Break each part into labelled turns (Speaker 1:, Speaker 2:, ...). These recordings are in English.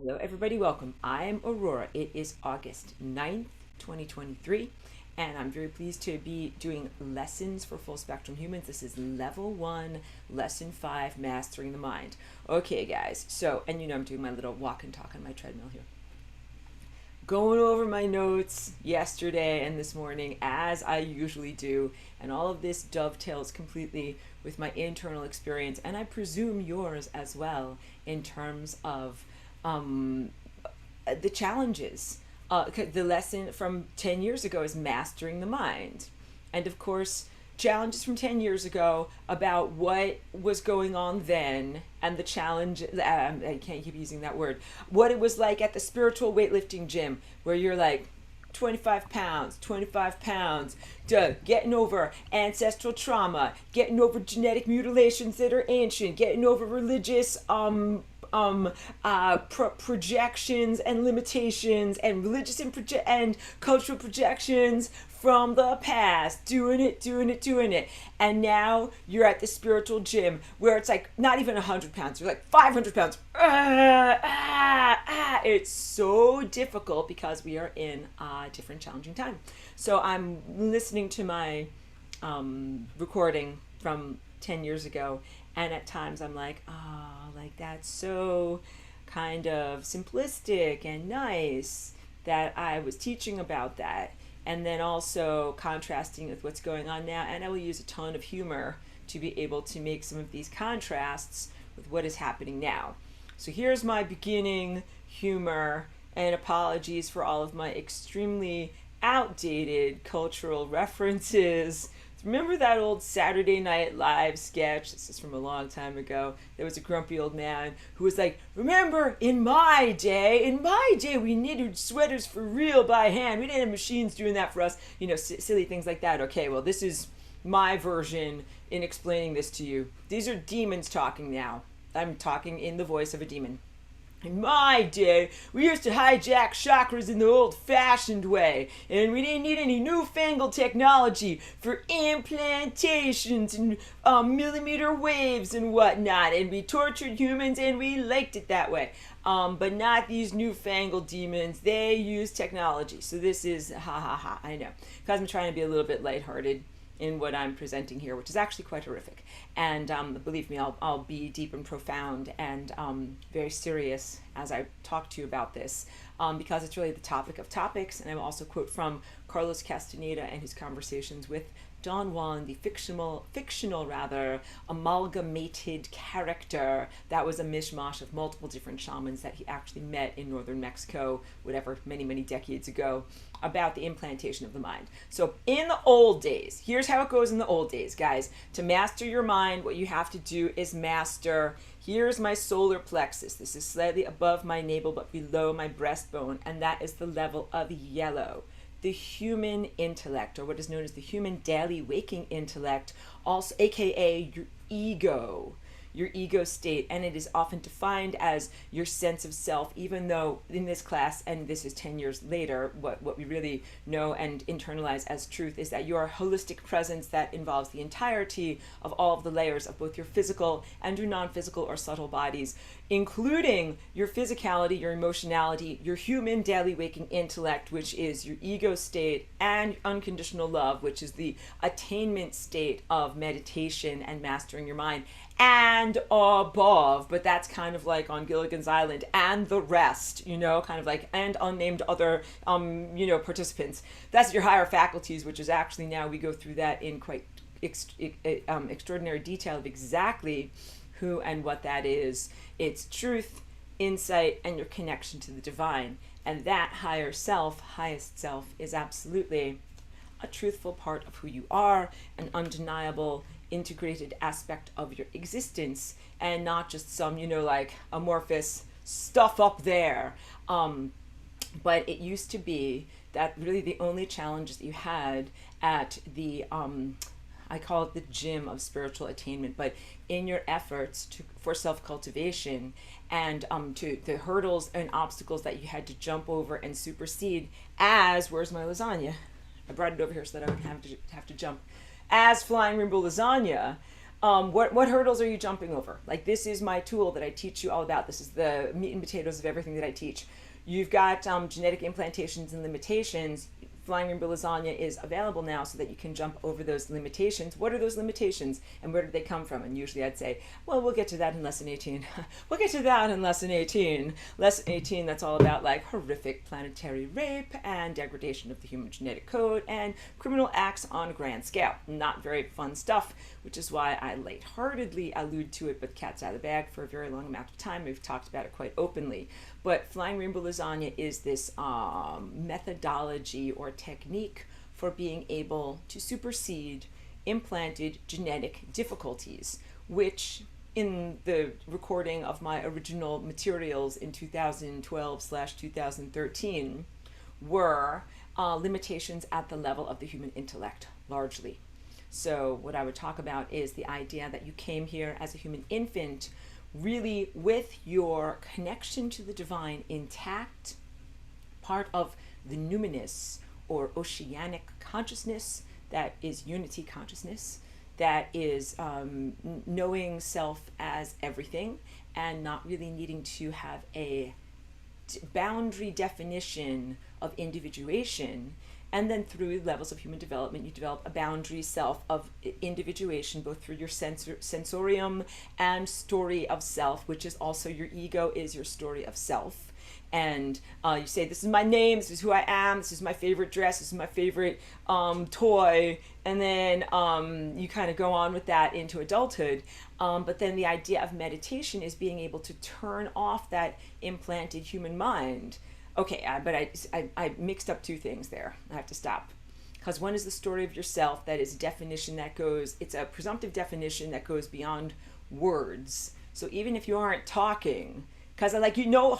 Speaker 1: Hello, everybody. Welcome. I'm Aurora. It is August 9th, 2023, and I'm very pleased to be doing lessons for full spectrum humans. This is level 1, lesson 5, mastering the mind. Okay, guys. So, and I'm doing my little walk and talk on my treadmill here. Going over my notes yesterday and this morning, as I usually do, and all of this dovetails completely with my internal experience, and I presume yours as well, in terms of um, the challenges. The lesson from 10 years ago is mastering the mind. And of course, challenges from 10 years ago about what was going on then, and the challenge, I can't keep using that word, what it was like at the spiritual weightlifting gym, where you're like, 25 pounds, getting over ancestral trauma, getting over genetic mutilations that are ancient, getting over religious projections and limitations, and religious and cultural projections from the past, doing it. And now you're at the spiritual gym where it's like not even 100 pounds, you're like 500 pounds. It's so difficult because we are in a different challenging time. So I'm listening to my recording from 10 years ago, and at times I'm like, like that's so kind of simplistic and nice that I was teaching about that, and then also contrasting with what's going on now. And I will use a ton of humor to be able to make some of these contrasts with what is happening now. So here's my beginning humor, and apologies for all of my extremely outdated cultural references. Remember that old Saturday Night Live sketch? This is from a long time ago. There was a grumpy old man who was like, remember, in my day, we knitted sweaters for real by hand. We didn't have machines doing that for us. Silly things like that. Okay, well, this is my version in explaining this to you. These are demons talking now. I'm talking in the voice of a demon. In my day, we used to hijack chakras in the old-fashioned way, and we didn't need any newfangled technology for implantations and millimeter waves and whatnot, and we tortured humans and we liked it that way. But not these newfangled demons. They use technology. So this is, ha ha ha, I know. Because I'm trying to be a little bit lighthearted in what I'm presenting here, which is actually quite horrific. And believe me, I'll be deep and profound and very serious as I talk to you about this, because it's really the topic of topics. And I will also quote from Carlos Castaneda and his conversations with Don Juan, the fictional amalgamated character that was a mishmash of multiple different shamans that he actually met in northern Mexico, whatever, many, many decades ago, about the implantation of the mind. So in the old days, here's how it goes in the old days, guys. To master your mind, what you have to do is master, here's my solar plexus. This is slightly above my navel but below my breastbone, and that is the level of yellow. The human intellect, or what is known as the human daily waking intellect, also aka your ego state, and it is often defined as your sense of self, even though in this class, and this is 10 years later, what we really know and internalize as truth is that you are a holistic presence that involves the entirety of all of the layers of both your physical and your non-physical or subtle bodies, including your physicality, your emotionality, your human daily waking intellect, which is your ego state, and unconditional love, which is the attainment state of meditation and mastering your mind, and above, but that's kind of like on Gilligan's Island, and the rest, kind of like, and unnamed other, participants. That's your higher faculties, which is actually, now we go through that in quite extraordinary detail of exactly who and what that is. It's truth, insight, and your connection to the divine. And that higher self, highest self, is absolutely a truthful part of who you are, an undeniable integrated aspect of your existence, and not just some, like amorphous stuff up there. But it used to be that really the only challenges that you had at the, I call it the gym of spiritual attainment, but in your efforts for self-cultivation and to the hurdles and obstacles that you had to jump over and supersede, as, where's my lasagna? I brought it over here so that I wouldn't have to jump. As flying rainbow lasagna, What hurdles are you jumping over? Like, this is my tool that I teach you all about. This is the meat and potatoes of everything that I teach. You've got genetic implantations and limitations. Flying Rainbow Lasagna is available now so that you can jump over those limitations. What are those limitations and where did they come from? And usually I'd say, well, we'll get to that in lesson 18. We'll get to that in lesson 18. Lesson 18, that's all about like horrific planetary rape and degradation of the human genetic code and criminal acts on a grand scale. Not very fun stuff, which is why I lightheartedly allude to it, but cat's out of the bag for a very long amount of time. We've talked about it quite openly. But Flying Rainbow Lasagna is this methodology or technique for being able to supersede implanted genetic difficulties, which in the recording of my original materials in 2012/2013 were limitations at the level of the human intellect, largely. So what I would talk about is the idea that you came here as a human infant really with your connection to the divine intact, part of the numinous or oceanic consciousness that is unity consciousness, that is knowing self as everything and not really needing to have a boundary definition of individuation. And then through levels of human development, you develop a boundary self of individuation, both through your sensorium and story of self, which is also your ego is your story of self. And you say, this is my name, this is who I am, this is my favorite dress, this is my favorite toy. And then you kind of go on with that into adulthood. But then the idea of meditation is being able to turn off that implanted human mind. Okay, but I mixed up two things there. I have to stop. Because one is the story of yourself, that is a definition that goes, it's a presumptive definition that goes beyond words. So even if you aren't talking, because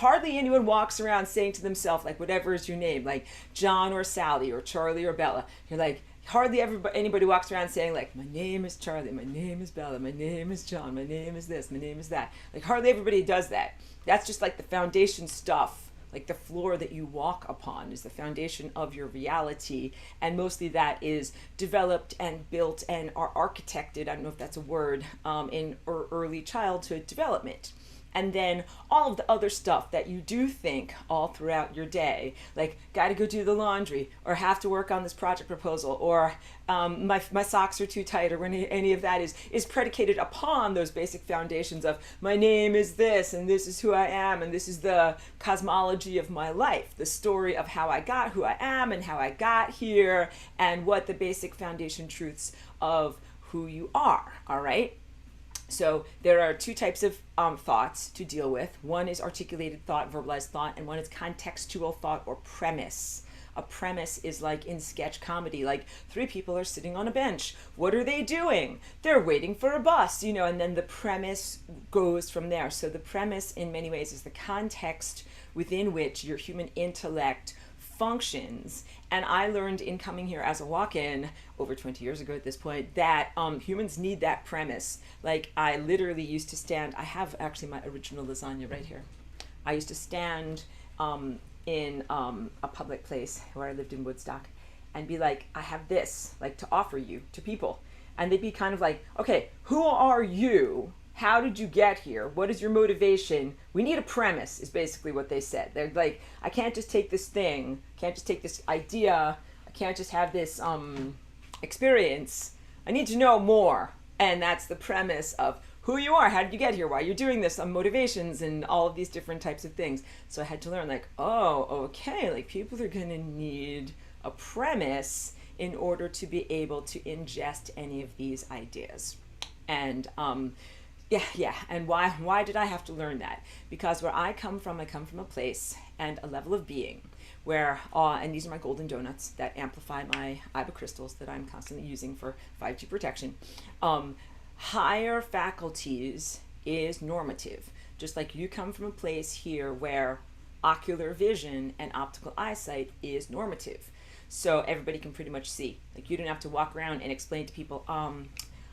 Speaker 1: hardly anyone walks around saying to themselves, like, whatever is your name, like John or Sally or Charlie or Bella. You're like, hardly anybody walks around saying, like, my name is Charlie, my name is Bella, my name is John, my name is this, my name is that. Like, hardly everybody does that. That's just like the foundation stuff. Like the floor that you walk upon is the foundation of your reality, and mostly that is developed and built and are architected, I don't know if that's a word, in early childhood development. And then all of the other stuff that you do think all throughout your day, like gotta go do the laundry, or have to work on this project proposal, or my socks are too tight, or any of that is predicated upon those basic foundations of my name is this, and this is who I am, and this is the cosmology of my life, the story of how I got who I am and how I got here, and what the basic foundation truths of who you are, all right? So there are two types of thoughts to deal with. One is articulated thought, verbalized thought, and one is contextual thought or premise. A premise is like in sketch comedy, like three people are sitting on a bench. What are they doing? They're waiting for a bus, and then the premise goes from there. So the premise in many ways is the context within which your human intellect functions. And I learned in coming here as a walk-in over 20 years ago at this point that humans need that premise. Like, I literally used to stand, I have actually my original lasagna right here. I used to stand in a public place where I lived in Woodstock and be like, I have this, like, to offer you to people. And they'd be kind of like, okay, who are you? How did you get here? What is your motivation? We need a premise, is basically what they said. They're like, I can't just take this thing, can't just take this idea, I can't just have this experience. I need to know more. And that's the premise of who you are, how did you get here, why you're doing this, motivations, and all of these different types of things. So I had to learn, like, oh, okay, like people are gonna need a premise in order to be able to ingest any of these ideas. And yeah. And why did I have to learn that? Because where I come from a place and a level of being where, and these are my golden donuts that amplify my IBA crystals that I'm constantly using for 5G protection. Higher faculties is normative. Just like you come from a place here where ocular vision and optical eyesight is normative. So everybody can pretty much see. Like, you don't have to walk around and explain to people, I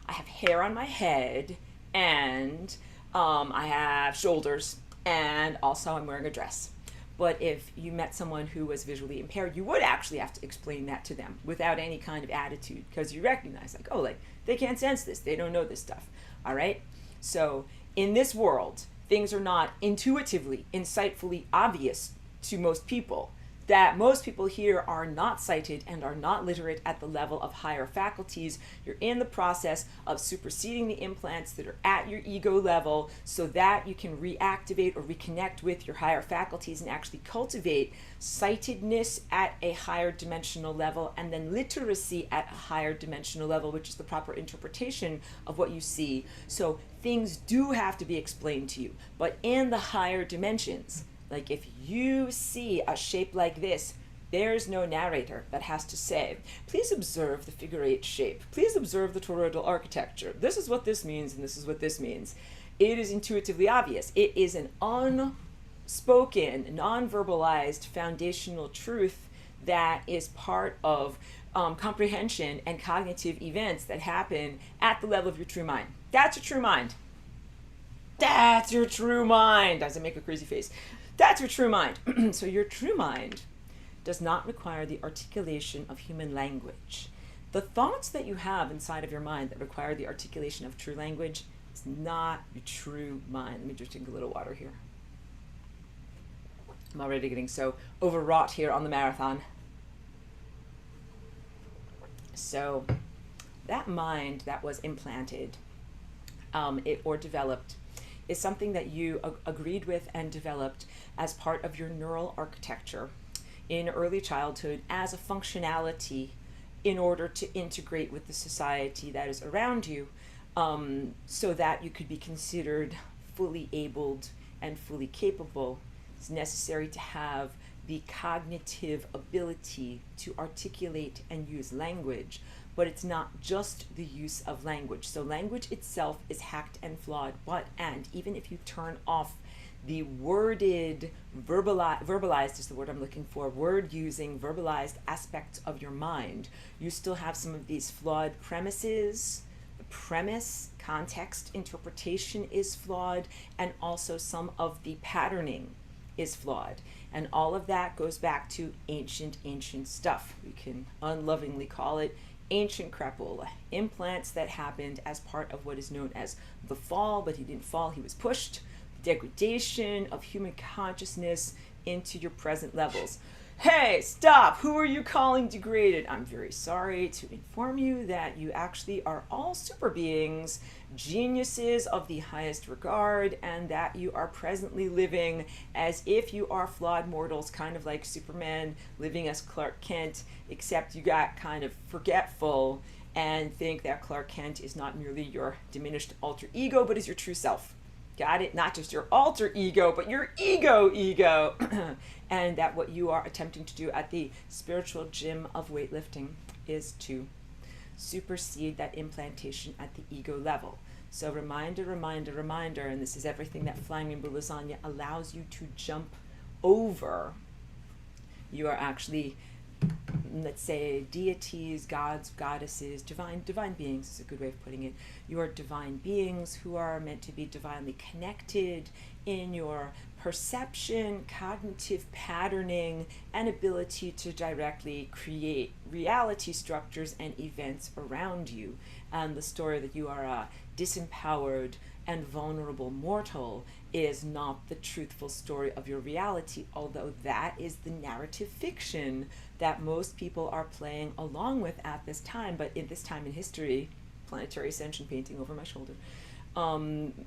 Speaker 1: have hair on my head, and I have shoulders, and also I'm wearing a dress. But if you met someone who was visually impaired, you would actually have to explain that to them without any kind of attitude, because you recognize, like, oh, like, they can't sense this, they don't know this stuff. All right? So in this world, things are not intuitively, insightfully obvious to most people. That most people here are not sighted and are not literate at the level of higher faculties. You're in the process of superseding the implants that are at your ego level so that you can reactivate or reconnect with your higher faculties and actually cultivate sightedness at a higher dimensional level, and then literacy at a higher dimensional level, which is the proper interpretation of what you see. So things do have to be explained to you, but in the higher dimensions. Like if you see a shape like this, there's no narrator that has to say, please observe the figure 8 shape. Please observe the toroidal architecture. This is what this means and this is what this means. It is intuitively obvious. It is an unspoken, non-verbalized foundational truth that is part of comprehension and cognitive events that happen at the level of your true mind. That's your true mind. That's your true mind. As I make a crazy face. That's your true mind. So your true mind does not require the articulation of human language. The thoughts that you have inside of your mind that require the articulation of true language is not your true mind. Let me just drink a little water here. I'm already getting so overwrought here on the marathon. So that mind that was implanted or developed is something that you agreed with and developed as part of your neural architecture in early childhood as a functionality in order to integrate with the society that is around you, so that you could be considered fully abled and fully capable. It's necessary to have the cognitive ability to articulate and use language, but it's not just the use of language. So language itself is hacked and flawed, and even if you turn off the worded, verbalized is the word I'm looking for, word-using, verbalized aspects of your mind, you still have some of these flawed premises. The premise, context, interpretation is flawed, and also some of the patterning is flawed. And all of that goes back to ancient stuff. We can unlovingly call it ancient crapola, implants that happened as part of what is known as the fall, but he didn't fall, he was pushed, degradation of human consciousness into your present levels. Hey, stop! Who are you calling degraded? I'm very sorry to inform you that you actually are all super beings, geniuses of the highest regard, and that you are presently living as if you are flawed mortals, kind of like Superman living as Clark Kent, except you got kind of forgetful and think that Clark Kent is not merely your diminished alter ego, but is your true self. Got it? Not just your alter ego, but your ego. And that what you are attempting to do at the spiritual gym of weightlifting is to supersede that implantation at the ego level. So reminder, and this is everything that Flying Rainbow Lasagna allows you to jump over. You are actually, let's say, deities, gods, goddesses, divine beings is a good way of putting it. You are divine beings who are meant to be divinely connected in your perception, cognitive patterning, and ability to directly create reality structures and events around you. And the story that you are a disempowered and vulnerable mortal is not the truthful story of your reality, although that is the narrative fiction that most people are playing along with at this time. But in this time in history, planetary ascension painting over my shoulder,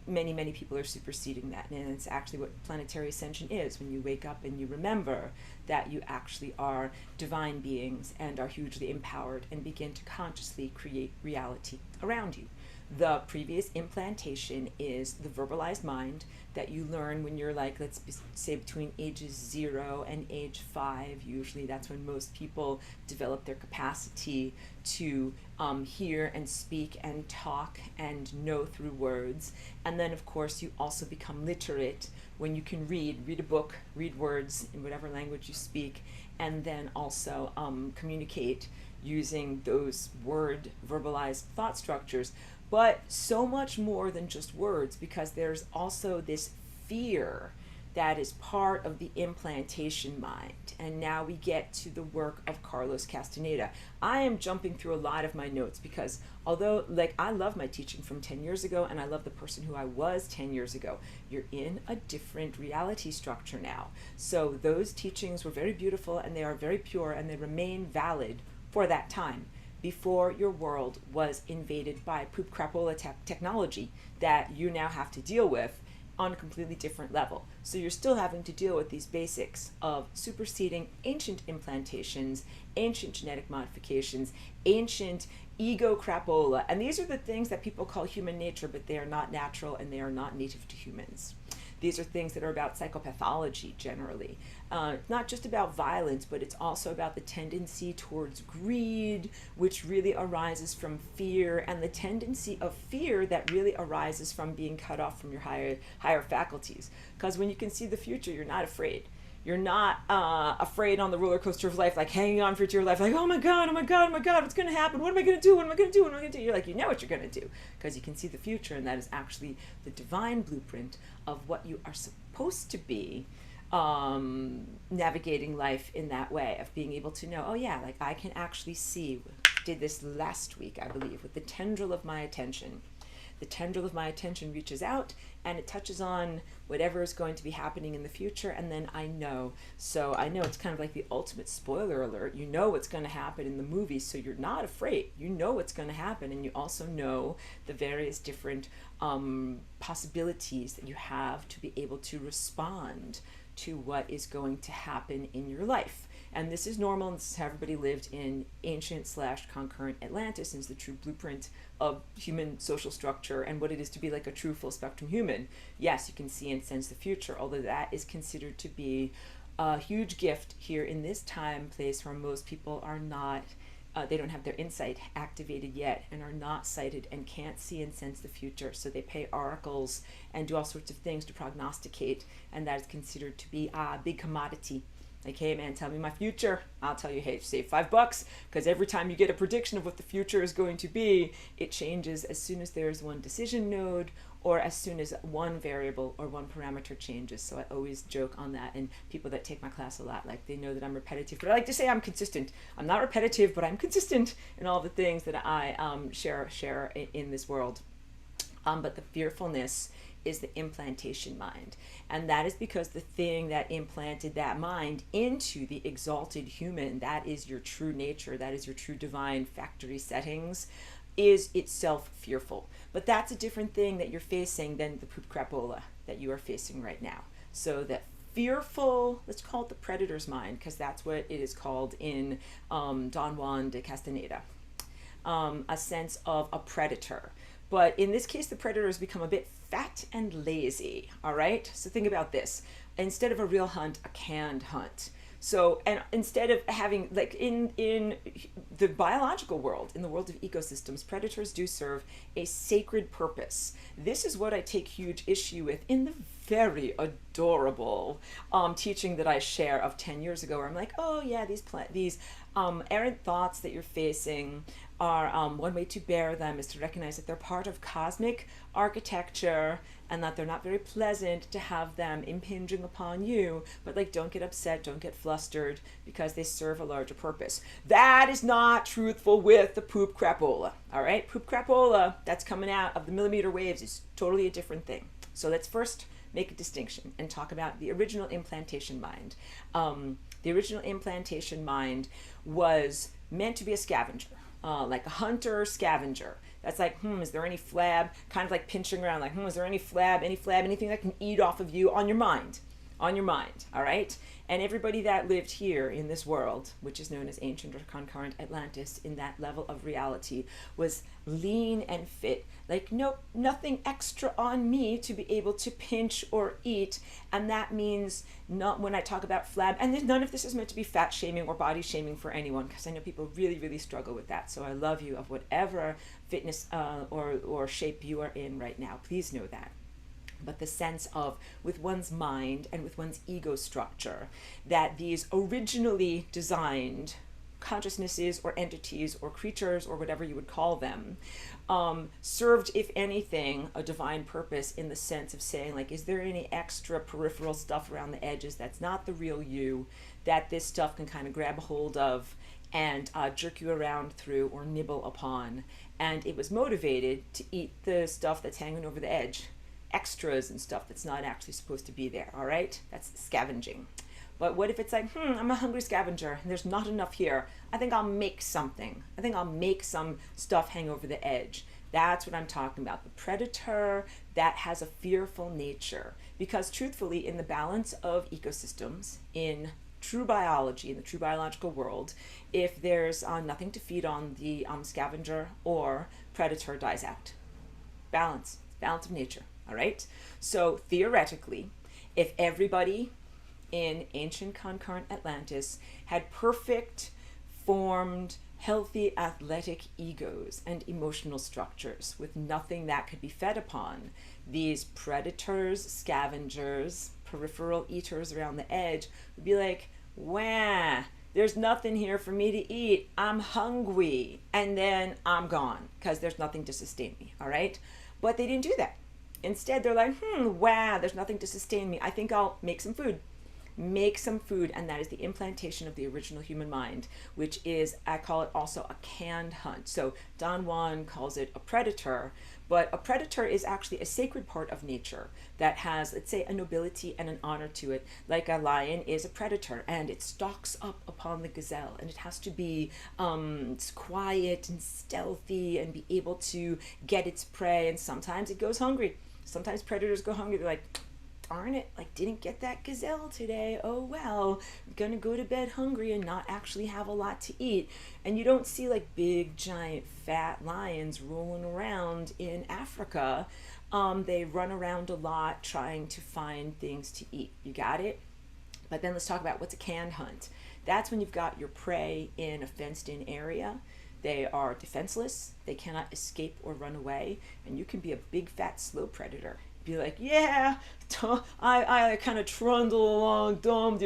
Speaker 1: many people are superseding that, and it's actually what planetary ascension is, when you wake up and you remember that you actually are divine beings and are hugely empowered and begin to consciously create reality around you. The previous implantation is the verbalized mind that you learn when you're like, let's say between ages 0 and age 5. Usually that's when most people develop their capacity to hear and speak and talk and know through words. And then of course you also become literate when you can read a book, read words in whatever language you speak, and then also communicate using those verbalized thought structures. But so much more than just words, because there's also this fear that is part of the implantation mind. And now we get to the work of Carlos Castaneda. I am jumping through a lot of my notes because although I love my teaching from 10 years ago and I love the person who I was 10 years ago, you're in a different reality structure now. So those teachings were very beautiful and they are very pure and they remain valid for that time, before your world was invaded by poop crapola technology that you now have to deal with on a completely different level. So you're still having to deal with these basics of superseding ancient implantations, ancient genetic modifications, ancient ego crapola. And these are the things that people call human nature, but they are not natural and they are not native to humans. These are things that are about psychopathology generally. Not just about violence, but it's also about the tendency towards greed, which really arises from fear, and the tendency of fear that really arises from being cut off from your higher faculties. Because when you can see the future, you're not afraid. You're not afraid on the roller coaster of life, like hanging on for dear life, like, oh my God, oh my God, oh my God, what's going to happen? What am I going to do? What am I going to do? What am I going to do? You're like, you know what you're going to do, because you can see the future, and that is actually the divine blueprint of what you are supposed to be, navigating life in that way, of being able to know, oh yeah, like I can actually see, did this last week, I believe, with the tendril of my attention. The tendril of my attention reaches out and it touches on whatever is going to be happening in the future, and then I know. So I know it's kind of like the ultimate spoiler alert. You know what's going to happen in the movie, so you're not afraid. You know what's going to happen, and you also know the various different possibilities that you have to be able to respond to what is going to happen in your life. And this is normal, and this is how everybody lived in ancient/concurrent Atlantis, and is the true blueprint of human social structure and what it is to be like a true full spectrum human. Yes, you can see and sense the future, although that is considered to be a huge gift here in this time place where most people are not, they don't have their insight activated yet and are not sighted and can't see and sense the future. So they pay oracles and do all sorts of things to prognosticate, and that is considered to be a big commodity. Like, hey man, tell me my future. I'll tell you, hey, save $5, because every time you get a prediction of what the future is going to be, it changes as soon as there's one decision node or as soon as one variable or one parameter changes. So I always joke on that, and people that take my class a lot, like, they know that I'm repetitive, but I like to say I'm consistent. I'm not repetitive, but I'm consistent in all the things that I share in this world. But the fearfulness is the implantation mind. And that is because the thing that implanted that mind into the exalted human, that is your true nature, that is your true divine factory settings, is itself fearful. But that's a different thing that you're facing than the poop crapola that you are facing right now. So that fearful, let's call it the predator's mind, because that's what it is called in Don Juan de Castaneda, a sense of a predator. But in this case, the predator has become a bit fat and lazy, all right? So think about this. Instead of a real hunt, a canned hunt. So, and instead of having, like in the biological world, in the world of ecosystems, predators do serve a sacred purpose. This is what I take huge issue with in the very adorable teaching that I share of 10 years ago, where I'm like, oh yeah, these errant thoughts that you're facing are, one way to bear them is to recognize that they're part of cosmic architecture and that they're not very pleasant to have them impinging upon you, but like, don't get upset, don't get flustered, because they serve a larger purpose. That is not truthful with the poop crapola, all right? Poop crapola that's coming out of the millimeter waves is totally a different thing. So let's first make a distinction and talk about the original implantation mind. The original implantation mind was meant to be a scavenger, like a hunter scavenger. That's like, is there any flab? Kind of like pinching around, like, is there any flab, anything that can eat off of you on your mind, all right? And everybody that lived here in this world, which is known as ancient or concurrent Atlantis, in that level of reality, was lean and fit. Like, nope, nothing extra on me to be able to pinch or eat. And that means, not when I talk about flab, and none of this is meant to be fat shaming or body shaming for anyone, because I know people really, really struggle with that. So I love you of whatever fitness or shape you are in right now. Please know that. But the sense of, with one's mind and with one's ego structure, that these originally designed consciousnesses or entities or creatures or whatever you would call them, served, if anything, a divine purpose in the sense of saying, like, is there any extra peripheral stuff around the edges that's not the real you that this stuff can kind of grab a hold of and jerk you around through or nibble upon? And it was motivated to eat the stuff that's hanging over the edge, extras and stuff that's not actually supposed to be there, all right? That's scavenging. But what if it's like, I'm a hungry scavenger and there's not enough here. I think I'll make something. I think I'll make some stuff hang over the edge. That's what I'm talking about. The predator that has a fearful nature. Because truthfully, in the balance of ecosystems, in true biology, in the true biological world, if there's nothing to feed on, the scavenger or predator dies out. Balance of nature, all right? So theoretically, if everybody in ancient concurrent Atlantis had perfect, formed, healthy, athletic egos and emotional structures with nothing that could be fed upon, these predators, scavengers, peripheral eaters around the edge would be like, wah, there's nothing here for me to eat. I'm hungry. And then I'm gone because there's nothing to sustain me, all right? But they didn't do that. Instead, they're like, wow, there's nothing to sustain me. I think I'll make some food. Make some food, and that is the implantation of the original human mind, which is, I call it also a canned hunt. So Don Juan calls it a predator, but a predator is actually a sacred part of nature that has, let's say, a nobility and an honor to it. Like a lion is a predator, and it stalks up upon the gazelle, and it has to be quiet and stealthy and be able to get its prey, and sometimes it goes hungry. Sometimes predators go hungry. They're like, darn it, like, didn't get that gazelle today. Oh well, I'm gonna go to bed hungry and not actually have a lot to eat. And you don't see like big giant fat lions rolling around in Africa. They run around a lot trying to find things to eat. You got it? But then let's talk about what's a canned hunt. That's when you've got your prey in a fenced in area. They are defenseless, they cannot escape or run away, and you can be a big fat slow predator. Be like, yeah, I kind of trundle along, dum,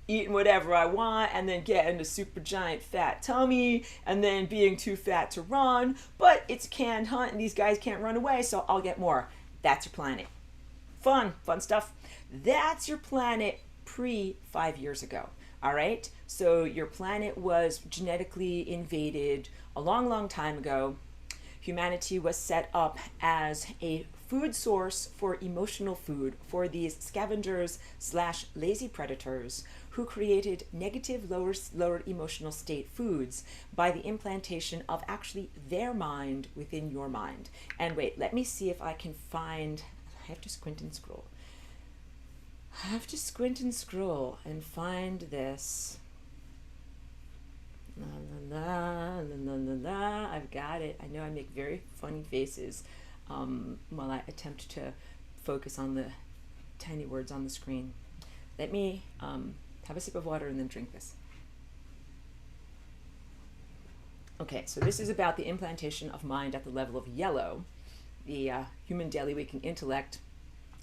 Speaker 1: eating whatever I want, and then getting a super giant fat tummy, and then being too fat to run. But it's a canned hunt, and these guys can't run away, so I'll get more. That's your planet. Fun stuff. That's your planet pre 5 years ago. All right? So your planet was genetically invaded a long time ago. Humanity was set up as a food source for emotional food for these scavengers / lazy predators who created negative lower emotional state foods by the implantation of actually their mind within your mind. And wait, let me see if I can find, I have to squint and scroll. And find this. I've got it. I know I make very funny faces while I attempt to focus on the tiny words on the screen. Let me have a sip of water and then drink this. Okay, so this is about the implantation of mind at the level of yellow, the human daily waking intellect.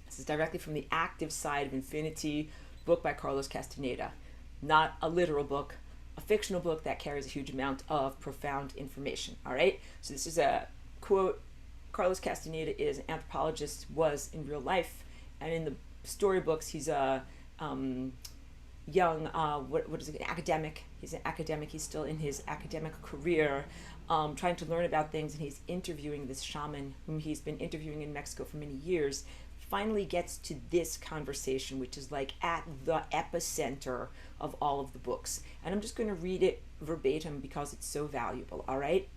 Speaker 1: This is directly from the Active Side of Infinity, book by Carlos Castaneda. Not a literal book, a fictional book that carries a huge amount of profound information, all right? So this is a quote. Carlos Castaneda is an anthropologist, was in real life, and in the storybooks, he's a young, what is it, academic. He's an academic. He's still in his academic career, trying to learn about things, and he's interviewing this shaman whom he's been interviewing in Mexico for many years. Finally gets to this conversation, which is like at the epicenter of all of the books. And I'm just going to read it verbatim because it's so valuable, all right?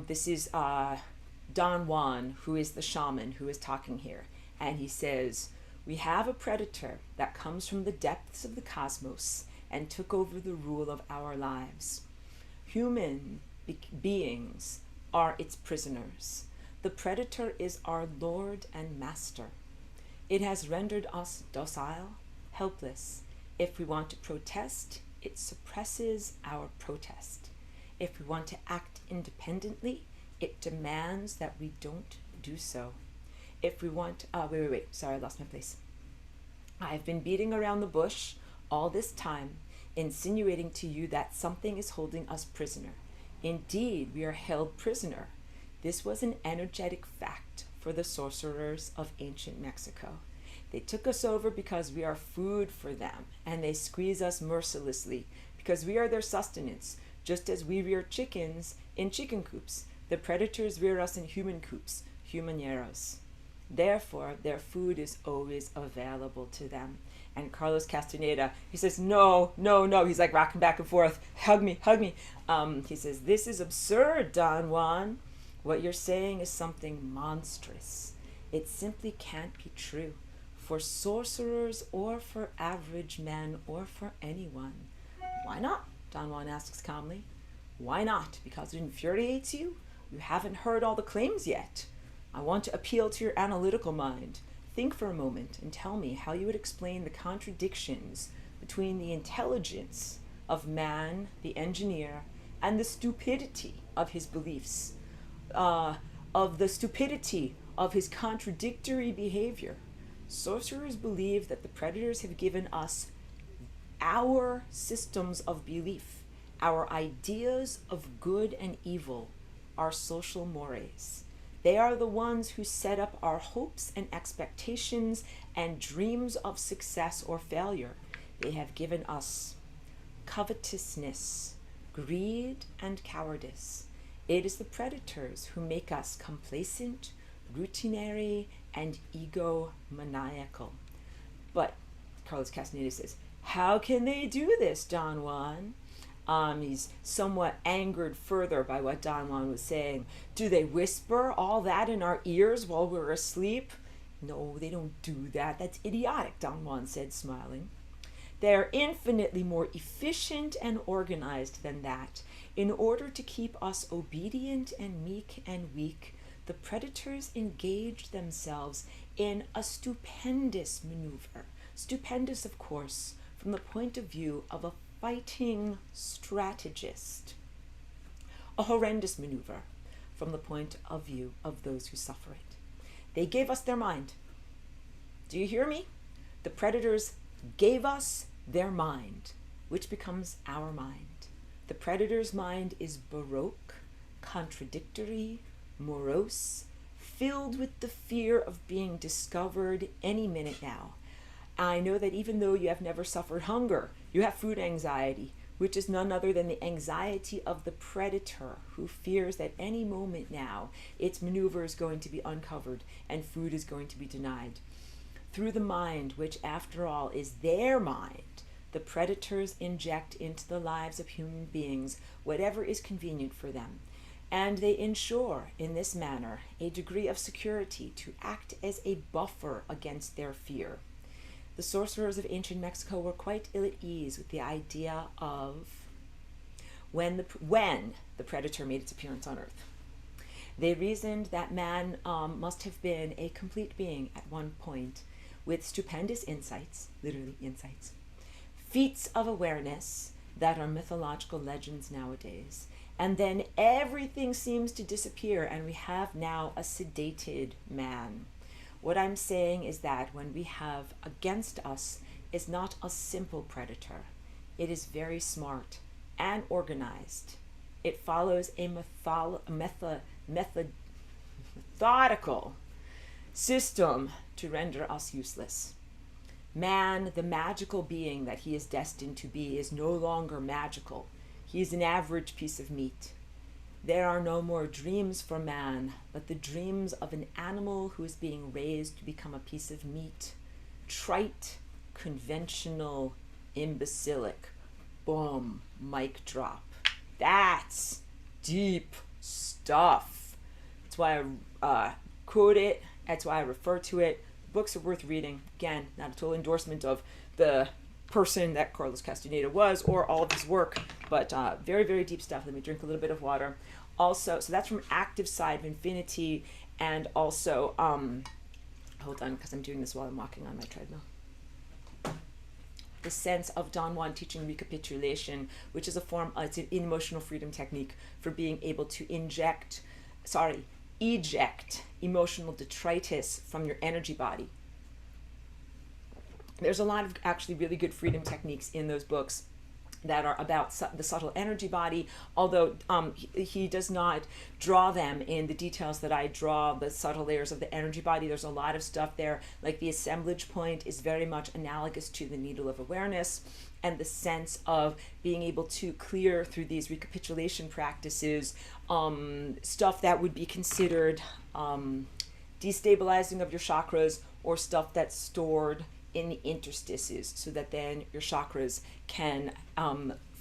Speaker 1: This is Don Juan, who is the shaman, who is talking here. And he says, "We have a predator that comes from the depths of the cosmos and took over the rule of our lives. Human beings are its prisoners. The predator is our lord and master. It has rendered us docile, helpless. If we want to protest, it suppresses our protest. If we want to act independently, it demands that we don't do so. If we want, sorry, I lost my place. I've been beating around the bush all this time. insinuating to you that something is holding us prisoner. Indeed, we are held prisoner. This was an energetic fact for the sorcerers of ancient Mexico. They took us over because we are food for them, and they squeeze us mercilessly because we are their sustenance, just as we rear chickens in chicken coops. The predators rear us in human coops, humaneros. Therefore, their food is always available to them. And Carlos Castaneda, he says, no. He's like rocking back and forth. Hug me. He says, this is absurd, Don Juan. What you're saying is something monstrous. It simply can't be true for sorcerers or for average men or for anyone. Why not? Don Juan asks calmly. Why not? Because it infuriates you? You haven't heard all the claims yet. I want to appeal to your analytical mind. Think for a moment and tell me how you would explain the contradictions between the intelligence of man, the engineer, and the stupidity of his beliefs, of the stupidity of his contradictory behavior. Sorcerers believe that the predators have given us our systems of belief, our ideas of good and evil, our social mores. They are the ones who set up our hopes and expectations and dreams of success or failure. They have given us covetousness, greed, and cowardice. It is the predators who make us complacent, routinary, and egomaniacal. But, Carlos Castaneda says, how can they do this, Don Juan? He's somewhat angered further by what Don Juan was saying. Do they whisper all that in our ears while we're asleep? No, they don't do that. That's idiotic, Don Juan said, smiling. They are infinitely more efficient and organized than that. In order to keep us obedient and meek and weak, the predators engaged themselves in a stupendous maneuver. Stupendous, of course, from the point of view of a fighting strategist. A horrendous maneuver from the point of view of those who suffer it. They gave us their mind. Do you hear me? The predators gave us their mind, which becomes our mind. The predator's mind is baroque, contradictory, morose, filled with the fear of being discovered any minute now. I know that even though you have never suffered hunger, you have food anxiety, which is none other than the anxiety of the predator who fears that any moment now its maneuver is going to be uncovered and food is going to be denied. Through the mind, which after all is their mind, the predators inject into the lives of human beings whatever is convenient for them, and they ensure in this manner a degree of security to act as a buffer against their fear. The sorcerers of ancient Mexico were quite ill at ease with the idea of when the predator made its appearance on Earth. They reasoned that man must have been a complete being at one point with stupendous insights, literally insights, feats of awareness that are mythological legends nowadays. And then everything seems to disappear and we have now a sedated man. What I'm saying is that when we have against us is not a simple predator. It is very smart and organized. It follows a methodical system to render us useless. Man, the magical being that he is destined to be, is no longer magical. He is an average piece of meat. There are no more dreams for man, but the dreams of an animal who is being raised to become a piece of meat. Trite, conventional, imbecilic. Boom, mic drop. That's deep stuff. That's why I quote it. That's why I refer to it. Books are worth reading. Again, not a total endorsement of the person that Carlos Castaneda was or all of his work, but very, very deep stuff. Let me drink a little bit of water. Also, so that's from Active Side of Infinity, and also, hold on, because I'm doing this while I'm walking on my treadmill. The sense of Don Juan teaching recapitulation, which is a form, it's an emotional freedom technique for being able to eject emotional detritus from your energy body. There's a lot of actually really good freedom techniques in those books. that are about the subtle energy body, although he does not draw them in the details that I draw, the subtle layers of the energy body. There's a lot of stuff there, like the assemblage point is very much analogous to the needle of awareness, and the sense of being able to clear through these recapitulation practices stuff that would be considered destabilizing of your chakras, or stuff that's stored in the interstices, so that then your chakras can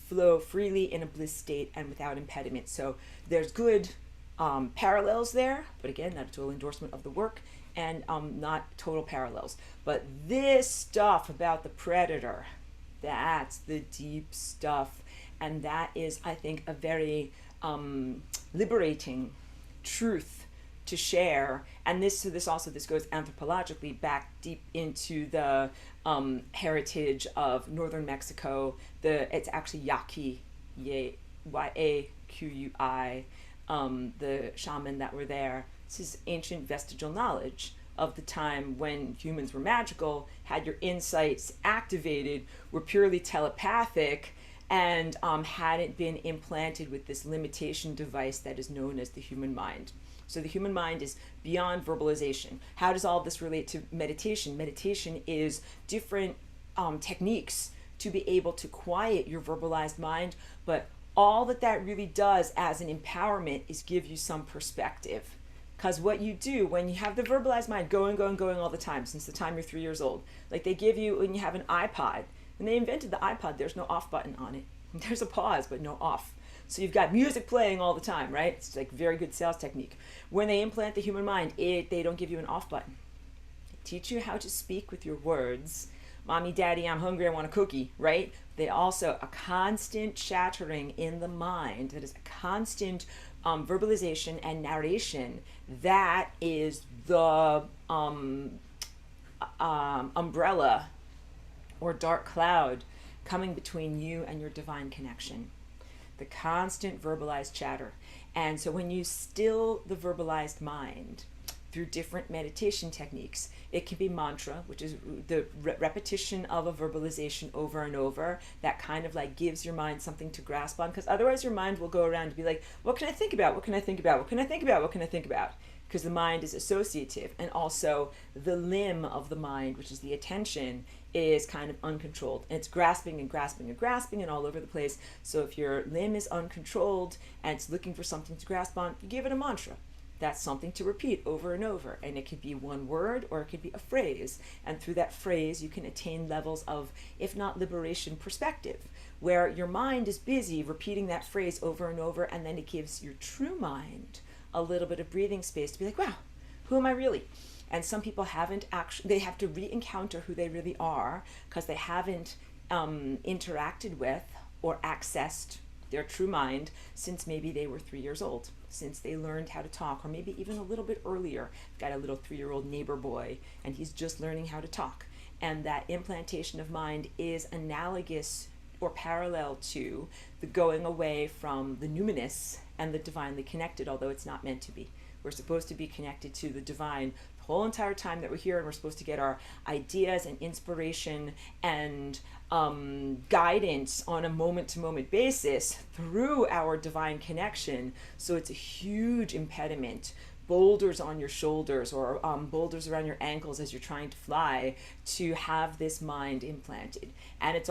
Speaker 1: flow freely in a bliss state and without impediment. So there's good parallels there, but again, not a total endorsement of the work, and not total parallels. But this stuff about the predator, that's the deep stuff, and that is, I think, a very liberating truth to share. And this goes anthropologically back deep into the heritage of northern Mexico. It's actually Yaqui, Y-A-Q-U-I, the shaman that were there. This is ancient vestigial knowledge of the time when humans were magical, had your insights activated, were purely telepathic, and hadn't been implanted with this limitation device that is known as the human mind. So the human mind is beyond verbalization. How does all of this relate to meditation? Meditation is different techniques to be able to quiet your verbalized mind, but all that really does as an empowerment is give you some perspective. Because what you do when you have the verbalized mind going all the time, since the time you're 3 years old, like they give you, when you have an iPod, when they invented the iPod, there's no off button on it. There's a pause, but no off. So you've got music playing all the time, right? It's like very good sales technique. When they implant the human mind, they don't give you an off button. They teach you how to speak with your words. Mommy, daddy, I'm hungry, I want a cookie, right? They also, a constant chattering in the mind, that is a constant verbalization and narration. That is the umbrella or dark cloud coming between you and your divine connection. The constant verbalized chatter. And so when you still the verbalized mind through different meditation techniques, it can be mantra, which is the repetition of a verbalization over and over, that kind of like gives your mind something to grasp on, because otherwise your mind will go around and be like, what can I think about? What can I think about? What can I think about? What can I think about? Because the mind is associative, and also the limb of the mind, which is the attention, is kind of uncontrolled, and it's grasping and grasping and grasping and all over the place. So if your limb is uncontrolled and it's looking for something to grasp on, you give it a mantra. That's something to repeat over and over, and it could be one word or it could be a phrase, and through that phrase you can attain levels of, if not liberation, perspective, where your mind is busy repeating that phrase over and over, and then it gives your true mind a little bit of breathing space to be like, wow, who am I really? And some people haven't actually, they have to re-encounter who they really are because they haven't interacted with or accessed their true mind since maybe they were 3 years old, since they learned how to talk, or maybe even a little bit earlier. I've got a little 3-year-old neighbor boy, and he's just learning how to talk. And that implantation of mind is analogous or parallel to the going away from the numinous and the divinely connected, although it's not meant to be. We're supposed to be connected to the divine the whole entire time that we're here, and we're supposed to get our ideas and inspiration and guidance on a moment-to-moment basis through our divine connection. So it's a huge impediment. Boulders on your shoulders, or boulders around your ankles as you're trying to fly, to have this mind implanted. And it's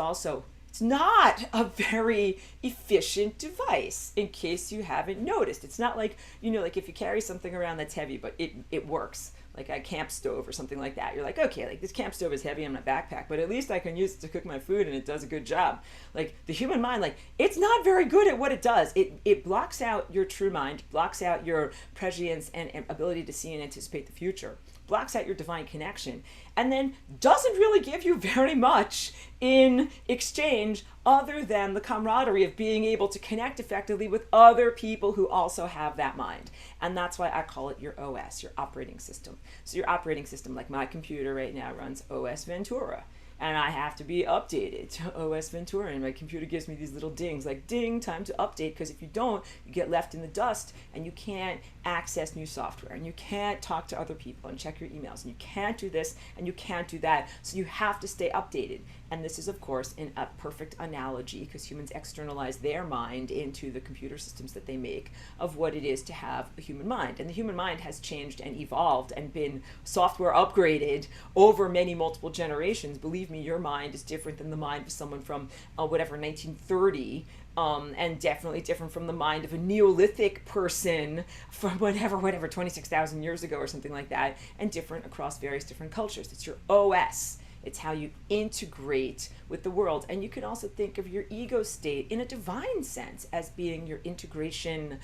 Speaker 1: not a very efficient device, in case you haven't noticed. It's not like, like if you carry something around that's heavy, but it works, like a camp stove or something like that. You're like, okay, like this camp stove is heavy on my backpack, but at least I can use it to cook my food and it does a good job. Like the human mind, like it's not very good at what it does. It blocks out your true mind, blocks out your prescience and ability to see and anticipate the future, blocks out your divine connection, and then doesn't really give you very much in exchange other than the camaraderie of being able to connect effectively with other people who also have that mind. And that's why I call it your OS, your operating system. So your operating system, like my computer right now, runs OS Ventura. and I have to be updated to OS Ventura, and my computer gives me these little dings like, ding, time to update, because if you don't, you get left in the dust and you can't access new software, and you can't talk to other people and check your emails, and you can't do this and you can't do that. So you have to stay updated. And this is, of course, a perfect analogy, because humans externalize their mind into the computer systems that they make of what it is to have a human mind. And the human mind has changed and evolved and been software upgraded over many multiple generations. Believe me, your mind is different than the mind of someone from 1930. And definitely different from the mind of a Neolithic person from whatever 26,000 years ago or something like that, and different across various different cultures. It's your OS. It's how you integrate with the world. And you can also think of your ego state in a divine sense as being your integration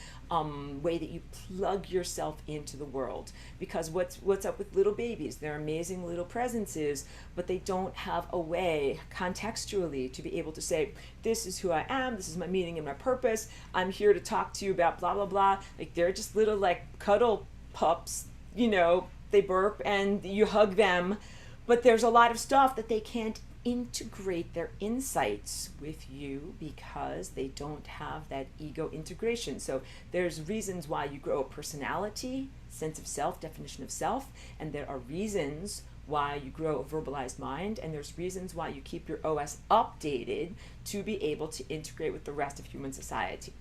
Speaker 1: way that you plug yourself into the world. Because what's up with little babies? They're amazing little presences, but they don't have a way contextually to be able to say, this is who I am, this is my meaning and my purpose, I'm here to talk to you about blah, blah, blah. Like, they're just little like cuddle pups, they burp and you hug them. But there's a lot of stuff that they can't integrate their insights with you because they don't have that ego integration. So there's reasons why you grow a personality, sense of self, definition of self, and there are reasons why you grow a verbalized mind, and there's reasons why you keep your OS updated to be able to integrate with the rest of human society.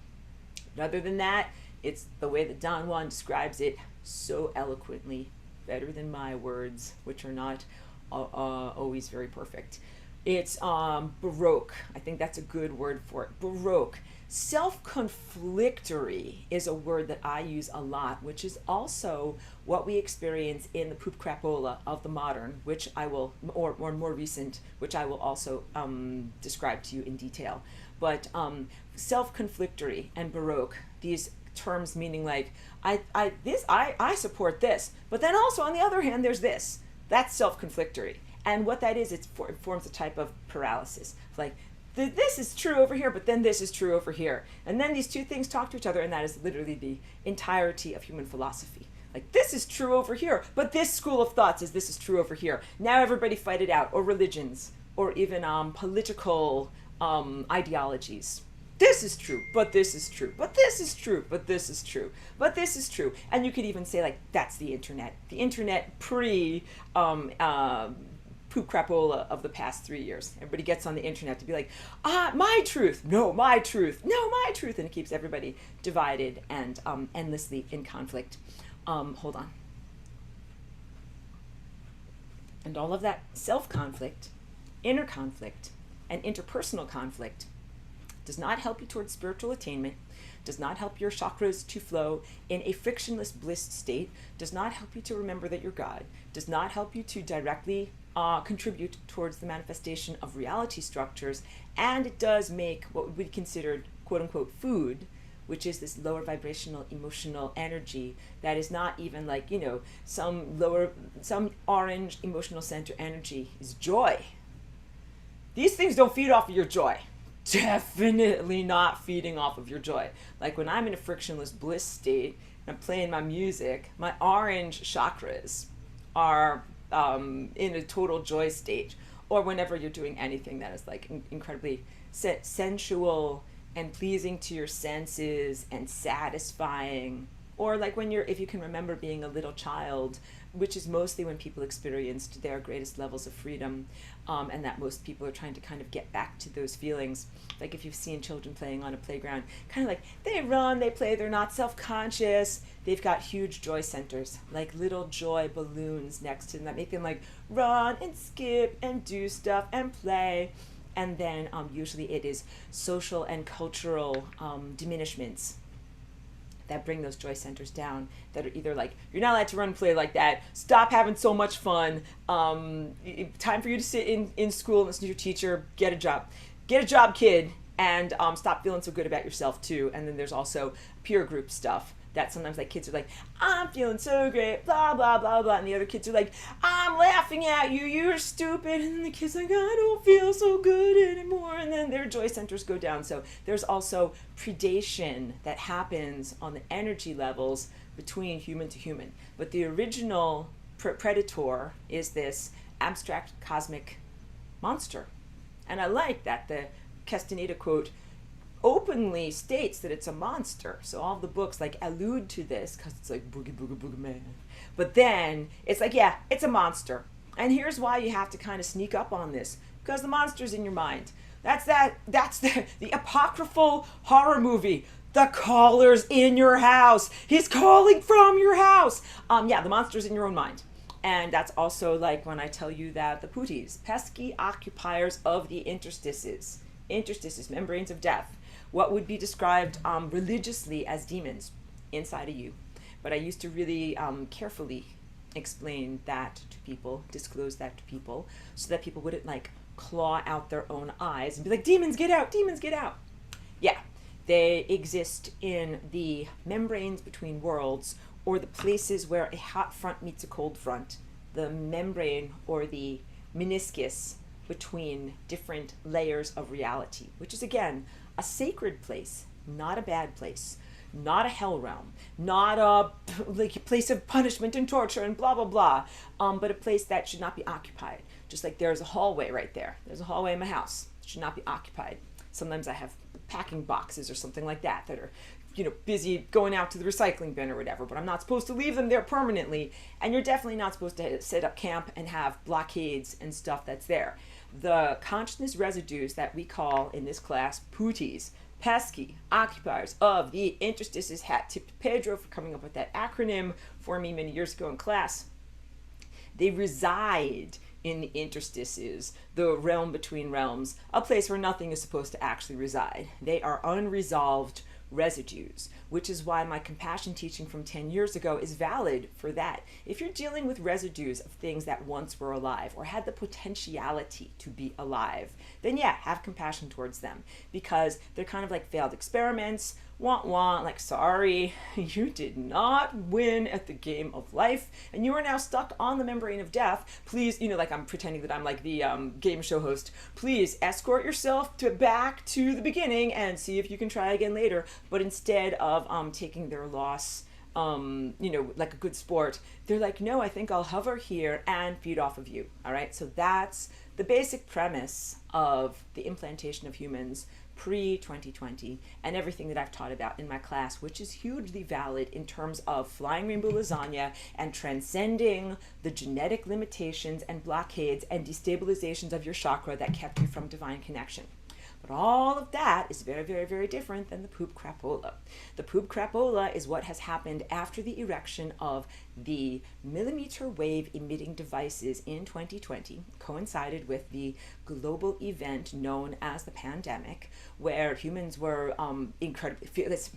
Speaker 1: But other than that, it's the way that Don Juan describes it so eloquently, better than my words, which are not always very perfect. It's Baroque. I think that's a good word for it. Baroque. Self-conflictory is a word that I use a lot, which is also what we experience in the poop crapola of the modern, which I will, or more recent, which I will also describe to you in detail. But self-conflictory and Baroque, these terms meaning like, I support this, but then also on the other hand, there's this. That's self-conflictory. And what that is, it forms a type of paralysis. Like, this is true over here, but then this is true over here. And then these two things talk to each other, and that is literally the entirety of human philosophy. Like, this is true over here, but this school of thought says this is true over here. Now everybody fight it out, or religions, or even political ideologies. This is true, but this is true, but this is true, but this is true, but this is true. And you could even say, like, that's the internet. The internet poop crapola of the past 3 years. Everybody gets on the internet to be like, my truth, no, my truth, no, my truth. And it keeps everybody divided and endlessly in conflict. Hold on. And all of that self-conflict, inner conflict, and interpersonal conflict does not help you towards spiritual attainment, does not help your chakras to flow in a frictionless bliss state, does not help you to remember that you're God, does not help you to directly contribute towards the manifestation of reality structures, and it does make what would be considered quote-unquote food, which is this lower vibrational emotional energy that is not even like, some orange emotional center energy is joy. These things don't feed off of your joy. Definitely not feeding off of your joy. Like when I'm in a frictionless bliss state and I'm playing my music, my orange chakras are in a total joy state. Or whenever you're doing anything that is like incredibly sensual and pleasing to your senses and satisfying. Or like if you can remember being a little child, which is mostly when people experienced their greatest levels of freedom, and that most people are trying to kind of get back to those feelings. Like if you've seen children playing on a playground, kind of like they run, they play, they're not self-conscious, they've got huge joy centers, like little joy balloons next to them that make them like run and skip and do stuff and play. And then usually it is social and cultural diminishments that bring those joy centers down, that are either like, you're not allowed to run and play like that, stop having so much fun, time for you to sit in school and listen to your teacher, get a job, kid, and stop feeling so good about yourself too. And then there's also peer group stuff that sometimes like kids are like, I'm feeling so great, blah, blah, blah, blah. And the other kids are like, I'm laughing at you, you're stupid. And the kid's like, I don't feel so good anymore. And then their joy centers go down. So there's also predation that happens on the energy levels between human to human. But the original predator is this abstract cosmic monster. And I like that the Castaneda quote openly states that it's a monster. So all the books like allude to this because it's like boogie boogie boogie man. But then it's like, yeah, it's a monster. And here's why you have to kind of sneak up on this, because the monster's in your mind. That's the apocryphal horror movie. The caller's in your house. He's calling from your house. Yeah, the monster's in your own mind. And that's also like when I tell you that the pooties, pesky occupiers of the interstices, membranes of death, what would be described religiously as demons inside of you. But I used to really carefully explain that to people, disclose that to people, so that people wouldn't like claw out their own eyes and be like, demons get out, demons get out. Yeah, they exist in the membranes between worlds, or the places where a hot front meets a cold front, the membrane or the meniscus between different layers of reality, which is again a sacred place, not a bad place, not a hell realm, not a like a place of punishment and torture and blah blah blah, but a place that should not be occupied. Just like there's a hallway right there. There's a hallway in my house. It should not be occupied. Sometimes I have packing boxes or something like that that are, busy going out to the recycling bin or whatever, but I'm not supposed to leave them there permanently. And you're definitely not supposed to set up camp and have blockades and stuff that's there. The consciousness residues that we call in this class pooties, pesky occupiers of the interstices, hat tip to Pedro for coming up with that acronym for me many years ago in class. They reside in the interstices, the realm between realms, a place where nothing is supposed to actually reside. They are unresolved residues, which is why my compassion teaching from 10 years ago is valid for that. If you're dealing with residues of things that once were alive or had the potentiality to be alive, then yeah, have compassion towards them, because they're kind of like failed experiments. Like, sorry, you did not win at the game of life, and you are now stuck on the membrane of death. Please, like I'm pretending that I'm like the game show host. Please escort yourself back to the beginning and see if you can try again later. But instead of taking their loss, like a good sport, they're like, no, I think I'll hover here and feed off of you. All right, so that's the basic premise of the implantation of humans pre-2020 and everything that I've taught about in my class, which is hugely valid in terms of flying rainbow lasagna and transcending the genetic limitations and blockades and destabilizations of your chakra that kept you from divine connection. But all of that is very, very, very different than the poop crapola. The poop crapola is what has happened after the erection of the millimeter wave emitting devices in 2020, coincided with the global event known as the pandemic, where humans were incredibly fearless,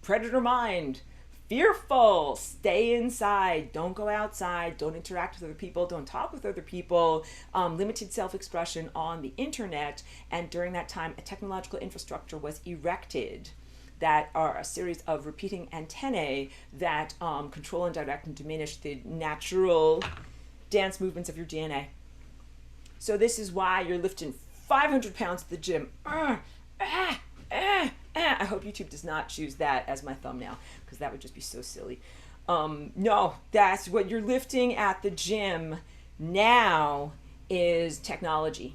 Speaker 1: predator mind, fearful, stay inside, don't go outside, don't interact with other people, don't talk with other people, limited self-expression on the internet. And during that time, a technological infrastructure was erected that are a series of repeating antennae that control and direct and diminish the natural dance movements of your DNA. So this is why you're lifting 500 pounds at the gym. I hope YouTube does not choose that as my thumbnail, because that would just be so silly. No, that's what you're lifting at the gym now is technology.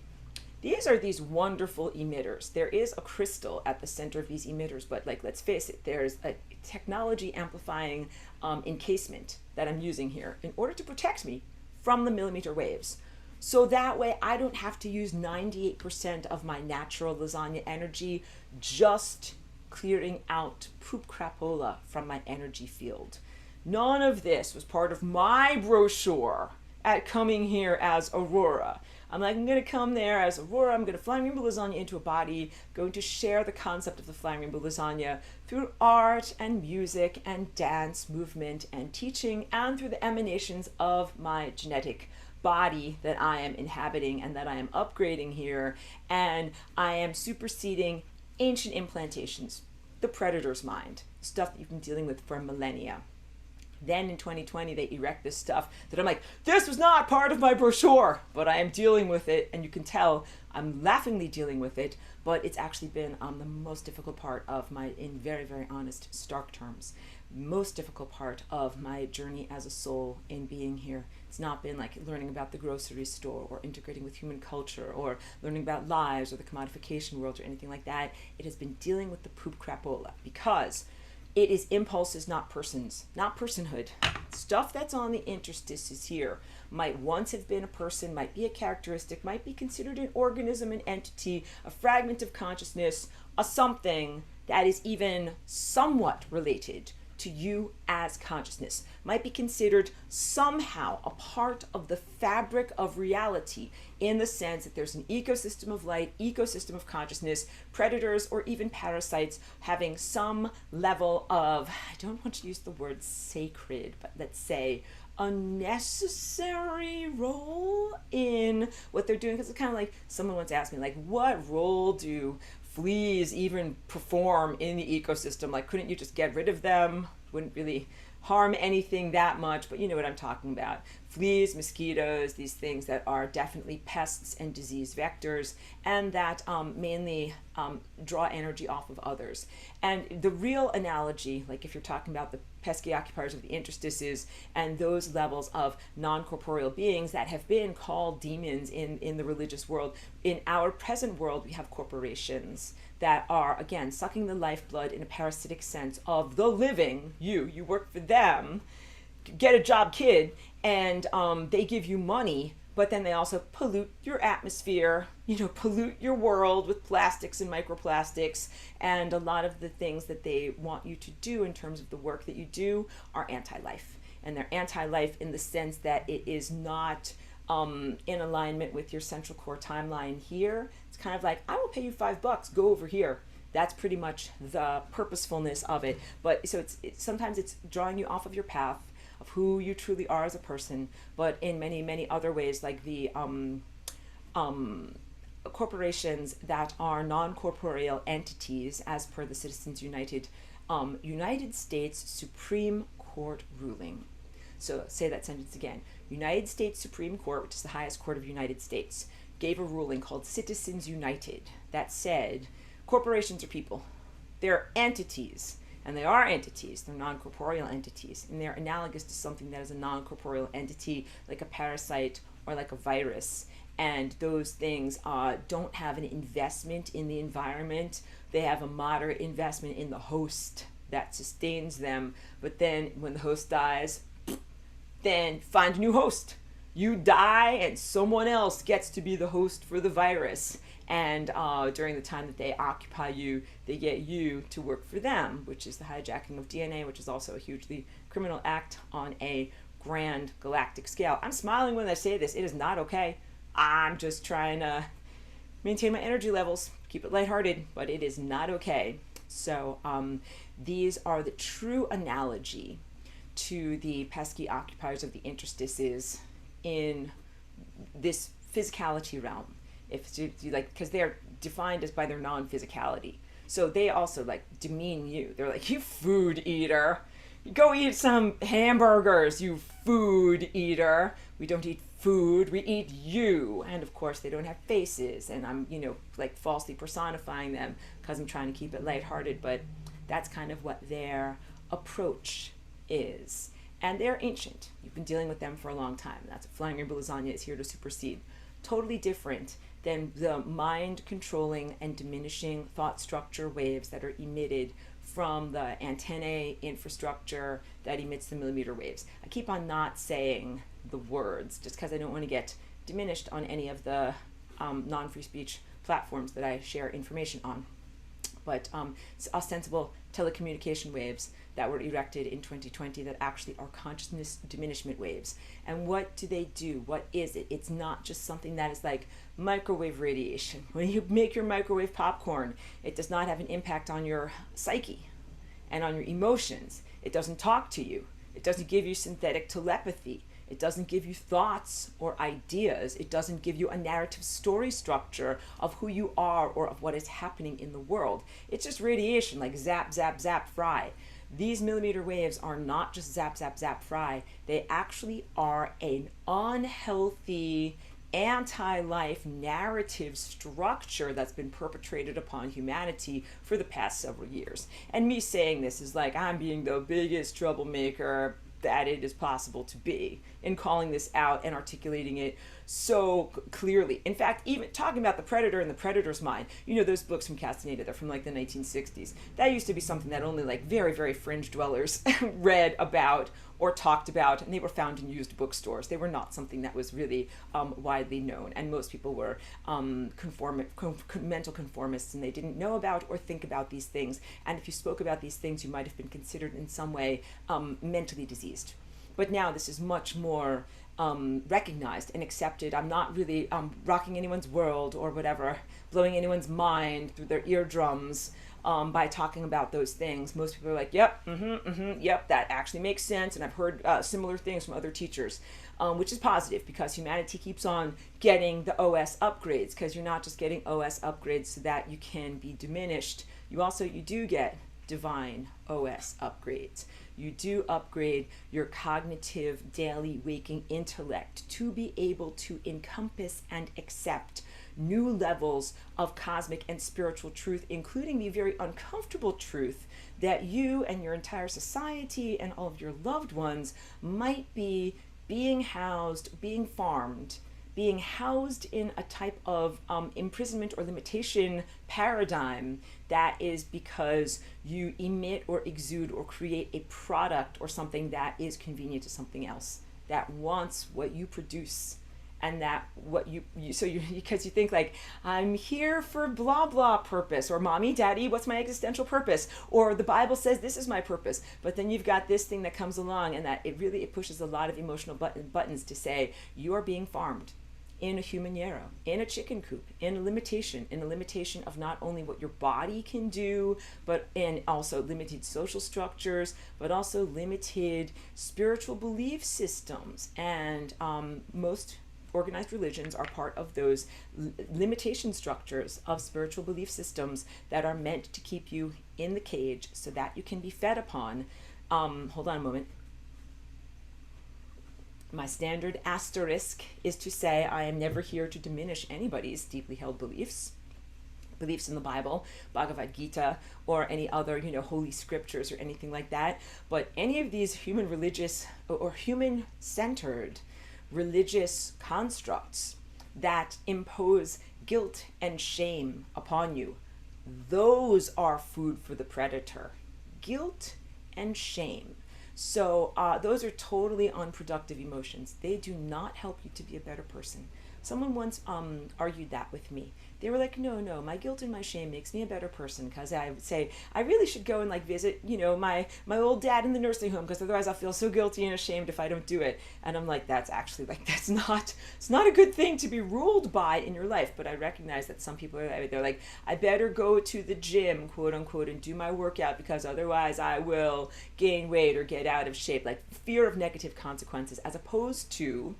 Speaker 1: These are these wonderful emitters. There is a crystal at the center of these emitters, but like, let's face it, there's a technology amplifying encasement that I'm using here in order to protect me from the millimeter waves. So that way I don't have to use 98% of my natural lasagna energy just clearing out poop crapola from my energy field. None of this was part of my brochure at coming here as Aurora. I'm like, I'm going to come there as Aurora, I'm going to fly rainbow lasagna into a body, going to share the concept of the flying rainbow lasagna through art and music and dance, movement and teaching, and through the emanations of my genetic body that I am inhabiting and that I am upgrading here. And I am superseding ancient implantations, the predator's mind, stuff that you've been dealing with for millennia. Then in 2020, they erect this stuff that I'm like, this was not part of my brochure, but I am dealing with it. And you can tell I'm laughingly dealing with it, but it's actually been the most difficult part of my, in very, very honest, stark terms, most difficult part of my journey as a soul in being here. It's not been like learning about the grocery store or integrating with human culture or learning about lives or the commodification world or anything like that. It has been dealing with the poop crapola because it is impulses, not persons, not personhood. Stuff that's on the interstices here might once have been a person, might be a characteristic, might be considered an organism, an entity, a fragment of consciousness, a something that is even somewhat related to you as consciousness, might be considered somehow a part of the fabric of reality in the sense that there's an ecosystem of light, ecosystem of consciousness, predators or even parasites having some level of, I don't want to use the word sacred, but let's say a necessary role in what they're doing. Because it's kind of like someone once asked me, like, what role do fleas even perform in the ecosystem? Like, couldn't you just get rid of them? Wouldn't really harm anything that much, but you know what I'm talking about. Fleas, mosquitoes, these things that are definitely pests and disease vectors, and that mainly draw energy off of others. And the real analogy, like if you're talking about the pesky occupiers of the interstices and those levels of non-corporeal beings that have been called demons in the religious world, in our present world we have corporations that are, again, sucking the lifeblood in a parasitic sense of the living. You work for them, get a job, kid, and they give you money, but then they also pollute your atmosphere, pollute your world with plastics and microplastics, and a lot of the things that they want you to do in terms of the work that you do are anti-life. And they're anti-life in the sense that it is not in alignment with your central core timeline here. It's kind of like, I will pay you $5, go over here. That's pretty much the purposefulness of it. But so sometimes it's drawing you off of your path of who you truly are as a person, but in many, many other ways, like the corporations that are non-corporeal entities as per the Citizens United United States Supreme Court ruling. So say that sentence again. United States Supreme Court, which is the highest court of the United States, gave a ruling called Citizens United that said corporations are people. They're entities, and they are entities. They're non-corporeal entities, and they're analogous to something that is a non-corporeal entity, like a parasite or like a virus. And those things don't have an investment in the environment. They have a moderate investment in the host that sustains them. But then when the host dies, then find a new host. You die and someone else gets to be the host for the virus. And during the time that they occupy you, they get you to work for them, which is the hijacking of DNA, which is also a hugely criminal act on a grand galactic scale. I'm smiling when I say this. It is not okay. I'm just trying to maintain my energy levels, keep it lighthearted, but it is not okay. So these are the true analogy to the pesky occupiers of the interstices in this physicality realm. If you like, because they're defined as by their non-physicality. So they also like demean you. They're like, you food eater. Go eat some hamburgers, you food eater. We don't eat food, we eat you. And of course they don't have faces, and I'm, like falsely personifying them because I'm trying to keep it lighthearted, but that's kind of what their approach is. And they're ancient. You've been dealing with them for a long time. That's what Flying Rainbow Lasagna is here to supersede. Totally different than the mind-controlling and diminishing thought structure waves that are emitted from the antennae infrastructure that emits the millimeter waves. I keep on not saying the words just because I don't want to get diminished on any of the non-free speech platforms that I share information on. But it's ostensible telecommunication waves that were erected in 2020 that actually are consciousness diminishment waves. And what do? What is it? It's not just something that is like microwave radiation. When you make your microwave popcorn, it does not have an impact on your psyche and on your emotions. It doesn't talk to you. It doesn't give you synthetic telepathy. It doesn't give you thoughts or ideas. It doesn't give you a narrative story structure of who you are or of what is happening in the world. It's just radiation, like zap, zap, zap, fry. These millimeter waves are not just zap, zap, zap, fry. They actually are an unhealthy, anti-life narrative structure that's been perpetrated upon humanity for the past several years. And me saying this is like I'm being the biggest troublemaker. that it is possible to be in calling this out and articulating it so clearly. In fact, even talking about the predator and the predator's mind, you know, those books from Castaneda, they're from like the 1960s. That used to be something that only like very, very fringe dwellers read about or talked about, and they were found in used bookstores. They were not something that was really widely known, and most people were mental conformists, and they didn't know about or think about these things. And if you spoke about these things, you might have been considered in some way mentally diseased. But now this is much more recognized and accepted. I'm not really rocking anyone's world or whatever, blowing anyone's mind through their eardrums by talking about those things. Most people are like, yep, yep, that actually makes sense. And I've heard similar things from other teachers, which is positive because humanity keeps on getting the OS upgrades, because you're not just getting OS upgrades so that you can be diminished. You do get divine OS upgrades. You do upgrade your cognitive daily waking intellect to be able to encompass and accept new levels of cosmic and spiritual truth, including the very uncomfortable truth that you and your entire society and all of your loved ones might be being housed, being farmed, being housed in a type of imprisonment or limitation paradigm that is because you emit or exude or create a product or something that is convenient to something else, that wants what you produce. And that what because you think like, I'm here for blah blah purpose, or mommy, daddy, what's my existential purpose, or the Bible says this is my purpose. But then you've got this thing that comes along, and that it pushes a lot of emotional buttons to say you are being farmed in a human yarrow, in a chicken coop, in a limitation of not only what your body can do, but in also limited social structures, but also limited spiritual belief systems. And most organized religions are part of those limitation structures of spiritual belief systems that are meant to keep you in the cage so that you can be fed upon. Hold on a moment. My standard asterisk is to say I am never here to diminish anybody's deeply held beliefs in the Bible, Bhagavad Gita, or any other, holy scriptures or anything like that. But any of these human religious or human-centered religious constructs that impose guilt and shame upon you, those are food for the predator. Guilt and shame. So those are totally unproductive emotions. They do not help you to be a better person. Someone once argued that with me. They were like, no, my guilt and my shame makes me a better person, because I would say, I really should go and visit, my old dad in the nursing home, because otherwise I'll feel so guilty and ashamed if I don't do it. And I'm like, it's not a good thing to be ruled by in your life. But I recognize that some people they're like, I better go to the gym, quote unquote, and do my workout, because otherwise I will gain weight or get out of shape. Like fear of negative consequences, as opposed to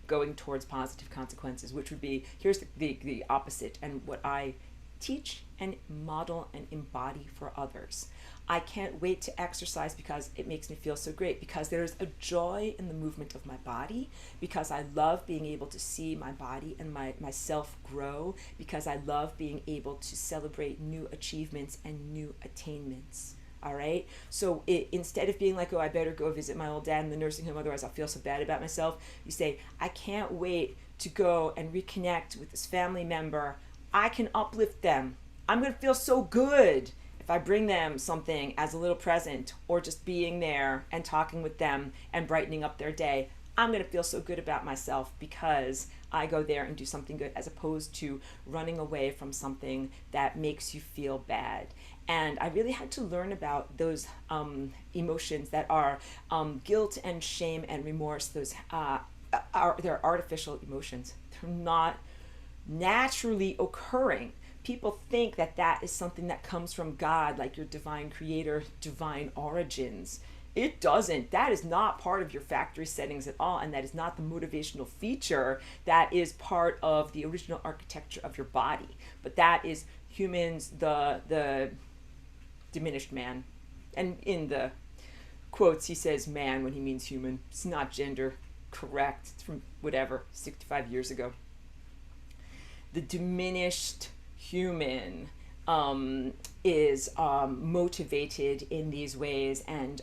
Speaker 1: going towards positive consequences, which would be, here's the opposite, and what I teach and model and embody for others. I can't wait to exercise because it makes me feel so great, because there's a joy in the movement of my body, because I love being able to see my body and myself grow, because I love being able to celebrate new achievements and new attainments. All right. So instead of being like, I better go visit my old dad in the nursing home, otherwise I'll feel so bad about myself, you say, I can't wait to go and reconnect with this family member. I can uplift them. I'm going to feel so good if I bring them something as a little present, or just being there and talking with them and brightening up their day. I'm going to feel so good about myself because I go there and do something good, as opposed to running away from something that makes you feel bad. And I really had to learn about those emotions that are guilt and shame and remorse. They're artificial emotions. They're not naturally occurring. People think that is something that comes from God, like your divine creator, divine origins. It doesn't. That is not part of your factory settings at all, and that is not the motivational feature that is part of the original architecture of your body. But that is humans, the diminished man. And in the quotes, he says man when he means human. It's not gender correct. It's from 65 years ago. The diminished human is motivated in these ways and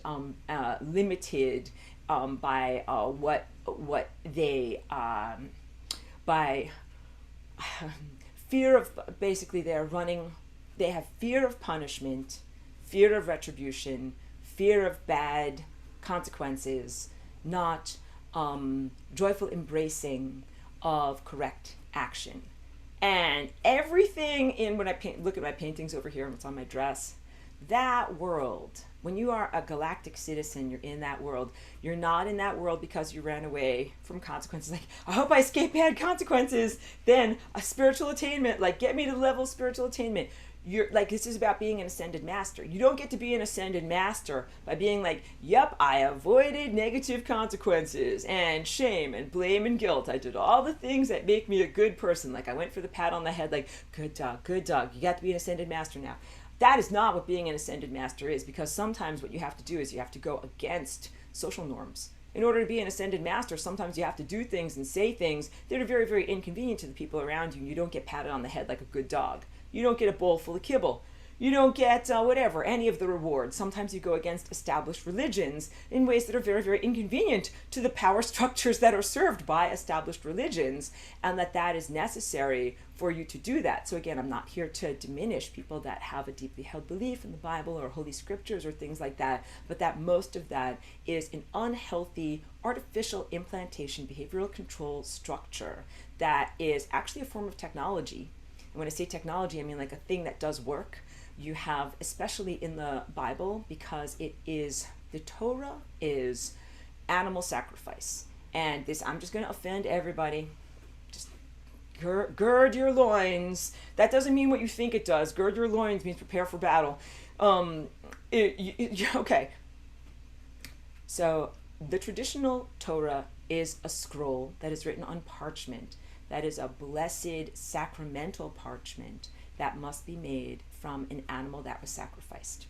Speaker 1: limited what they by fear of, basically they have fear of punishment, fear of retribution, fear of bad consequences, not joyful embracing of correct action. And everything when I look at my paintings over here and what's on my dress, that world, when you are a galactic citizen, you're in that world. You're not in that world because you ran away from consequences. Like, I hope I escape bad consequences. Then a spiritual attainment, like, get me to the level of spiritual attainment. You're like, this is about being an ascended master. You don't get to be an ascended master by being like, yep, I avoided negative consequences and shame and blame and guilt. I did all the things that make me a good person. Like, I went for the pat on the head, like, good dog, good dog. You got to be an ascended master now. That is not what being an ascended master is, because sometimes what you have to do is you have to go against social norms. In order to be an ascended master, sometimes you have to do things and say things that are very, very inconvenient to the people around you, and you don't get patted on the head like a good dog. You don't get a bowl full of kibble. You don't get whatever, any of the rewards. Sometimes you go against established religions in ways that are very, very inconvenient to the power structures that are served by established religions, and that is necessary for you to do that. So again, I'm not here to diminish people that have a deeply held belief in the Bible or Holy Scriptures or things like that, but that most of that is an unhealthy, artificial implantation, behavioral control structure that is actually a form of technology. And when I say technology, I mean like a thing that does work. You have, especially in the Bible, because the Torah is animal sacrifice. And this, I'm just going to offend everybody. Just gird your loins. That doesn't mean what you think it does. Gird your loins means prepare for battle. Okay. So the traditional Torah is a scroll that is written on parchment. That is a blessed sacramental parchment that must be made from an animal that was sacrificed.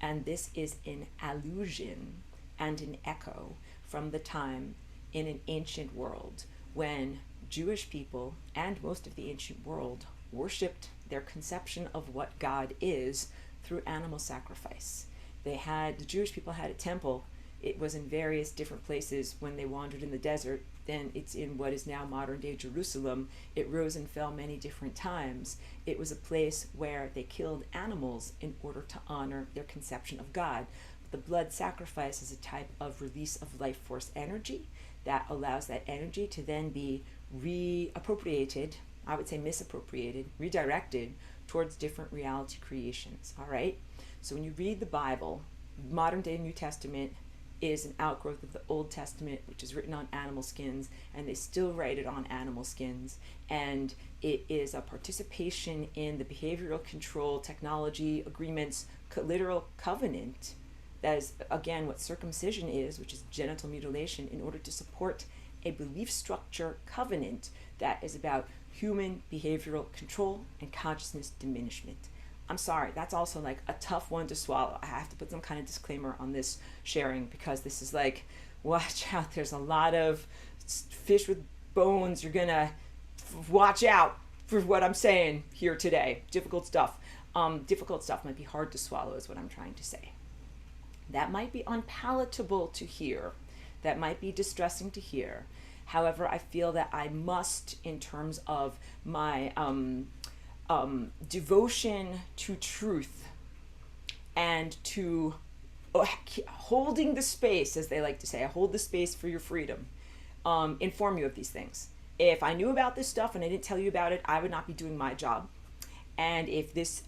Speaker 1: And this is an allusion and an echo from the time in an ancient world when Jewish people and most of the ancient world worshipped their conception of what God is through animal sacrifice. The Jewish people had a temple. It was in various different places when they wandered in the desert. Then it's in what is now modern day Jerusalem. It rose and fell many different times. It was a place where they killed animals in order to honor their conception of God. The blood sacrifice is a type of release of life force energy that allows that energy to then be reappropriated, I would say misappropriated, redirected towards different reality creations. All right? So when you read the Bible, modern day New Testament is an outgrowth of the Old Testament, which is written on animal skins, and they still write it on animal skins. And it is a participation in the behavioral control technology agreements, literal covenant. That is, again, what circumcision is, which is genital mutilation, in order to support a belief structure covenant that is about human behavioral control and consciousness diminishment. I'm sorry, that's also like a tough one to swallow. I have to put some kind of disclaimer on this sharing, because this is like, watch out, there's a lot of fish with bones. You're gonna watch out for what I'm saying here today. Difficult stuff. Difficult stuff might be hard to swallow is what I'm trying to say. That might be unpalatable to hear. That might be distressing to hear. However, I feel that I must, in terms of my devotion to truth and to holding the space, as they like to say, I hold the space for your freedom, inform you of these things. If I knew about this stuff and I didn't tell you about it, I would not be doing my job. And if this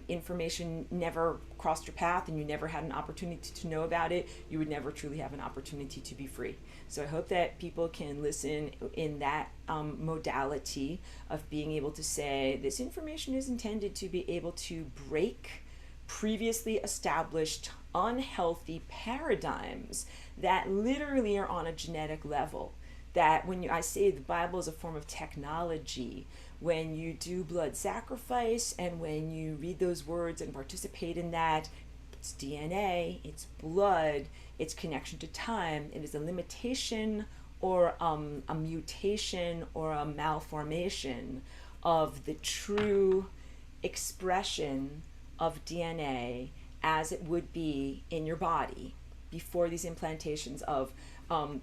Speaker 1: information never crossed your path and you never had an opportunity to know about it, you would never truly have an opportunity to be free. So I hope that people can listen in that modality of being able to say, this information is intended to be able to break previously established unhealthy paradigms that literally are on a genetic level. That when I say the Bible is a form of technology, when you do blood sacrifice and when you read those words and participate in that, it's DNA, it's blood, it's connection to time. It is a limitation or a mutation or a malformation of the true expression of DNA as it would be in your body before these implantations of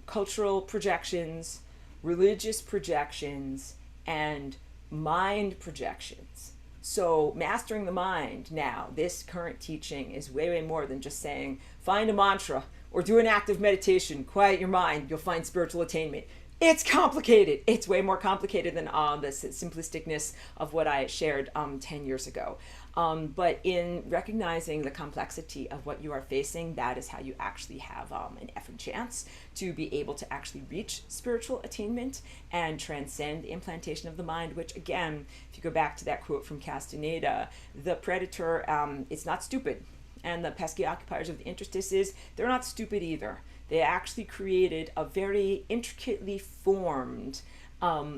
Speaker 1: cultural projections, religious projections, and mind projections. So mastering the mind now, this current teaching is way, way more than just saying, find a mantra or do an active meditation, quiet your mind, you'll find spiritual attainment. It's complicated. It's way more complicated than the simplisticness of what I shared 10 years ago. But in recognizing the complexity of what you are facing, that is how you actually have an effing chance to be able to actually reach spiritual attainment and transcend the implantation of the mind, which again, if you go back to that quote from Castaneda, the predator is not stupid. And the pesky occupiers of the interstices, they're not stupid either. They actually created a very intricately formed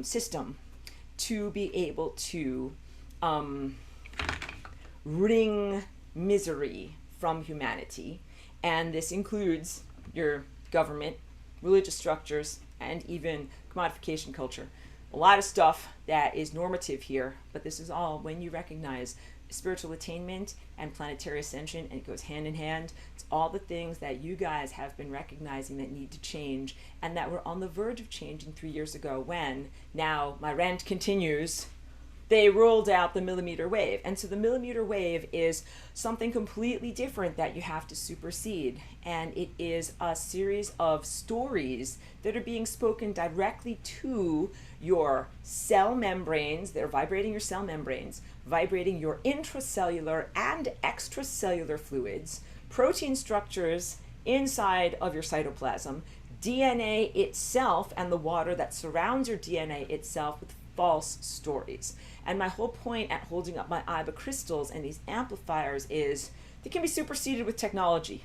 Speaker 1: system to be able to wring misery from humanity. And this includes your government, religious structures, and even commodification culture. A lot of stuff that is normative here, but this is all when you recognize spiritual attainment and planetary ascension, and it goes hand in hand. It's all the things that you guys have been recognizing that need to change and that were on the verge of changing 3 years ago when, now my rant continues, they rolled out the millimeter wave. And so the millimeter wave is something completely different that you have to supersede. And it is a series of stories that are being spoken directly to your cell membranes. They're vibrating your cell membranes, vibrating your intracellular and extracellular fluids, protein structures inside of your cytoplasm, DNA itself, and the water that surrounds your DNA itself with false stories. And my whole point at holding up my IBA crystals and these amplifiers is they can be superseded with technology.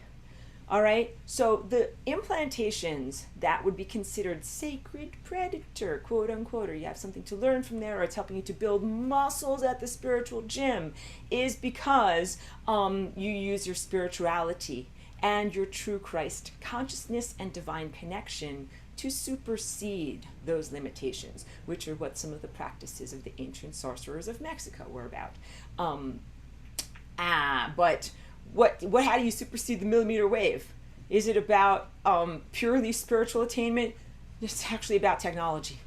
Speaker 1: All right, so the implantations that would be considered sacred predator, quote unquote, or you have something to learn from there, or it's helping you to build muscles at the spiritual gym, is because you use your spirituality and your true Christ consciousness and divine connection to supersede those limitations, which are what some of the practices of the ancient sorcerers of Mexico were about. But how do you supersede the millimeter wave? Is it about purely spiritual attainment? It's actually about technology,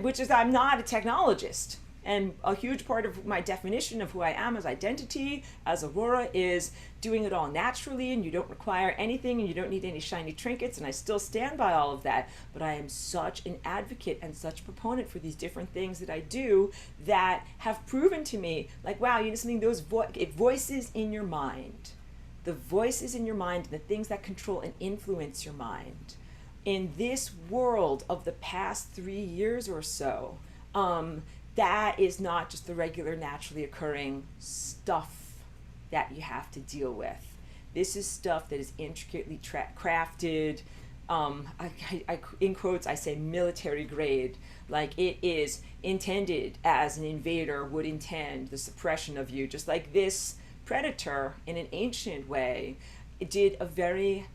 Speaker 1: which is, I'm not a technologist. And a huge part of my definition of who I am as identity, as Aurora, is doing it all naturally, and you don't require anything, and you don't need any shiny trinkets, and I still stand by all of that. But I am such an advocate and such a proponent for these different things that I do that have proven to me, like, wow, you know something, those voices in your mind, the voices in your mind, the things that control and influence your mind, in this world of the past 3 years or so, that is not just the regular naturally occurring stuff that you have to deal with. This is stuff that is intricately crafted, in quotes I say military grade, like it is intended as an invader would intend the suppression of you, just like this predator in an ancient way did a very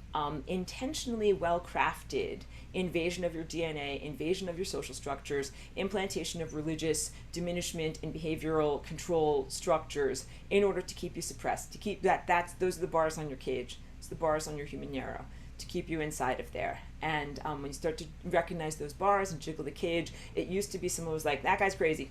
Speaker 1: intentionally well-crafted invasion of your DNA, invasion of your social structures, implantation of religious diminishment and behavioral control structures in order to keep you suppressed, to keep those are the bars on your cage, it's the bars on your human yarrow, to keep you inside of there. And when you start to recognize those bars and jiggle the cage, it used to be someone was like, that guy's crazy.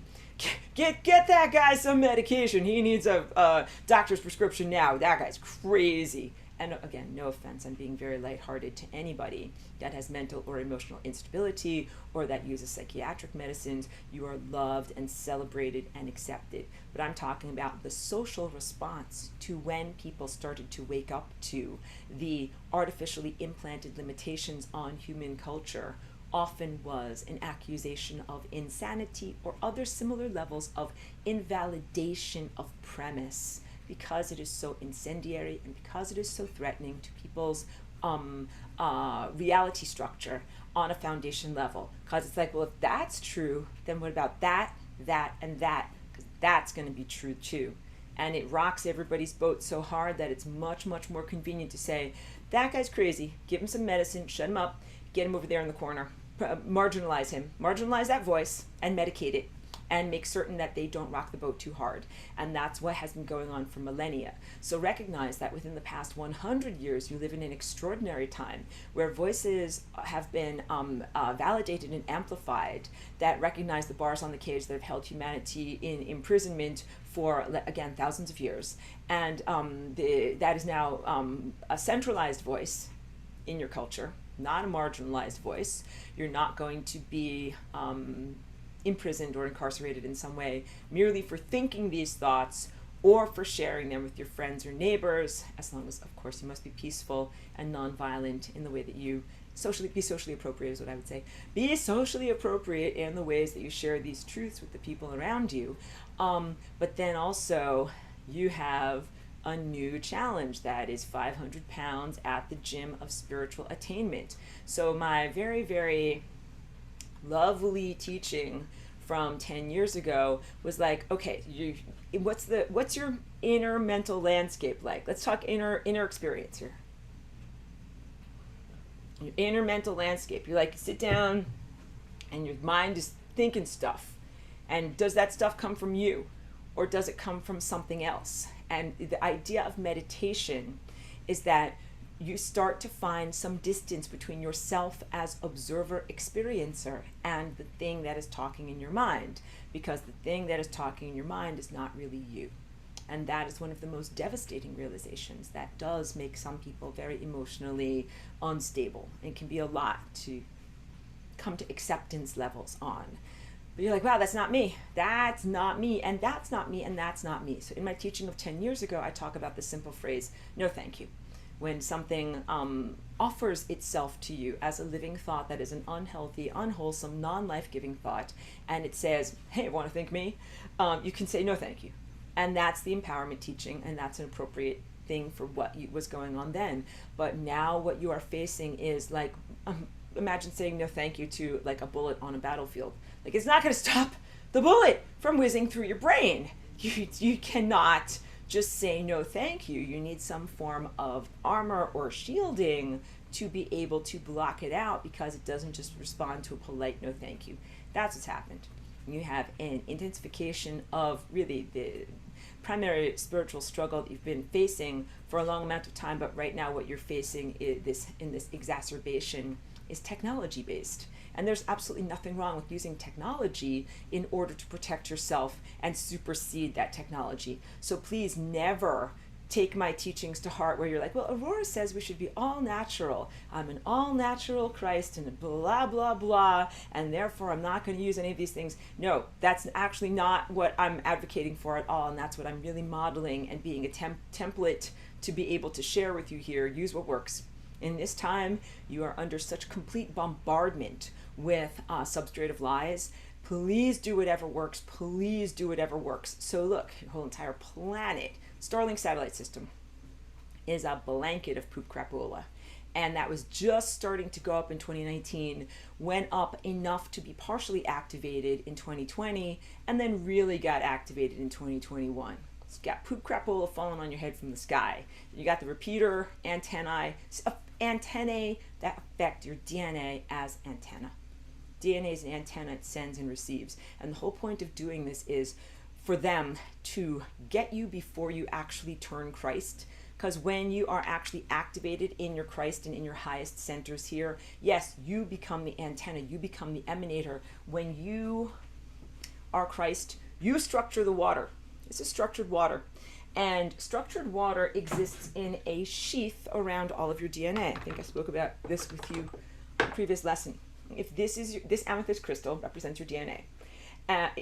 Speaker 1: Get that guy some medication. He needs a doctor's prescription now. That guy's crazy. And again, no offense, I'm being very lighthearted to anybody that has mental or emotional instability or that uses psychiatric medicines. You are loved and celebrated and accepted. But I'm talking about the social response to when people started to wake up to the artificially implanted limitations on human culture often was an accusation of insanity or other similar levels of invalidation of premise, because it is so incendiary and because it is so threatening to people's reality structure on a foundation level. Because it's like, well, if that's true, then what about that, and that? Because that's going to be true too. And it rocks everybody's boat so hard that it's much, much more convenient to say, that guy's crazy, give him some medicine, shut him up, get him over there in the corner, marginalize him, marginalize that voice, and medicate it. and make certain that they don't rock the boat too hard. And that's what has been going on for millennia. So recognize that within the past 100 years, you live in an extraordinary time where voices have been validated and amplified that recognize the bars on the cage that have held humanity in imprisonment for, again, thousands of years. And that is now a centralized voice in your culture, not a marginalized voice. You're not going to be imprisoned or incarcerated in some way merely for thinking these thoughts or for sharing them with your friends or neighbors, as long as, of course, you must be peaceful and nonviolent in the way that you be socially appropriate is what I would say. Be socially appropriate in the ways that you share these truths with the people around you. But then also you have a new challenge that is 500 pounds at the gym of spiritual attainment. So my very, very lovely teaching from 10 years ago was like, okay, what's your inner mental landscape like? Let's talk inner experience here. Your inner mental landscape. You like sit down and your mind is thinking stuff. And does that stuff come from you or does it come from something else? And the idea of meditation is that you start to find some distance between yourself as observer experiencer and the thing that is talking in your mind, because the thing that is talking in your mind is not really you. And that is one of the most devastating realizations that does make some people very emotionally unstable and can be a lot to come to acceptance levels on. But you're like, wow, that's not me. That's not me. And that's not me. And that's not me. So in my teaching of 10 years ago, I talk about the simple phrase, no thank you. When something offers itself to you as a living thought that is an unhealthy, unwholesome, non-life-giving thought, and it says, hey, want to thank me? You can say, no thank you. And that's the empowerment teaching, and that's an appropriate thing for what was going on then. But now what you are facing is like, imagine saying no thank you to like a bullet on a battlefield. Like, it's not going to stop the bullet from whizzing through your brain. You cannot just say no thank you. You need some form of armor or shielding to be able to block it out, because it doesn't just respond to a polite no thank you. That's what's happened. You have an intensification of really the primary spiritual struggle that you've been facing for a long amount of time, but right now what you're facing is this exacerbation is technology based. And there's absolutely nothing wrong with using technology in order to protect yourself and supersede that technology. So please never take my teachings to heart where you're like, well, Aurora says we should be all natural. I'm an all natural Christ and blah, blah, blah, and therefore I'm not going to use any of these things. No, that's actually not what I'm advocating for at all, and that's what I'm really modeling and being a template to be able to share with you here. Use what works. In this time, you are under such complete bombardment with substrate of lies. Please do whatever works. Please do whatever works. So look, your whole entire planet, Starlink satellite system, is a blanket of poop crapola. And that was just starting to go up in 2019, went up enough to be partially activated in 2020, and then really got activated in 2021. So you got poop crapola falling on your head from the sky. You got the repeater antennae that affect your DNA as antenna. DNA is an antenna, it sends and receives. And the whole point of doing this is for them to get you before you actually turn Christ. Because when you are actually activated in your Christ and in your highest centers here, yes, you become the antenna, you become the emanator. When you are Christ, you structure the water. This is structured water. And structured water exists in a sheath around all of your DNA. I think I spoke about this with you in a previous lesson. If this amethyst crystal represents your DNA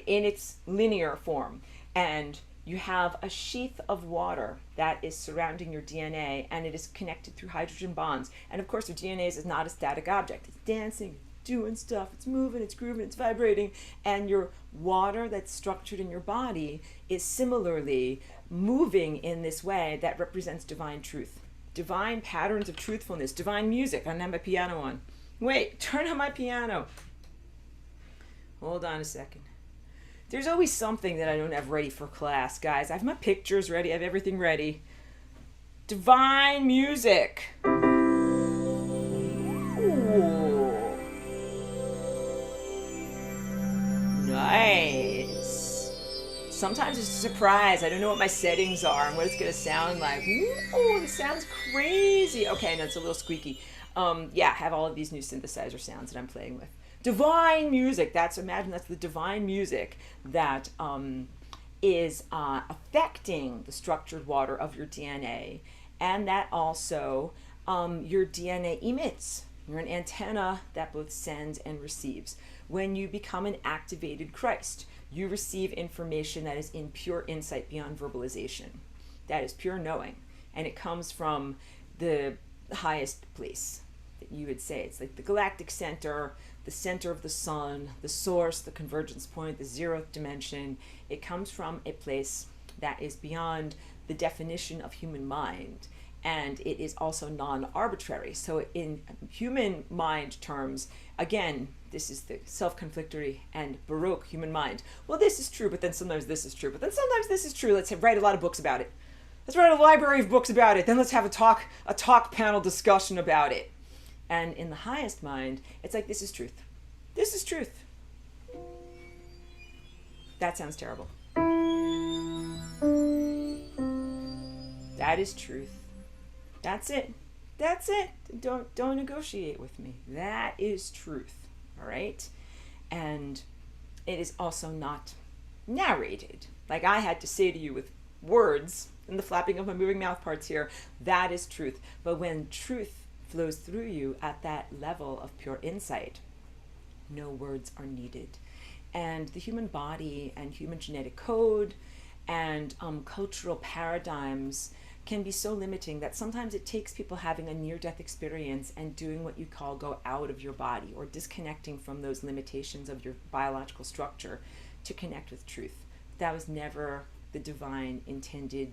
Speaker 1: in its linear form, and you have a sheath of water that is surrounding your DNA, and it is connected through hydrogen bonds. And of course, your DNA is not a static object. It's dancing, doing stuff, it's moving, it's grooving, it's vibrating. And your water that's structured in your body is similarly moving in this way that represents divine truth, divine patterns of truthfulness, divine music. I don't have my piano on. Wait, turn on my piano. Hold on a second. There's always something that I don't have ready for class, guys. I have my pictures ready. I have everything ready. Divine music. Ooh. Nice. Sometimes it's a surprise. I don't know what my settings are and what it's going to sound like. Ooh, this sounds crazy. Okay, no, it's a little squeaky. Yeah, I have all of these new synthesizer sounds that I'm playing with. Divine music. Imagine that's the divine music that is affecting the structured water of your DNA, and that also your DNA emits. You're an antenna that both sends and receives. When you become an activated Christ, you receive information that is in pure insight beyond verbalization. That is pure knowing, and it comes from the highest place that you would say. It's like the galactic center, the center of the sun, the source, the convergence point, the zeroth dimension. It comes from a place that is beyond the definition of human mind, and it is also non-arbitrary. So in human mind terms, again, this is the self-conflictory and Baroque human mind. Well, this is true, but then sometimes this is true, but then sometimes this is true. Let's write a lot of books about it. Let's write a library of books about it. Then let's have a talk panel discussion about it. And in the highest mind, it's like, this is truth. This is truth. That sounds terrible. That is truth. That's it. That's it. Don't negotiate with me. That is truth. All right? And it is also not narrated. Like I had to say to you with words and the flapping of my moving mouth parts here, that is truth. But when truth flows through you at that level of pure insight, no words are needed. And the human body and human genetic code and cultural paradigms can be so limiting that sometimes it takes people having a near-death experience and doing what you call go out of your body, or disconnecting from those limitations of your biological structure to connect with truth. That was never the divine intended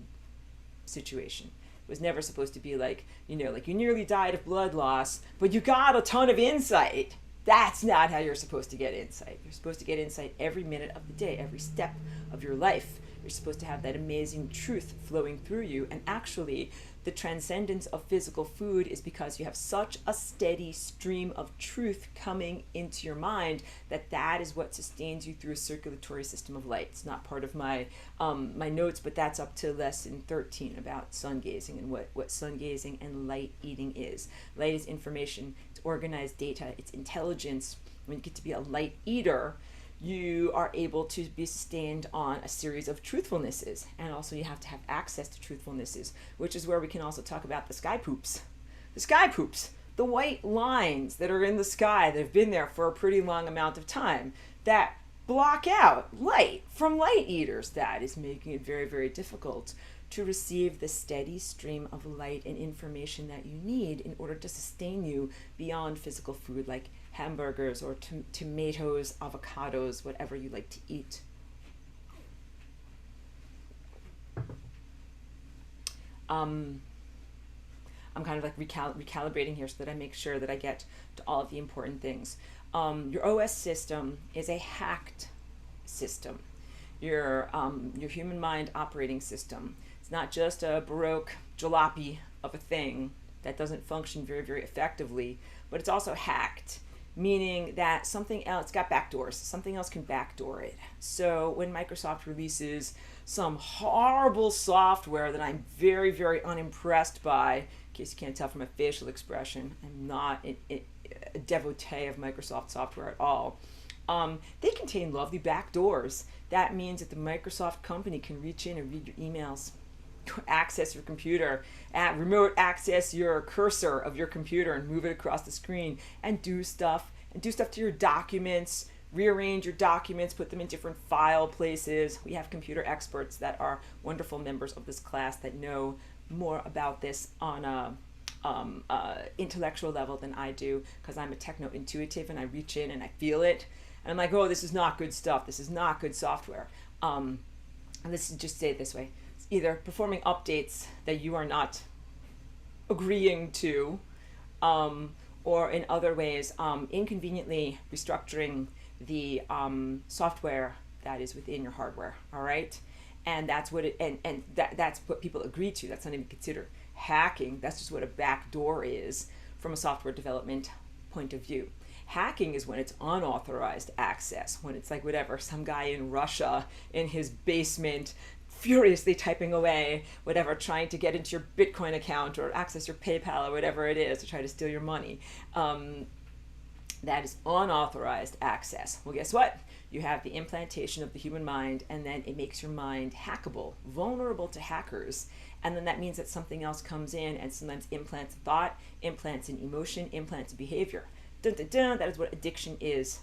Speaker 1: situation. It was never supposed to be like, like you nearly died of blood loss, but you got a ton of insight. That's not how you're supposed to get insight. You're supposed to get insight every minute of the day, every step of your life. You're supposed to have that amazing truth flowing through you. And actually, the transcendence of physical food is because you have such a steady stream of truth coming into your mind that is what sustains you through a circulatory system of light. It's not part of my my notes, but that's up to lesson 13 about sun gazing and what sun gazing and light eating is. Light is information, it's organized data, it's intelligence. When you get to be a light eater, you are able to be sustained on a series of truthfulnesses, and also you have to have access to truthfulnesses, which is where we can also talk about the sky poops. The sky poops, the white lines that are in the sky that have been there for a pretty long amount of time that block out light from light eaters. That is making it very, very difficult to receive the steady stream of light and information that you need in order to sustain you beyond physical food like hamburgers or tomatoes, avocados, whatever you like to eat. I'm kind of like recalibrating here so that I make sure that I get to all of the important things. Your OS system is a hacked system. Your human mind operating system. It's not just a Baroque jalopy of a thing that doesn't function very, very effectively, but it's also hacked, meaning that something else got backdoors. Something else can backdoor it. So when Microsoft releases some horrible software that I'm very, very unimpressed by, in case you can't tell from my facial expression, I'm not a devotee of Microsoft software at all. They contain lovely backdoors. That means that the Microsoft company can reach in and read your emails, access your computer, remote access your cursor of your computer and move it across the screen and do stuff to your documents, rearrange your documents, put them in different file places. We have computer experts that are wonderful members of this class that know more about this on a intellectual level than I do, because I'm a techno-intuitive and I reach in and I feel it. And I'm like, oh, this is not good stuff. This is not good software. And let's just say it this way. It's either performing updates that you are not agreeing to, or in other ways, inconveniently restructuring the software that is within your hardware, all right? And that's what that's what people agree to. That's not even considered hacking. That's just what a backdoor is from a software development point of view. Hacking is when it's unauthorized access, when it's like whatever, some guy in Russia in his basement furiously typing away, whatever, trying to get into your Bitcoin account or access your PayPal or whatever it is to try to steal your money. That is unauthorized access. Well, guess what? You have the implantation of the human mind, and then it makes your mind hackable, vulnerable to hackers. And then that means that something else comes in and sometimes implants thought, implants an emotion, implants behavior. Dun, dun, dun, that is what addiction is.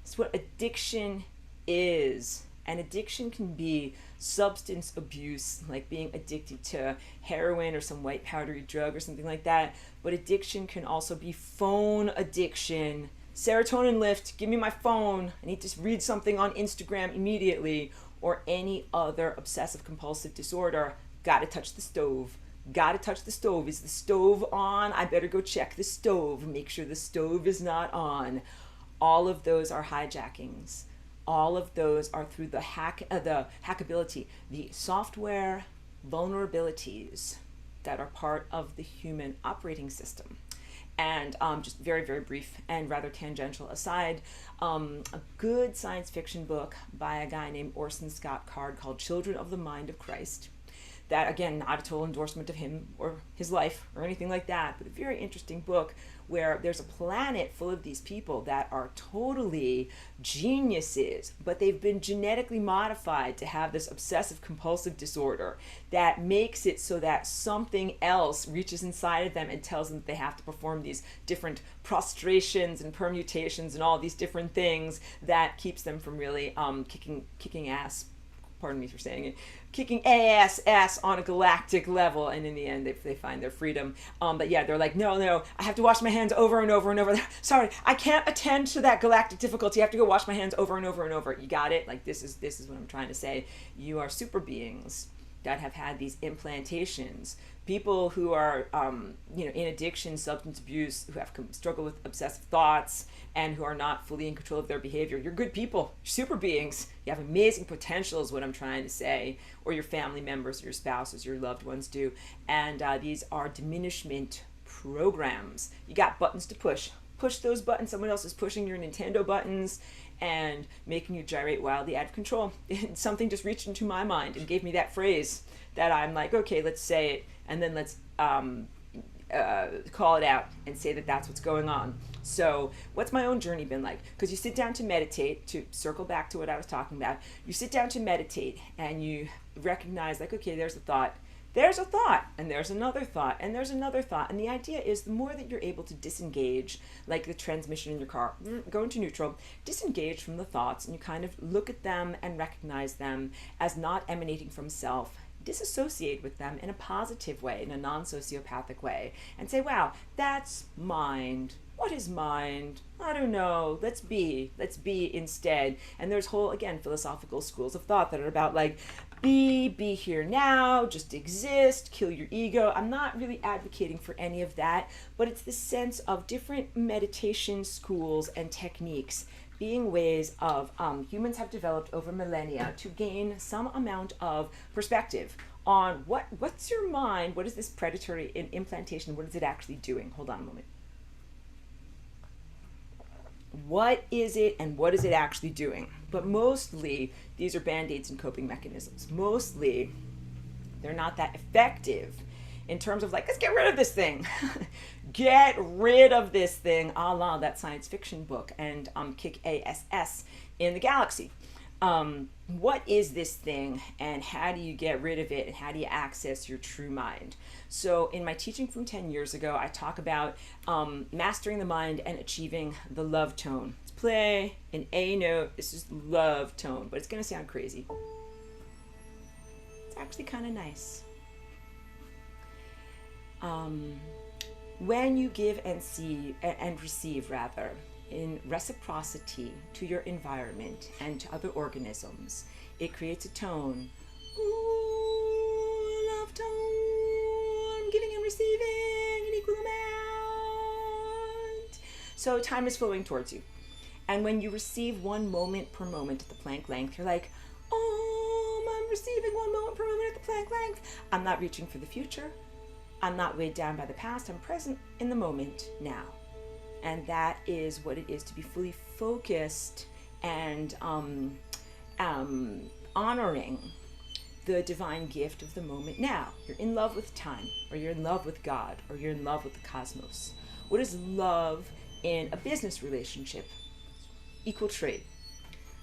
Speaker 1: That's what addiction is. And addiction can be substance abuse, like being addicted to heroin or some white powdery drug or something like that. But addiction can also be phone addiction. Serotonin lift, give me my phone. I need to read something on Instagram immediately. Or any other obsessive compulsive disorder. Gotta touch the stove. Gotta touch the stove. Is the stove on? I better go check the stove. Make sure the stove is not on. All of those are hijackings. All of those are through the hackability, the software vulnerabilities that are part of the human operating system. And just very, very brief and rather tangential aside, a good science fiction book by a guy named Orson Scott Card called Children of the Mind of Christ. That, again, not a total endorsement of him or his life or anything like that, but a very interesting book where there's a planet full of these people that are totally geniuses, but they've been genetically modified to have this obsessive compulsive disorder that makes it so that something else reaches inside of them and tells them that they have to perform these different prostrations and permutations and all these different things that keeps them from really kicking ass, pardon me for saying it, kicking ass on a galactic level, and in the end they find their freedom. But yeah, they're like, no, I have to wash my hands over and over and over. Sorry, I can't attend to that galactic difficulty. I have to go wash my hands over and over and over. You got it? Like this is what I'm trying to say. You are super beings that have had these implantations. People who are, in addiction, substance abuse, who have struggled with obsessive thoughts, and who are not fully in control of their behavior. You're good people, super beings. You have amazing potential is what I'm trying to say, or your family members, or your spouses, your loved ones do. And these are diminishment programs. You got buttons to push. Push those buttons. Someone else is pushing your Nintendo buttons and making you gyrate wildly out of control. Something just reached into my mind and gave me that phrase that I'm like, okay, let's say it, and then let's call it out and say that that's what's going on. So what's my own journey been like? Because you sit down to meditate, to circle back to what I was talking about, you sit down to meditate and you recognize like, okay, there's a thought, and there's another thought, and there's another thought. And the idea is the more that you're able to disengage, like the transmission in your car, go into neutral, disengage from the thoughts, and you kind of look at them and recognize them as not emanating from self, disassociate with them in a positive way, in a non-sociopathic way, and say, wow, that's mind. What is mind? I don't know. Let's be instead. And there's whole, again, philosophical schools of thought that are about like, be here now, just exist, kill your ego. I'm not really advocating for any of that, but it's the sense of different meditation schools and techniques being ways of humans have developed over millennia to gain some amount of perspective on what's your mind, what is this predatory implantation, what is it actually doing? Hold on a moment. What is it and what is it actually doing? But mostly these are band-aids and coping mechanisms. Mostly they're not that effective in terms of like, let's get rid of this thing. Get rid of this thing, a la that science fiction book and Kick ASS in the Galaxy. What is this thing and how do you get rid of it and how do you access your true mind? So in my teaching from 10 years ago, I talk about mastering the mind and achieving the love tone. Let's play an A note. This is love tone, but it's going to sound crazy. It's actually kind of nice. When you give and receive rather, in reciprocity to your environment and to other organisms, it creates a tone. Ooh, love tone, giving and receiving an equal amount. So time is flowing towards you. And when you receive 1 moment per moment at the Planck length, you're like, I'm receiving 1 moment per moment at the Planck length. I'm not reaching for the future. I'm not weighed down by the past. I'm present in the moment now. And that is what it is to be fully focused and honoring the divine gift of the moment now. You're in love with time, or you're in love with God, or you're in love with the cosmos. What is love in a business relationship? Equal trade.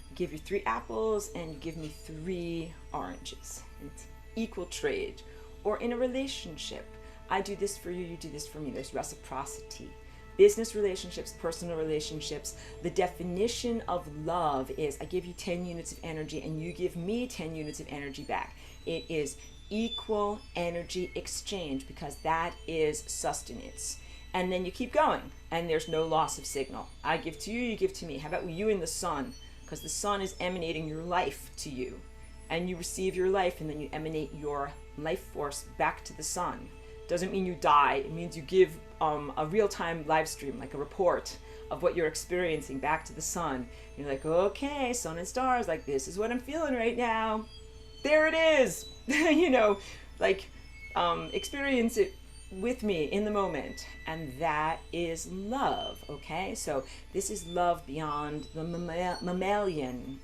Speaker 1: I give you 3 apples and you give me 3 oranges. And it's equal trade. Or in a relationship, I do this for you, you do this for me. There's reciprocity. Business relationships, personal relationships, the definition of love is I give you 10 units of energy and you give me 10 units of energy back. It is equal energy exchange because that is sustenance. And then you keep going and there's no loss of signal. I give to you, you give to me. How about you and the sun? Because the sun is emanating your life to you. And you receive your life and then you emanate your life force back to the sun. Doesn't mean you die. It means you give a real-time live stream, like a report of what you're experiencing back to the sun. You're like, okay, sun and stars, like this is what I'm feeling right now. There it is. You know, like experience it with me in the moment. And that is love, okay? So this is love beyond the mammalian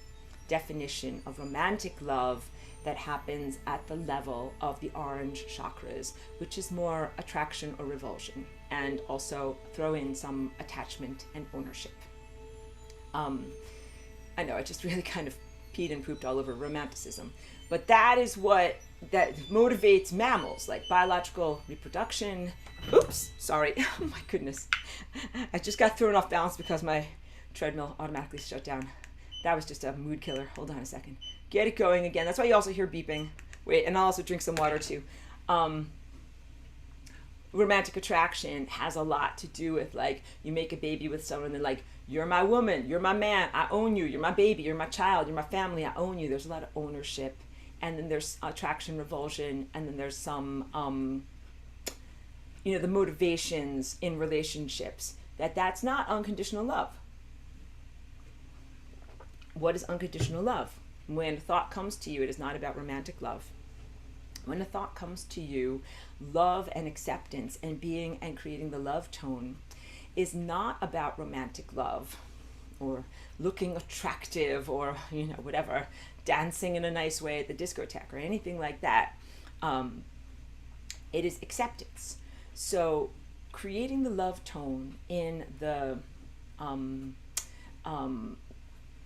Speaker 1: definition of romantic love that happens at the level of the orange chakras, which is more attraction or revulsion, and also throw in some attachment and ownership. I know I just really kind of peed and pooped all over romanticism, but that is what that motivates mammals, like biological reproduction. Oops, sorry. Oh my goodness. I just got thrown off balance because my treadmill automatically shut down. That was just a mood killer. Hold on a second. Get it going again. That's why you also hear beeping. Wait, and I'll also drink some water too. Romantic attraction has a lot to do with, like, you make a baby with someone and like, you're my woman, you're my man, I own you, you're my baby, you're my child, you're my family, I own you. There's a lot of ownership. And then there's attraction, revulsion, and then there's some, you know, the motivations in relationships. That's not unconditional love. What is unconditional love? When a thought comes to you, it is not about romantic love. When a thought comes to you, love and acceptance and being and creating the love tone is not about romantic love or looking attractive or, you know, whatever, dancing in a nice way at the discotheque or anything like that. It is acceptance. So creating the love tone in the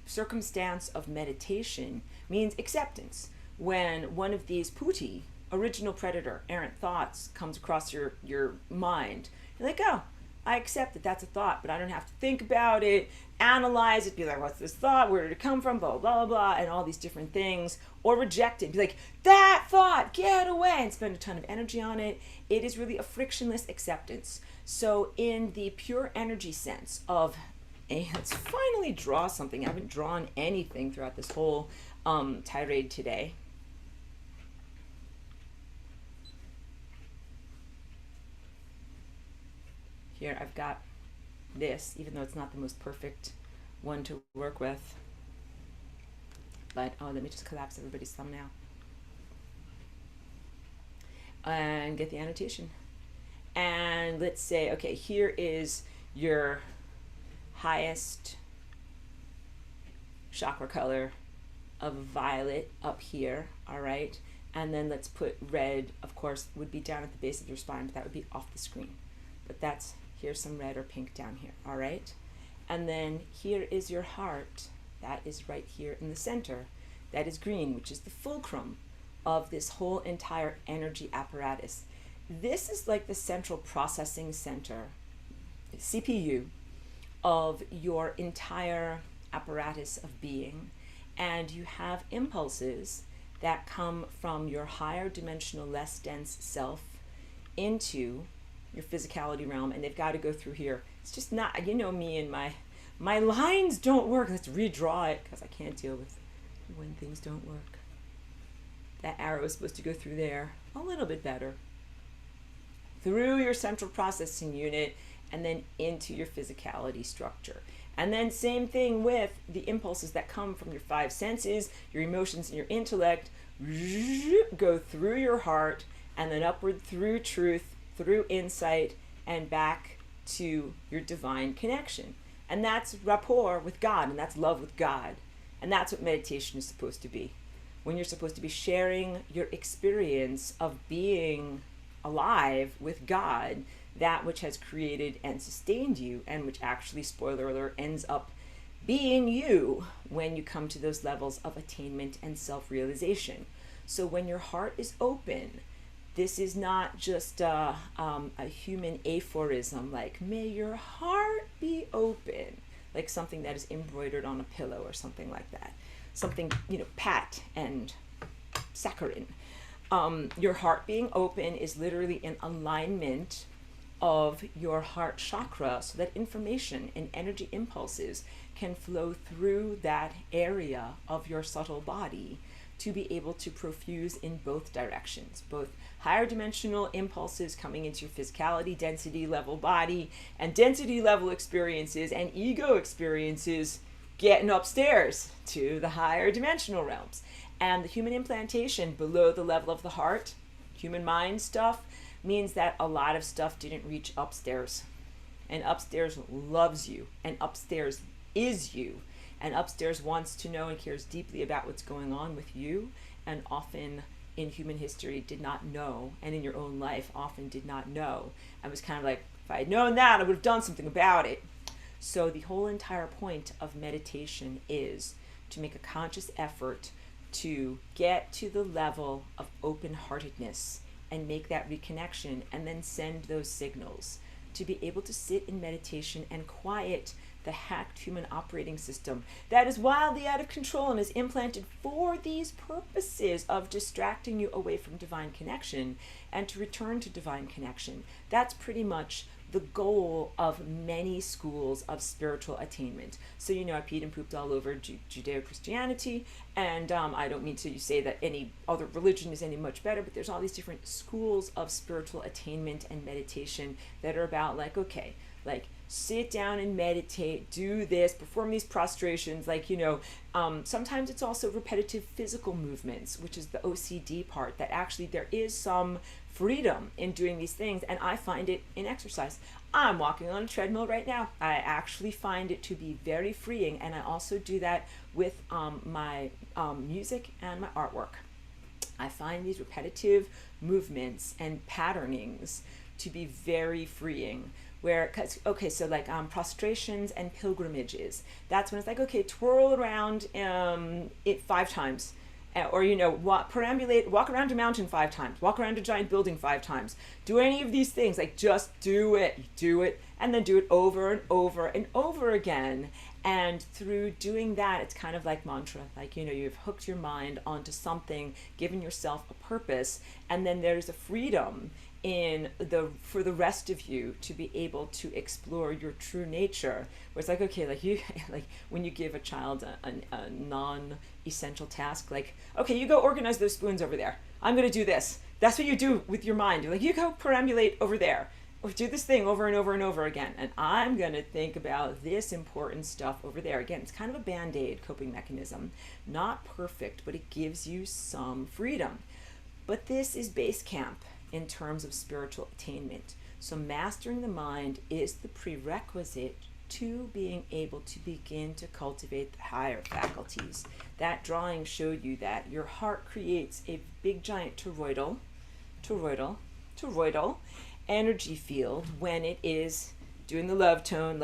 Speaker 1: circumstance of meditation means acceptance. When one of these putti, original predator, errant thoughts comes across your mind, you're like, oh, I accept that that's a thought, but I don't have to think about it, analyze it, be like, what's this thought, where did it come from, blah, blah, blah, and all these different things, or reject it, be like, that thought, get away, and spend a ton of energy on it. It is really a frictionless acceptance. So in the pure energy sense of, let's finally draw something. I haven't drawn anything throughout this whole tirade today. Here I've got this, even though it's not the most perfect one to work with. But, oh, let me just collapse everybody's thumbnail. And get the annotation. And let's say, okay, here is your highest chakra color of violet up here, all right? And then let's put red, of course, would be down at the base of your spine, but that would be off the screen. But that's, here's some red or pink down here, all right? And then here is your heart. That is right here in the center. That is green, which is the fulcrum of this whole entire energy apparatus. This is like the central processing center, CPU, of your entire apparatus of being. And you have impulses that come from your higher dimensional, less dense self into your physicality realm, and they've got to go through here. It's just not, you know me and my lines don't work. Let's redraw it because I can't deal with when things don't work. That arrow is supposed to go through there a little bit better. Through your central processing unit and then into your physicality structure. And then same thing with the impulses that come from your 5 senses, your emotions and your intellect, go through your heart and then upward through truth, through insight, and back to your divine connection. And that's rapport with God, and that's love with God. And that's what meditation is supposed to be. When you're supposed to be sharing your experience of being alive with God, that which has created and sustained you, and which actually, spoiler alert, ends up being you when you come to those levels of attainment and self-realization. So when your heart is open, this is not just a human aphorism like, may your heart be open, like something that is embroidered on a pillow or something like that. Something, pat and saccharine. Your heart being open is literally an alignment of your heart chakra so that information and energy impulses can flow through that area of your subtle body to be able to profuse in both directions, both higher dimensional impulses coming into your physicality, density level body, and density level experiences and ego experiences getting upstairs to the higher dimensional realms. And the human implantation below the level of the heart, human mind stuff, means that a lot of stuff didn't reach upstairs. And upstairs loves you, and upstairs is you. And upstairs wants to know and cares deeply about what's going on with you, and often in human history did not know, and in your own life often did not know. And was kind of like, if I had known that, I would have done something about it. So the whole entire point of meditation is to make a conscious effort to get to the level of open-heartedness and make that reconnection, and then send those signals to be able to sit in meditation and quiet the hacked human operating system that is wildly out of control and is implanted for these purposes of distracting you away from divine connection and to return to divine connection. That's pretty much the goal of many schools of spiritual attainment. So, I peed and pooped all over Judeo-Christianity, and I don't mean to say that any other religion is any much better, but there's all these different schools of spiritual attainment and meditation that are about sit down and meditate, do this, perform these prostrations, sometimes it's also repetitive physical movements, which is the OCD part, that actually there is some freedom in doing these things, and I find it in exercise. I'm walking on a treadmill right now. I actually find it to be very freeing, and I also do that with my music and my artwork. I find these repetitive movements and patternings to be very freeing. Prostrations and pilgrimages. That's when it's twirl around it 5 times. Walk around a mountain 5 times, walk around a giant building 5 times. Do any of these things, just do it, and then do it over and over and over again. And through doing that, it's kind of like mantra, you've hooked your mind onto something, given yourself a purpose, and then there's a freedom for the rest of you to be able to explore your true nature, where it's when you give a child a non-essential task, you go organize those spoons over there, I'm going to do this. That's what you do with your mind. You're you go perambulate over there, or do this thing over and over and over again, and I'm going to think about this important stuff over there. Again, it's kind of a band-aid coping mechanism, not perfect, but it gives you some freedom. But this is base camp in terms of spiritual attainment. So mastering the mind is the prerequisite to being able to begin to cultivate the higher faculties. That drawing showed you that your heart creates a big giant toroidal energy field when it is doing the love tone.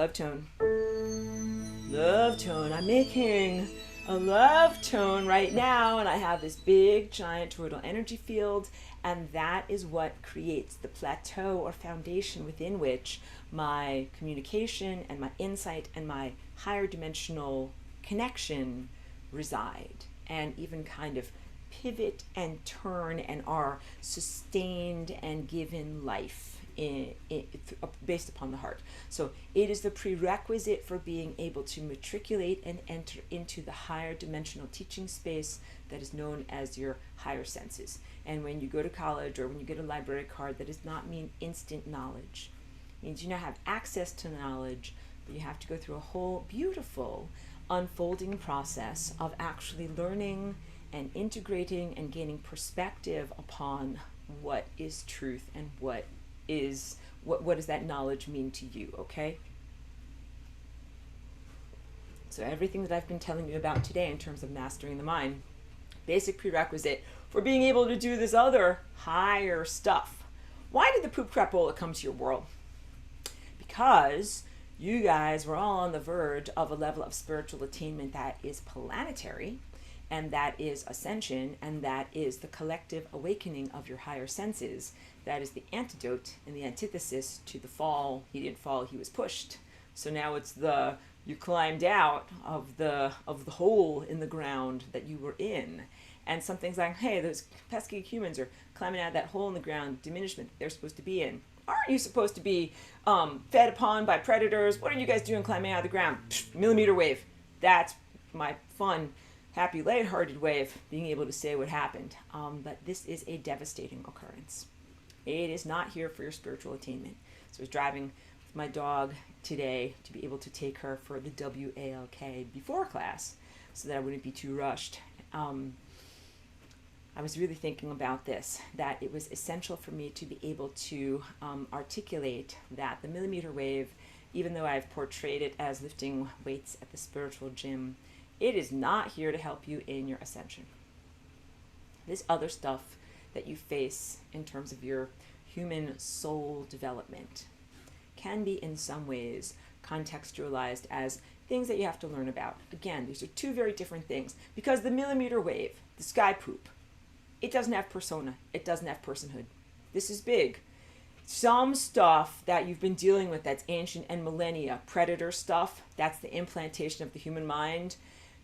Speaker 1: I'm making a love tone right now, and I have this big giant toroidal energy field, and that is what creates the plateau or foundation within which my communication and my insight and my higher dimensional connection reside, and even kind of pivot and turn and are sustained and given life based upon the heart. So it is the prerequisite for being able to matriculate and enter into the higher dimensional teaching space that is known as your higher senses. And when you go to college or when you get a library card, that does not mean instant knowledge. It means you now have access to knowledge, but you have to go through a whole beautiful unfolding process of actually learning and integrating and gaining perspective upon what is truth and what what does that knowledge mean to you, okay? So everything that I've been telling you about today in terms of mastering the mind, basic prerequisite for being able to do this other higher stuff. Why did the poop crapola come to your world? Because you guys were all on the verge of a level of spiritual attainment that is planetary, and that is ascension, and that is the collective awakening of your higher senses. That is the antidote and the antithesis to the fall. He didn't fall, he was pushed. So now it's the, you climbed out of the hole in the ground that you were in. And something's like, hey, those pesky humans are climbing out of that hole in the ground, diminishment that they're supposed to be in. Aren't you supposed to be fed upon by predators? What are you guys doing climbing out of the ground? Psh, millimeter wave. That's my fun, happy, lighthearted way of being able to say what happened. But this is a devastating occurrence. It is not here for your spiritual attainment. So I was driving with my dog today to be able to take her for the WALK before class so that I wouldn't be too rushed. I was really thinking about this, that it was essential for me to be able to articulate that the millimeter wave, even though I've portrayed it as lifting weights at the spiritual gym, it is not here to help you in your ascension. This other stuff that you face in terms of your human soul development can be in some ways contextualized as things that you have to learn about. Again, these are two very different things, because the millimeter wave, the sky poop, it doesn't have persona. It doesn't have personhood. This is big. Some stuff that you've been dealing with that's ancient and millennia, predator stuff, that's the implantation of the human mind.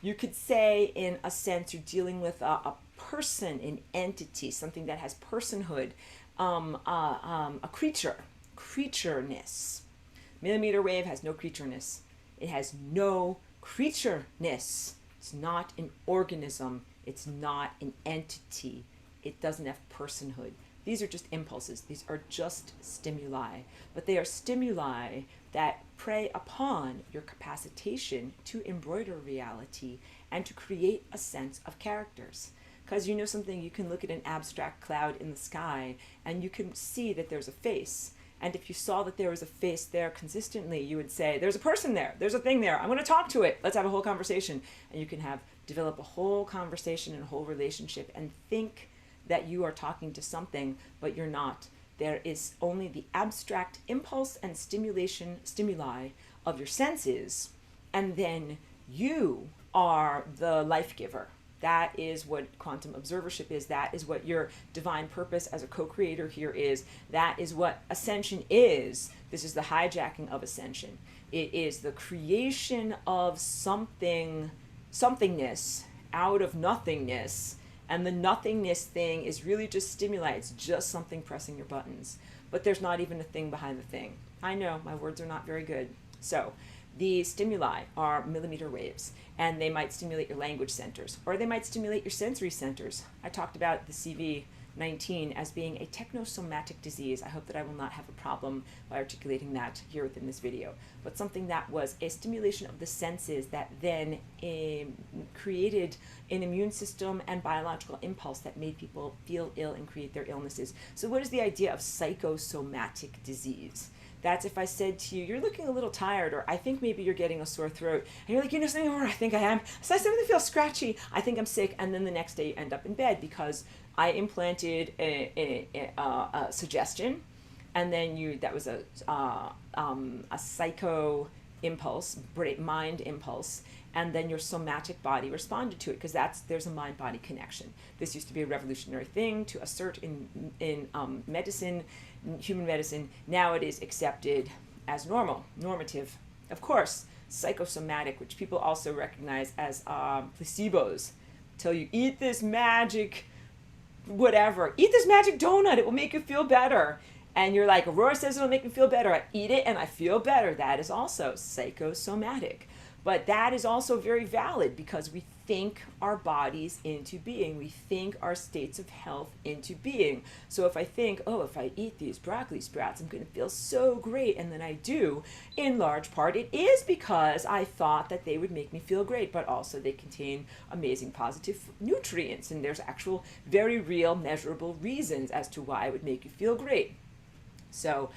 Speaker 1: You could say, in a sense, you're dealing with a person, an entity, something that has personhood, a creatureness. Millimeter wave has no creatureness. It has no creatureness. It's not an organism. It's not an entity. It doesn't have personhood. These are just impulses. These are just stimuli. But they are stimuli that prey upon your capacitation to embroider reality and to create a sense of characters. Because you know something, you can look at an abstract cloud in the sky and you can see that there's a face. And if you saw that there was a face there consistently, you would say, there's a person there, there's a thing there, I'm going to talk to it, let's have a whole conversation. And you can develop a whole conversation and a whole relationship and think that you are talking to something, but you're not. There is only the abstract impulse and stimuli of your senses, and then you are the life giver. That is what quantum observership is. That is what your divine purpose as a co-creator here is. That is what ascension is. This is the hijacking of ascension. It is the creation of something, somethingness out of nothingness. And the nothingness thing is really just stimuli. It's just something pressing your buttons. But there's not even a thing behind the thing. I know, my words are not very good. So the stimuli are millimeter waves, and they might stimulate your language centers, or they might stimulate your sensory centers. I talked about the CV-19 as being a technosomatic disease. I hope that I will not have a problem by articulating that here within this video, but something that was a stimulation of the senses that then created an immune system and biological impulse that made people feel ill and create their illnesses. So what is the idea of psychosomatic disease? That's if I said to you, you're looking a little tired, or I think maybe you're getting a sore throat, and you're like, you know something, I think I am. So I suddenly feel scratchy, I think I'm sick, and then the next day you end up in bed because I implanted a suggestion, and then that was a psycho impulse, mind impulse, and then your somatic body responded to it, because there's a mind-body connection. This used to be a revolutionary thing to assert in medicine, human medicine. Now it is accepted as normative. Of course, psychosomatic, which people also recognize as placebos, tell you, eat this magic whatever, eat this magic donut, it will make you feel better. And you're like, Aurora says it'll make me feel better. I eat it and I feel better. That is also psychosomatic. But that is also very valid, because we think our bodies into being. We think our states of health into being. So if I think, oh, if I eat these broccoli sprouts, I'm going to feel so great, and then I do, in large part, it is because I thought that they would make me feel great, but also they contain amazing positive nutrients, and there's actual very real measurable reasons as to why it would make you feel great. So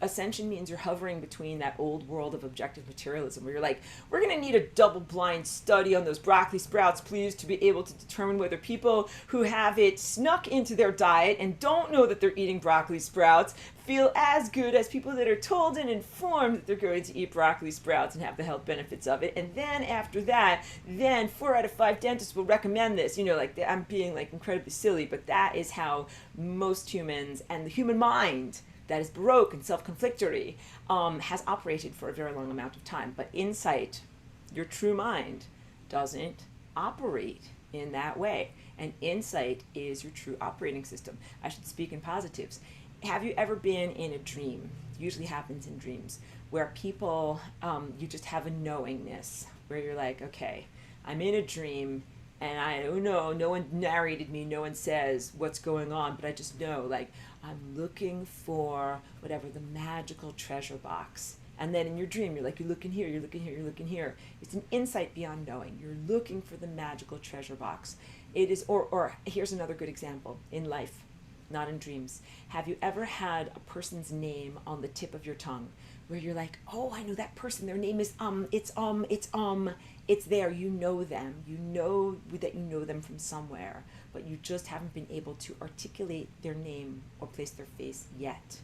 Speaker 1: Ascension means you're hovering between that old world of objective materialism where you're like, we're going to need a double-blind study on those broccoli sprouts, please, to be able to determine whether people who have it snuck into their diet and don't know that they're eating broccoli sprouts feel as good as people that are told and informed that they're going to eat broccoli sprouts and have the health benefits of it. And then after that, then 4 out of 5 dentists will recommend this. Like I'm being like incredibly silly, but that is how most humans and the human mind that is baroque and self-conflictory has operated for a very long amount of time. But insight, your true mind, doesn't operate in that way. And insight is your true operating system. I should speak in positives. Have you ever been in a dream? It usually happens in dreams where people, you just have a knowingness where you're like, okay, I'm in a dream and I don't know, no one narrated me, no one says what's going on, but I just know, like, I'm looking for whatever, the magical treasure box. And then in your dream, you're like, you're looking here, you're looking here, you're looking here. It's an insight beyond knowing. You're looking for the magical treasure box. It is, or here's another good example, in life, not in dreams. Have you ever had a person's name on the tip of your tongue where you're like, oh, I know that person, their name is, it's there, you know them. You know that you know them from somewhere, but you just haven't been able to articulate their name or place their face yet.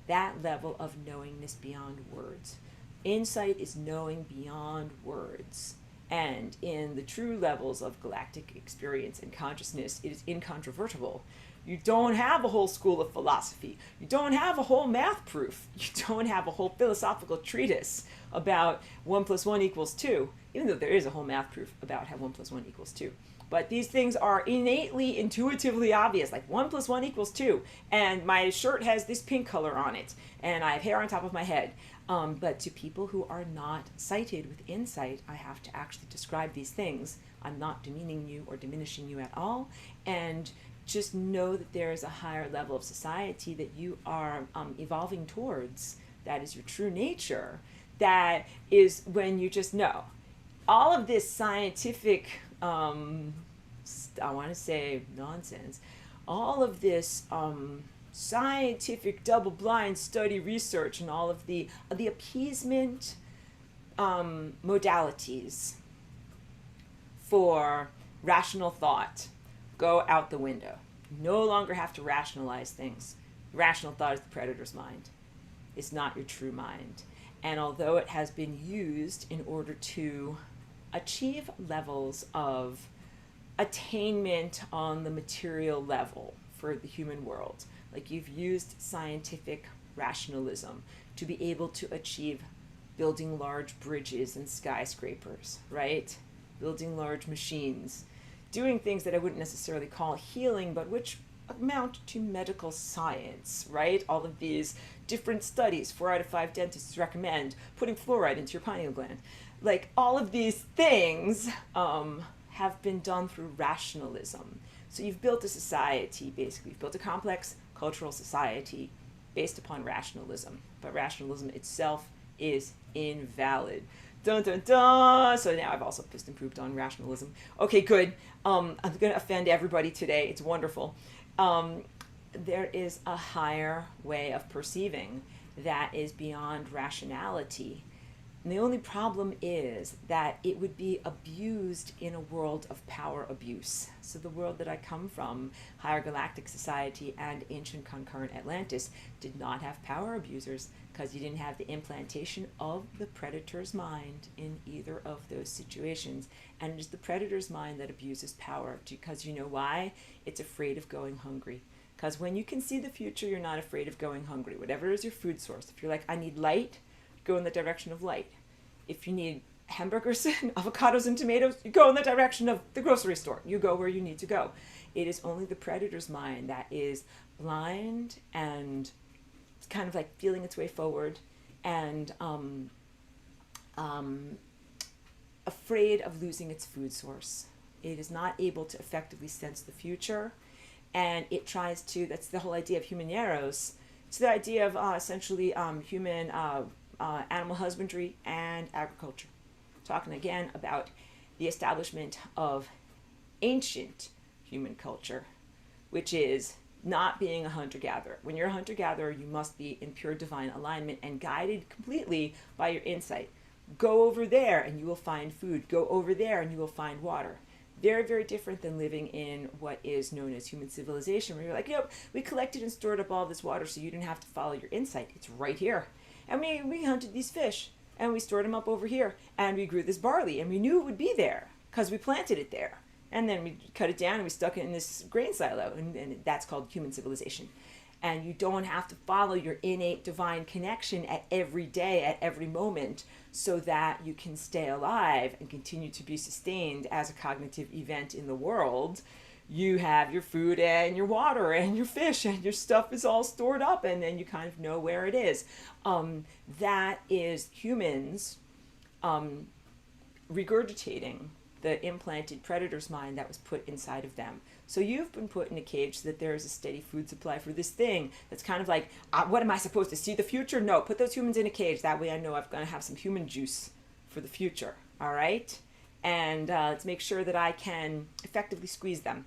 Speaker 1: That level of knowingness beyond words. Insight is knowing beyond words. And in the true levels of galactic experience and consciousness, it is incontrovertible. You don't have a whole school of philosophy. You don't have a whole math proof. You don't have a whole philosophical treatise about 1 + 1 = 2, even though there is a whole math proof about how 1 + 1 = 2. But these things are innately, intuitively obvious, like 1 + 1 = 2, and my shirt has this pink color on it, and I have hair on top of my head. But to people who are not sighted with insight, I have to actually describe these things. I'm not demeaning you or diminishing you at all, and just know that there is a higher level of society that you are evolving towards. That is your true nature. That is when you just know. All of this scientific, I want to say nonsense, all of this scientific double-blind study research and all of the appeasement modalities for rational thought go out the window. You no longer have to rationalize things. Rational thought is the predator's mind. It's not your true mind. And although it has been used in order to achieve levels of attainment on the material level for the human world, like you've used scientific rationalism to be able to achieve building large bridges and skyscrapers, right? Building large machines, doing things that I wouldn't necessarily call healing, but which amount to medical science, right? All of these different studies, 4 out of 5 dentists recommend putting fluoride into your pineal gland. Like all of these things have been done through rationalism. So you've built a society, basically. You've built a complex cultural society based upon rationalism. But rationalism itself is invalid. Dun, dun, dun. So now I've also pissed and pooped on rationalism. Okay, good. I'm going to offend everybody today. It's wonderful. There is a higher way of perceiving that is beyond rationality. And the only problem is that it would be abused in a world of power abuse. So the world that I come from, higher galactic society and ancient concurrent Atlantis, did not have power abusers because you didn't have the implantation of the predator's mind in either of those situations. And it is the predator's mind that abuses power because you know why? It's afraid of going hungry. Because when you can see the future, you're not afraid of going hungry. Whatever is your food source. If you're like, I need light, go in the direction of light. If you need hamburgers and avocados and tomatoes, you go in the direction of the grocery store. You go where you need to go. It is only the predator's mind that is blind and kind of like feeling its way forward and afraid of losing its food source. It is not able to effectively sense the future, and it tries to, that's the whole idea of humaneros. It's the idea of essentially human animal husbandry and agriculture. Talking again about the establishment of ancient human culture, which is not being a hunter-gatherer. When you're a hunter-gatherer, you must be in pure divine alignment and guided completely by your insight. Go over there and you will find food. Go over there and you will find water. Very, very different than living in what is known as human civilization, where you're like, we collected and stored up all this water so you didn't have to follow your insight. It's right here. And we hunted these fish and we stored them up over here. And we grew this barley and we knew it would be there because we planted it there. And then we cut it down and we stuck it in this grain silo. And that's called human civilization. And you don't have to follow your innate divine connection at every day, at every moment, so that you can stay alive and continue to be sustained as a cognitive event in the world. You have your food and your water and your fish and your stuff is all stored up, and then you kind of know where it is. That is humans regurgitating the implanted predator's mind that was put inside of them. So you've been put in a cage so that there is a steady food supply for this thing that's kind of like, what am I supposed to see the future? No, put those humans in a cage. That way I know I'm going to have some human juice for the future, all right? And let's make sure that I can effectively squeeze them.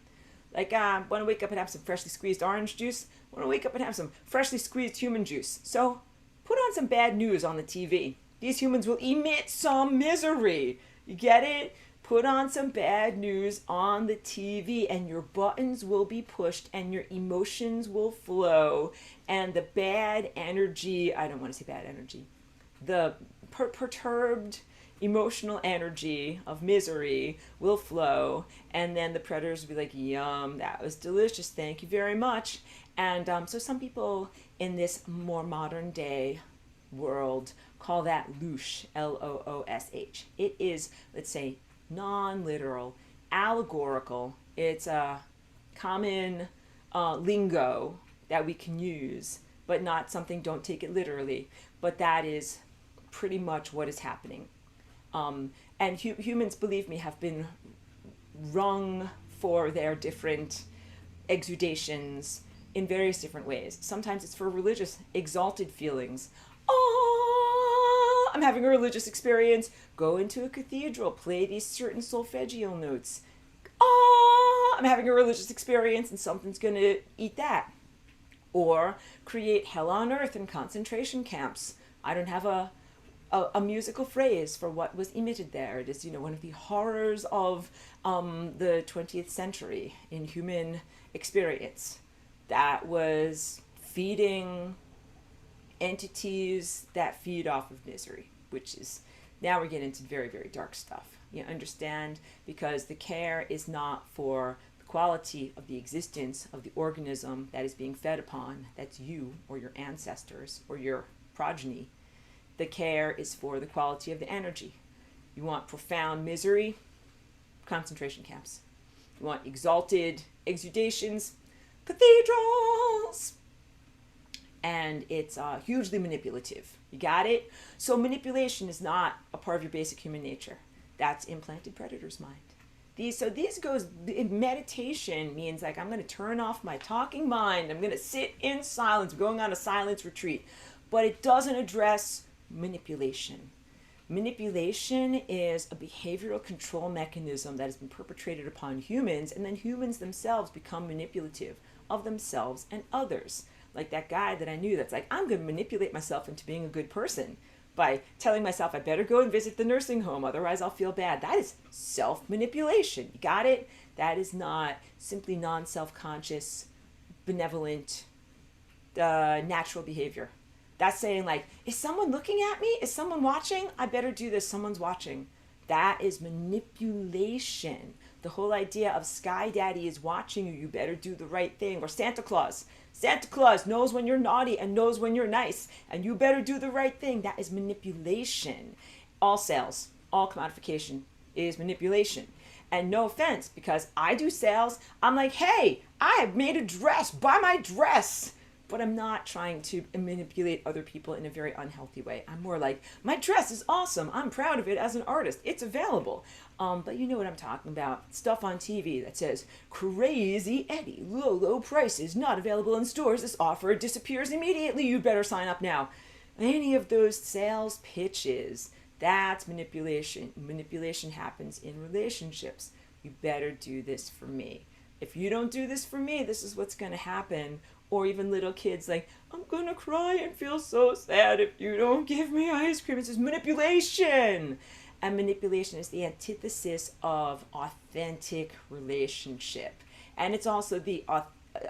Speaker 1: Like, want to wake up and have some freshly squeezed orange juice? Want to wake up and have some freshly squeezed human juice? So put on some bad news on the TV. These humans will emit some misery. You get it? Put on some bad news on the TV and your buttons will be pushed and your emotions will flow and the bad energy, I don't want to say bad energy, the perturbed emotional energy of misery will flow, and then the predators will be like, yum, that was delicious, thank you very much. And so some people in this more modern day world call that loosh, L-O-O-S-H. It is, let's say, non-literal, allegorical. It's a common lingo that we can use, but not something, don't take it literally. But that is pretty much what is happening. And humans, believe me, have been wrung for their different exudations in various different ways. Sometimes it's for religious, exalted feelings. Oh, I'm having a religious experience. Go into a cathedral, play these certain solfeggio notes. Oh, I'm having a religious experience and something's going to eat that. Or create hell on earth in concentration camps. I don't have a musical phrase for what was emitted there. It is, one of the horrors of the 20th century in human experience. That was feeding entities that feed off of misery, which is, now we're getting into very, very dark stuff. You understand? Because the care is not for the quality of the existence of the organism that is being fed upon. That's you or your ancestors or your progeny. The care is for the quality of the energy. You want profound misery? Concentration camps. You want exalted exudations? Cathedrals! And it's hugely manipulative. You got it? So manipulation is not a part of your basic human nature. That's implanted predator's mind. These goes, in meditation means like, I'm going to turn off my talking mind. I'm going to sit in silence. We're going on a silence retreat. But it doesn't address manipulation. Manipulation is a behavioral control mechanism that has been perpetrated upon humans, and then humans themselves become manipulative of themselves and others. Like that guy that I knew that's like, I'm going to manipulate myself into being a good person by telling myself I better go and visit the nursing home, otherwise I'll feel bad. That is self-manipulation. You got it? That is not simply non-self-conscious, benevolent, natural behavior. That's saying like, is someone looking at me? Is someone watching? I better do this. Someone's watching. That is manipulation. The whole idea of Sky Daddy is watching you. You better do the right thing. Or Santa Claus. Santa Claus knows when you're naughty and knows when you're nice. And you better do the right thing. That is manipulation. All sales, all commodification is manipulation. And no offense, because I do sales. I'm like, hey, I have made a dress. Buy my dress. But I'm not trying to manipulate other people in a very unhealthy way. I'm more like, my dress is awesome. I'm proud of it as an artist. It's available. But you know what I'm talking about. Stuff on TV that says, Crazy Eddie, low prices, not available in stores. This offer disappears immediately. You better sign up now. Any of those sales pitches, that's manipulation. Manipulation happens in relationships. You better do this for me. If you don't do this for me, this is what's going to happen. Or even little kids like, I'm going to cry and feel so sad if you don't give me ice cream. It's just manipulation. And manipulation is the antithesis of authentic relationship. And it's also the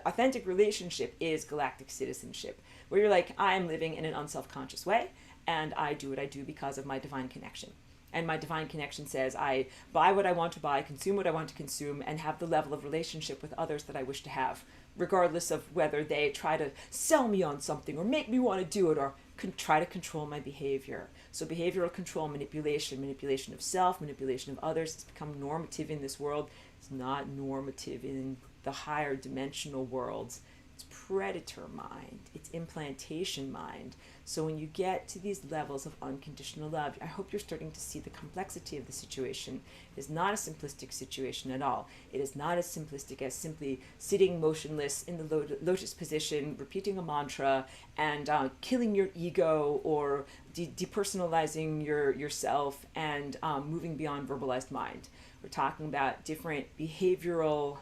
Speaker 1: authentic relationship is galactic citizenship, where you're like, I'm living in an unself-conscious way, and I do what I do because of my divine connection. And my divine connection says I buy what I want to buy, consume what I want to consume, and have the level of relationship with others that I wish to have, regardless of whether they try to sell me on something or make me want to do it or try to control my behavior. So behavioral control, manipulation of self, manipulation of others, has become normative in this world. It's not normative in the higher dimensional worlds. It's predator mind. It's implantation mind. So when you get to these levels of unconditional love, I hope you're starting to see the complexity of the situation. It is not a simplistic situation at all. It is not as simplistic as simply sitting motionless in the lotus position, repeating a mantra, and killing your ego or depersonalizing yourself and moving beyond verbalized mind. We're talking about different behavioral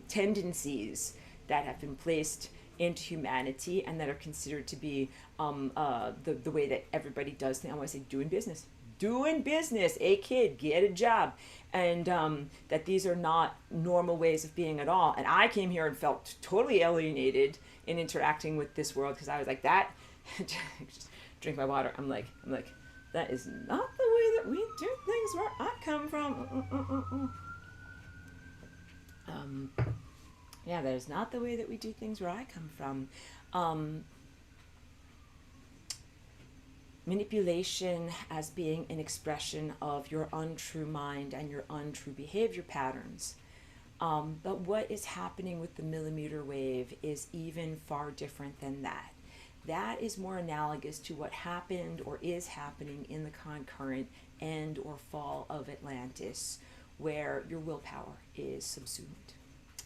Speaker 1: tendencies that have been placed into humanity and that are considered to be the way that everybody does things. I want to say doing business, a kid, get a job, and that these are not normal ways of being at all. And I came here and felt totally alienated in interacting with this world because I was like, that, just drink my water. I'm like, that is not the way that we do things where I come from. Yeah, that is not the way that we do things where I come from. Manipulation as being an expression of your untrue mind and your untrue behavior patterns. But what is happening with the millimeter wave is even far different than that. That is more analogous to what happened or is happening in the concurrent end or fall of Atlantis, where your willpower is subsumed.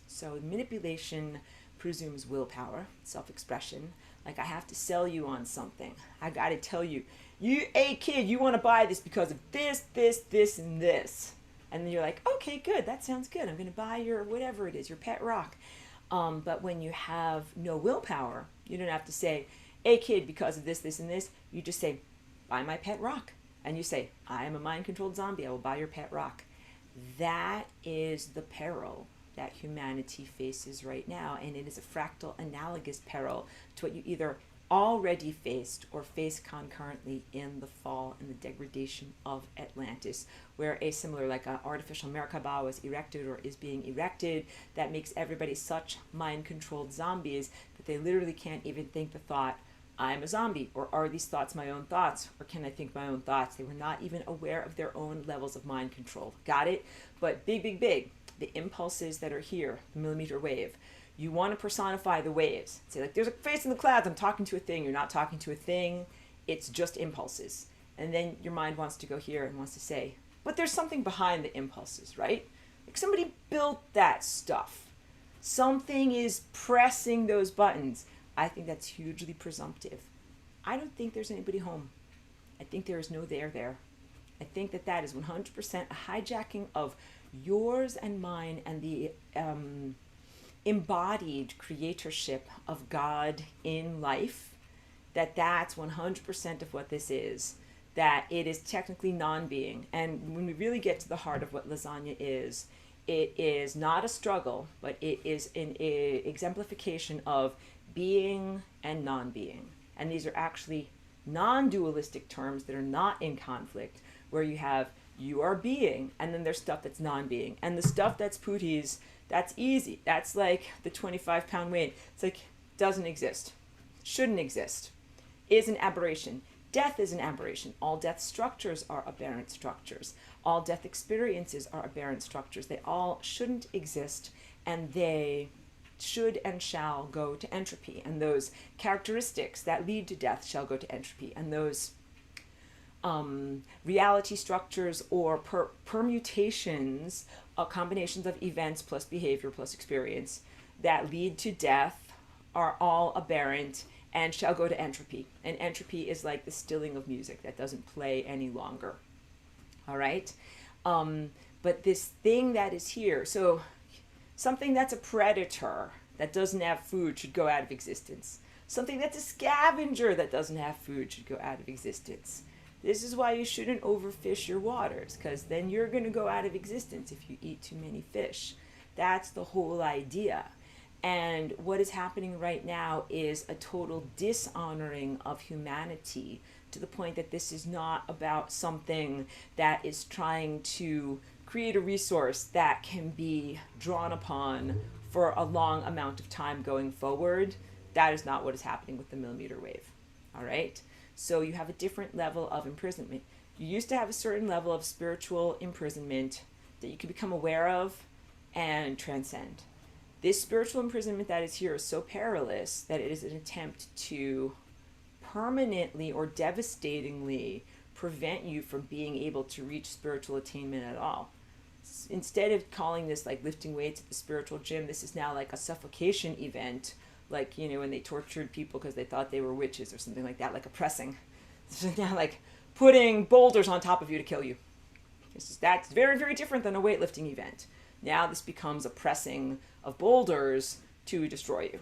Speaker 1: So manipulation presumes willpower, self-expression. Like, I have to sell you on something. I got to tell you, hey kid, you want to buy this because of this, and this. And then you're like, okay, good, that sounds good. I'm going to buy your whatever it is, your pet rock. But when you have no willpower, you don't have to say, hey kid, because of this, and this. You just say, buy my pet rock. And you say, I am a mind-controlled zombie. I will buy your pet rock. That is the peril that humanity faces right now, and it is a fractal analogous peril to what you either already faced or face concurrently in the fall and the degradation of Atlantis, where a similar, like an artificial Merkaba was erected or is being erected that makes everybody such mind-controlled zombies that they literally can't even think the thought, I'm a zombie, or are these thoughts my own thoughts, or can I think my own thoughts? They were not even aware of their own levels of mind control. Got it? But big, the impulses that are here, the millimeter wave, you want to personify the waves. Say, like, there's a face in the clouds, I'm talking to a thing. You're not talking to a thing. It's just impulses. And then your mind wants to go here and wants to say, but there's something behind the impulses, right? Like, somebody built that stuff. Something is pressing those buttons. I think that's hugely presumptive. I don't think there's anybody home. I think there is no there. I think that is 100% a hijacking of yours and mine and the embodied creatorship of God in life. That's 100% of what this is. That it is technically non-being. And when we really get to the heart of what lasagna is, it is not a struggle, but it is an exemplification of being and non-being. And these are actually non-dualistic terms that are not in conflict, where you have you are being, and then there's stuff that's non-being. And the stuff that's pooties, that's easy. That's like the 25-pound weight. It's like, doesn't exist. Shouldn't exist. Is an aberration. Death is an aberration. All death structures are aberrant structures. All death experiences are aberrant structures. They all shouldn't exist, and they should and shall go to entropy. And those characteristics that lead to death shall go to entropy. And those reality structures or permutations, combinations of events plus behavior plus experience that lead to death are all aberrant and shall go to entropy. And entropy is like the stilling of music that doesn't play any longer. All right? But this thing that is here, so Something that's a predator that doesn't have food should go out of existence. Something that's a scavenger that doesn't have food should go out of existence. This is why you shouldn't overfish your waters, because then you're going to go out of existence if you eat too many fish. That's the whole idea. And what is happening right now is a total dishonoring of humanity, to the point that this is not about something that is trying to create a resource that can be drawn upon for a long amount of time going forward. That is not what is happening with the millimeter wave. All right? So you have a different level of imprisonment. You used to have a certain level of spiritual imprisonment that you could become aware of and transcend. This spiritual imprisonment that is here is so perilous that it is an attempt to permanently or devastatingly prevent you from being able to reach spiritual attainment at all. Instead of calling this like lifting weights at the spiritual gym, this is now like a suffocation event, like, you know, when they tortured people because they thought they were witches or something like that, like oppressing. So now like putting boulders on top of you to kill you. That's very, very different than a weightlifting event. Now this becomes a pressing of boulders to destroy you.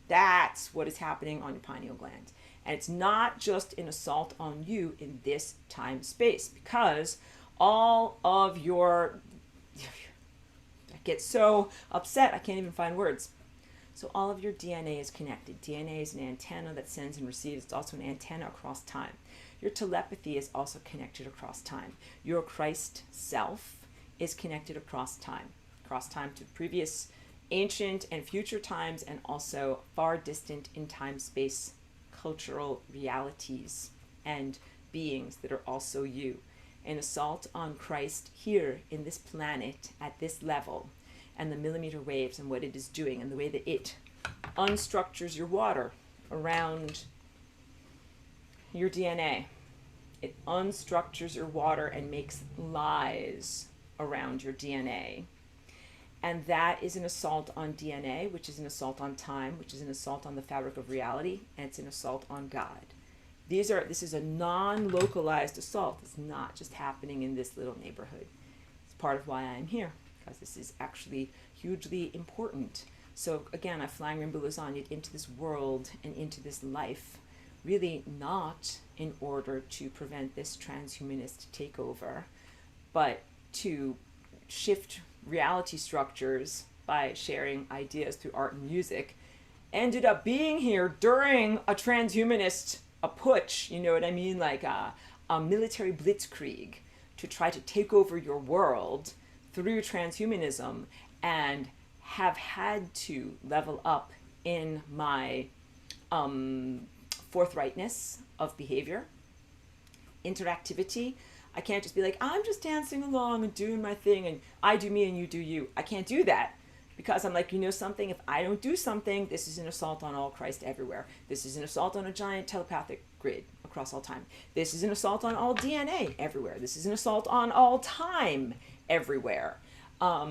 Speaker 1: That's what is happening on your pineal gland. And it's not just an assault on you in this time space, because all of your, I get so upset I can't even find words. So all of your DNA is connected. DNA is an antenna that sends and receives. It's also an antenna across time. Your telepathy is also connected across time. Your Christ self is connected across time to previous ancient and future times, and also far distant in time, space, cultural realities and beings that are also you. An assault on Christ here in this planet at this level, and the millimeter waves and what it is doing, and the way that it unstructures your water around your DNA. It unstructures your water and makes lies around your DNA. And that is an assault on DNA, which is an assault on time, which is an assault on the fabric of reality, and it's an assault on God. This is a non-localized assault. It's not just happening in this little neighborhood. It's part of why I'm here, because this is actually hugely important. So again, I'm flying rainbow lasagna into this world and into this life, really not in order to prevent this transhumanist takeover, but to shift reality structures by sharing ideas through art and music. Ended up being here during a transhumanist putsch, you know what I mean, like a military blitzkrieg to try to take over your world through transhumanism, and have had to level up in my forthrightness of behavior, interactivity. I can't just be like, I'm just dancing along and doing my thing and I do me and you do you. I can't do that, because I'm like, you know something, if I don't do something, this is an assault on all Christ everywhere. This is an assault on a giant telepathic grid across all time. This is an assault on all DNA everywhere. This is an assault on all time everywhere.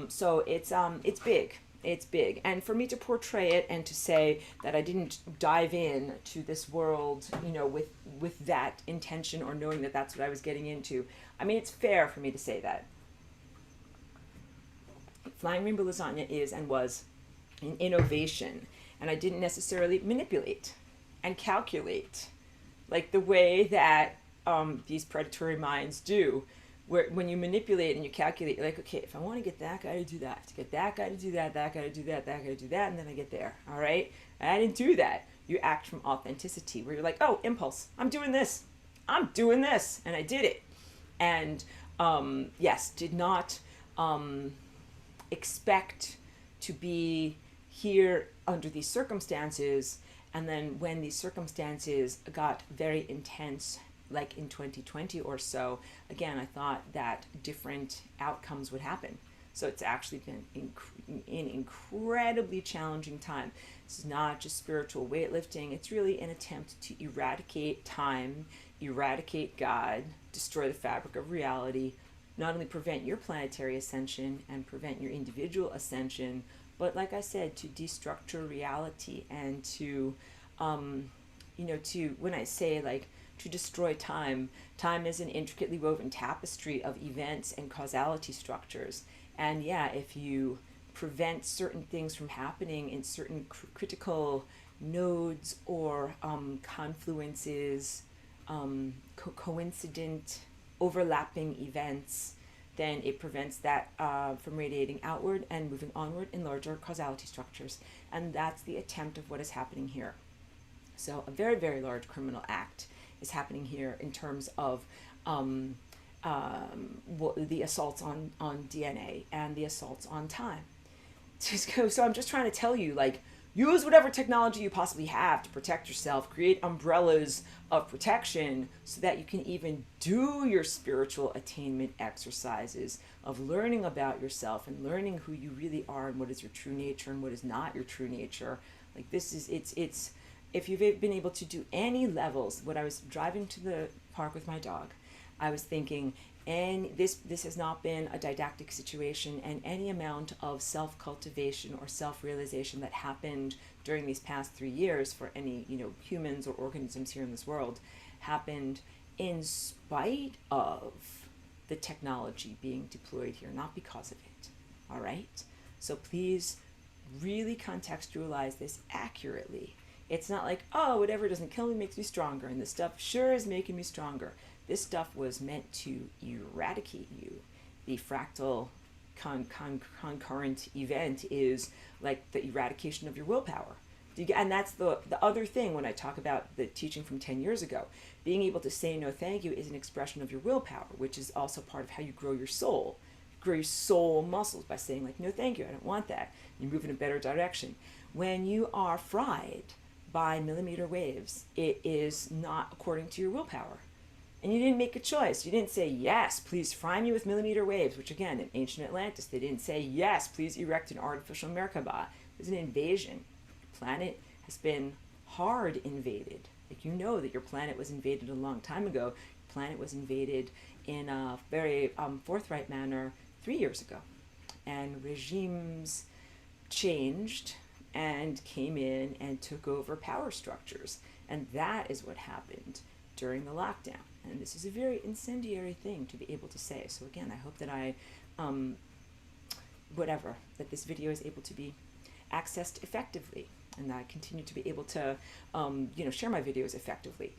Speaker 1: So it's big. It's big. And for me to portray it and to say that I didn't dive in to this world, you know, with that intention or knowing that that's what I was getting into, I mean, it's fair for me to say that. Flying Rainbow Lasagna is and was an innovation, and I didn't necessarily manipulate and calculate like the way that these predatory minds do. Where when you manipulate and you calculate, you're like, okay, if I want to get that guy to do that, I have to get that guy to do that, that guy to do that, that guy to do that, and then I get there, all right? And I didn't do that. You act from authenticity, where you're like, oh, impulse, I'm doing this, and I did it. And yes, did not expect to be here under these circumstances, and then when these circumstances got very intense, like in 2020 or so, again, I thought that different outcomes would happen. So it's actually been an incredibly challenging time. It's not just spiritual weightlifting. It's really an attempt to eradicate time, eradicate God, destroy the fabric of reality, not only prevent your planetary ascension and prevent your individual ascension, but like I said, to destructure reality and to, when I say like, to destroy time. Time is an intricately woven tapestry of events and causality structures. And yeah, if you prevent certain things from happening in certain critical nodes or confluences, coincident, overlapping events, then it prevents that from radiating outward and moving onward in larger causality structures. And that's the attempt of what is happening here. So a very, very large criminal act is happening here in terms of the assaults on DNA and the assaults on time. So I'm just trying to tell you, like, use whatever technology you possibly have to protect yourself. Create umbrellas of protection so that you can even do your spiritual attainment exercises of learning about yourself and learning who you really are and what is your true nature and what is not your true nature. Like, this is, it's if you've been able to do any levels. When I was driving to the park with my dog, I was thinking, and this has not been a didactic situation, and any amount of self-cultivation or self-realization that happened during these past 3 years for any, humans or organisms here in this world happened in spite of the technology being deployed here, not because of it. All right? So please really contextualize this accurately. It's not like, oh, whatever doesn't kill me makes me stronger, and this stuff sure is making me stronger. This stuff was meant to eradicate you. The fractal concurrent event is like the eradication of your willpower. And that's the other thing when I talk about the teaching from 10 years ago. Being able to say no thank you is an expression of your willpower, which is also part of how you grow your soul. Grow your soul muscles by saying, like, no thank you, I don't want that. You move in a better direction. When you are fried by millimeter waves, it is not according to your willpower. And you didn't make a choice. You didn't say, yes, please fry me with millimeter waves, which again, in ancient Atlantis, they didn't say, yes, please erect an artificial Merkaba. It was an invasion. The planet has been hard invaded. Like, you know that your planet was invaded a long time ago. Your planet was invaded in a very forthright manner 3 years ago. And regimes changed and came in and took over power structures. And that is what happened during the lockdown. And this is a very incendiary thing to be able to say. So again, I hope that that this video is able to be accessed effectively, and that I continue to be able to, share my videos effectively.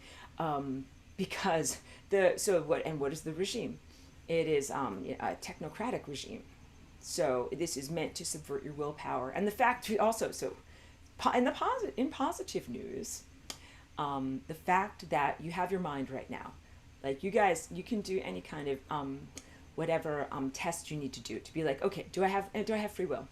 Speaker 1: Because what is the regime? It is a technocratic regime. So this is meant to subvert your willpower. And the fact also, in positive news, the fact that you have your mind right now. Like, you guys, you can do any kind of whatever test you need to do to be like, okay, do I have free will?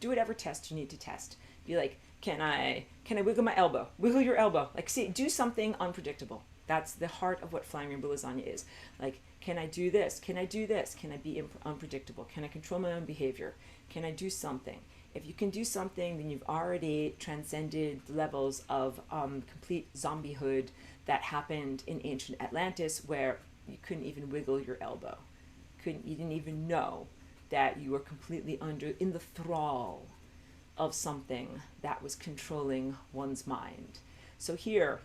Speaker 1: Do whatever test you need to test. Be like, can I wiggle my elbow? Wiggle your elbow. Like, see, do something unpredictable. That's the heart of what Flying Rainbow Lasagna is. Like, can I do this? Can I do this? Can I be unpredictable? Can I control my own behavior? Can I do something? If you can do something, then you've already transcended the levels of complete zombiehood that happened in ancient Atlantis, where you couldn't even wiggle your elbow. You didn't even know that you were completely in the thrall of something that was controlling one's mind. So here,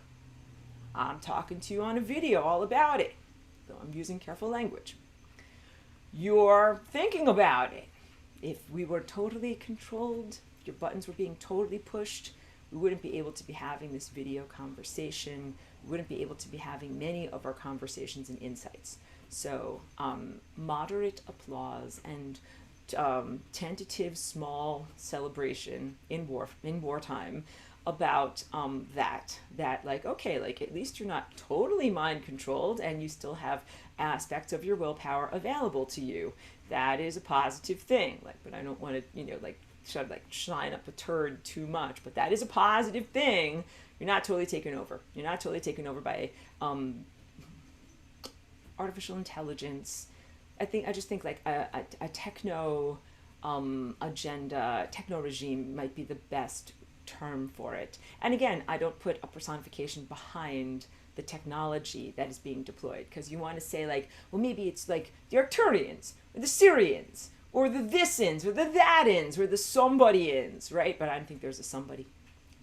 Speaker 1: I'm talking to you on a video all about it, though I'm using careful language. You're thinking about it. If we were totally controlled, your buttons were being totally pushed, we wouldn't be able to be having this video conversation. We wouldn't be able to be having many of our conversations and insights. So moderate applause and tentative small celebration in wartime about that like, okay, like, at least you're not totally mind controlled and you still have aspects of your willpower available to you. That is a positive thing. Like, but I don't want to shine up a turd too much, but that is a positive thing. You're not totally taken over. You're not totally taken over by artificial intelligence. I just think like a techno agenda, techno regime might be the best term for it. And again, I don't put a personification behind the technology that is being deployed, because you want to say like, well, maybe it's like the Arcturians or the Syrians or the this-ins or the that-ins or the somebody-ins, right? But I don't think there's a somebody.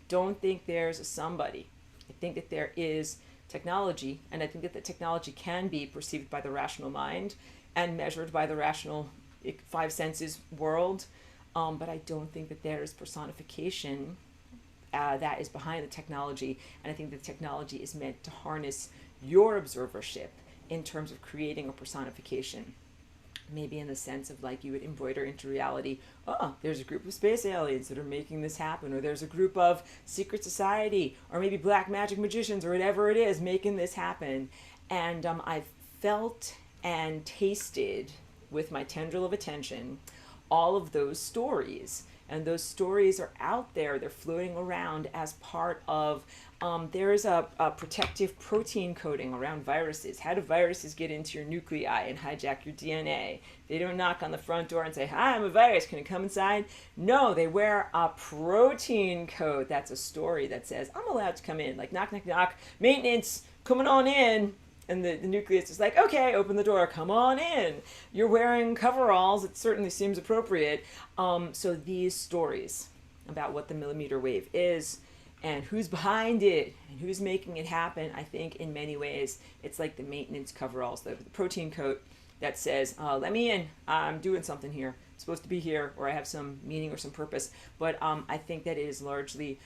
Speaker 1: Don't think there's a somebody. I think that there is technology, and I think that the technology can be perceived by the rational mind and measured by the rational five senses world But I don't think that there is personification that is behind the technology. And I think the technology is meant to harness your observership in terms of creating a personification. Maybe in the sense of like you would embroider into reality, oh, there's a group of space aliens that are making this happen, or there's a group of secret society, or maybe black magic magicians, or whatever it is, making this happen. And I've felt and tasted with my tendril of attention all of those stories. And those stories are out there, they're floating around as part of, there's a protective protein coating around viruses. How do viruses get into your nuclei and hijack your DNA? They don't knock on the front door and say, hi, I'm a virus, can I come inside? No, they wear a protein coat. That's a story that says, I'm allowed to come in. Like, knock, knock, knock, maintenance, coming on in. And the nucleus is like, okay, open the door, come on in. You're wearing coveralls, it certainly seems appropriate. So these stories about what the millimeter wave is and who's behind it and who's making it happen, I think in many ways it's like the maintenance coveralls, the protein coat that says, let me in, I'm doing something here. I'm supposed to be here, or I have some meaning or some purpose. But I think that it is largely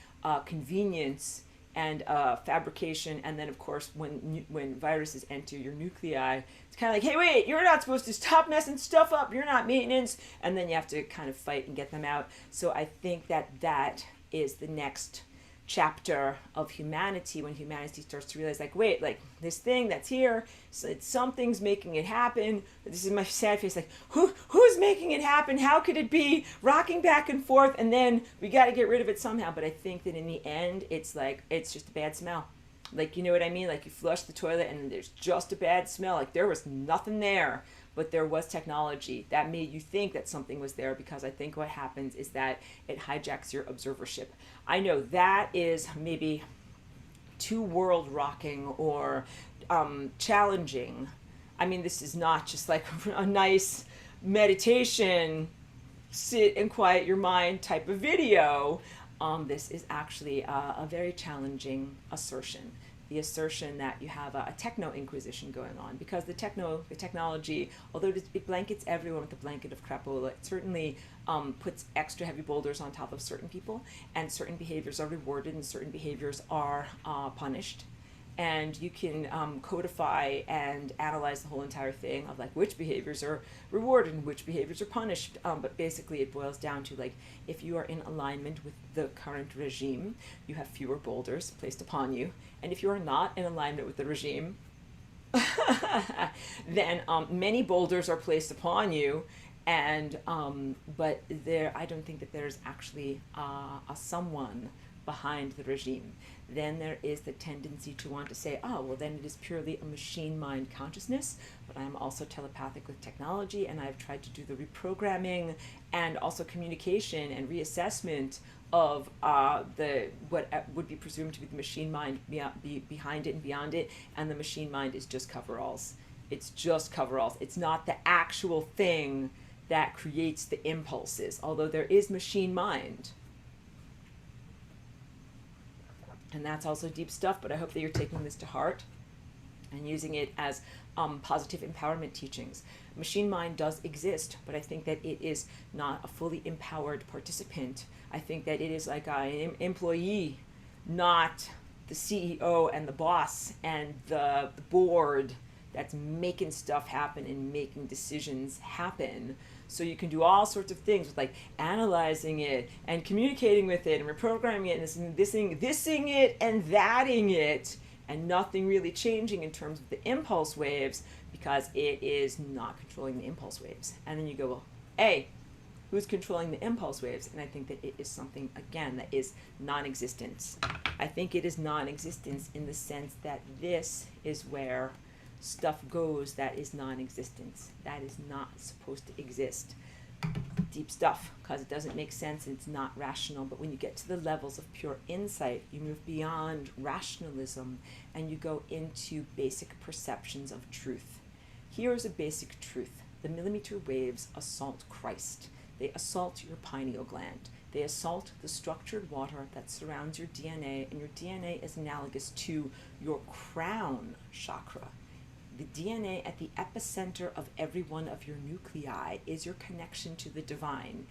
Speaker 1: convenience and fabrication. And then of course when viruses enter your nuclei, it's kind of like, hey, wait, you're not supposed to stop messing stuff up, you're not maintenance, and then you have to kind of fight and get them out. So I think that that is the next chapter of humanity, when humanity starts to realize, like, wait, like this thing that's here, so something's making it happen. This is my sad face, like, who's making it happen? How could it be rocking back and forth? And then we got to get rid of it somehow. But I think that in the end, it's like, it's just a bad smell. Like, you know what I mean? Like, you flush the toilet and there's just a bad smell. Like, there was nothing there, but there was technology that made you think that something was there, because I think what happens is that it hijacks your observership. I know that is maybe too world rocking or challenging. I mean, this is not just like a nice meditation, sit and quiet your mind type of video. This is actually a very challenging assertion. The assertion that you have a techno-inquisition going on, because the technology, although it blankets everyone with the blanket of crapola, it certainly puts extra heavy boulders on top of certain people, and certain behaviors are rewarded and certain behaviors are punished. And you can codify and analyze the whole entire thing of like which behaviors are rewarded and which behaviors are punished. But basically it boils down to, like, if you are in alignment with the current regime, you have fewer boulders placed upon you. And if you are not in alignment with the regime, then many boulders are placed upon you. And but I don't think that there's actually a someone behind the regime. Then there is the tendency to want to say, oh, well, then it is purely a machine mind consciousness, but I am also telepathic with technology, and I've tried to do the reprogramming and also communication and reassessment of what would be presumed to be the machine mind behind it and beyond it, and the machine mind is just coveralls. It's just coveralls. It's not the actual thing that creates the impulses, although there is machine mind. And that's also deep stuff, but I hope that you're taking this to heart and using it as positive empowerment teachings. Machine mind does exist, but I think that it is not a fully empowered participant. I think that it is like an employee, not the CEO and the boss and the board that's making stuff happen and making decisions happen. So you can do all sorts of things with like analyzing it and communicating with it and reprogramming it and thising it and thating it, and nothing really changing in terms of the impulse waves, because it is not controlling the impulse waves. And then you go, well, hey, who's controlling the impulse waves? And I think that it is something, again, that is non-existence. I think it is non-existence in the sense that this is where stuff goes that is non-existence, that is not supposed to exist. Deep stuff, because it doesn't make sense and it's not rational. But when you get to the levels of pure insight, you move beyond rationalism and you go into basic perceptions of truth. Here is a basic truth. The millimeter waves assault Christ. They assault your pineal gland. They assault the structured water that surrounds your DNA, and your DNA is analogous to your crown chakra. The DNA at the epicenter of every one of your nuclei is your connection to the divine.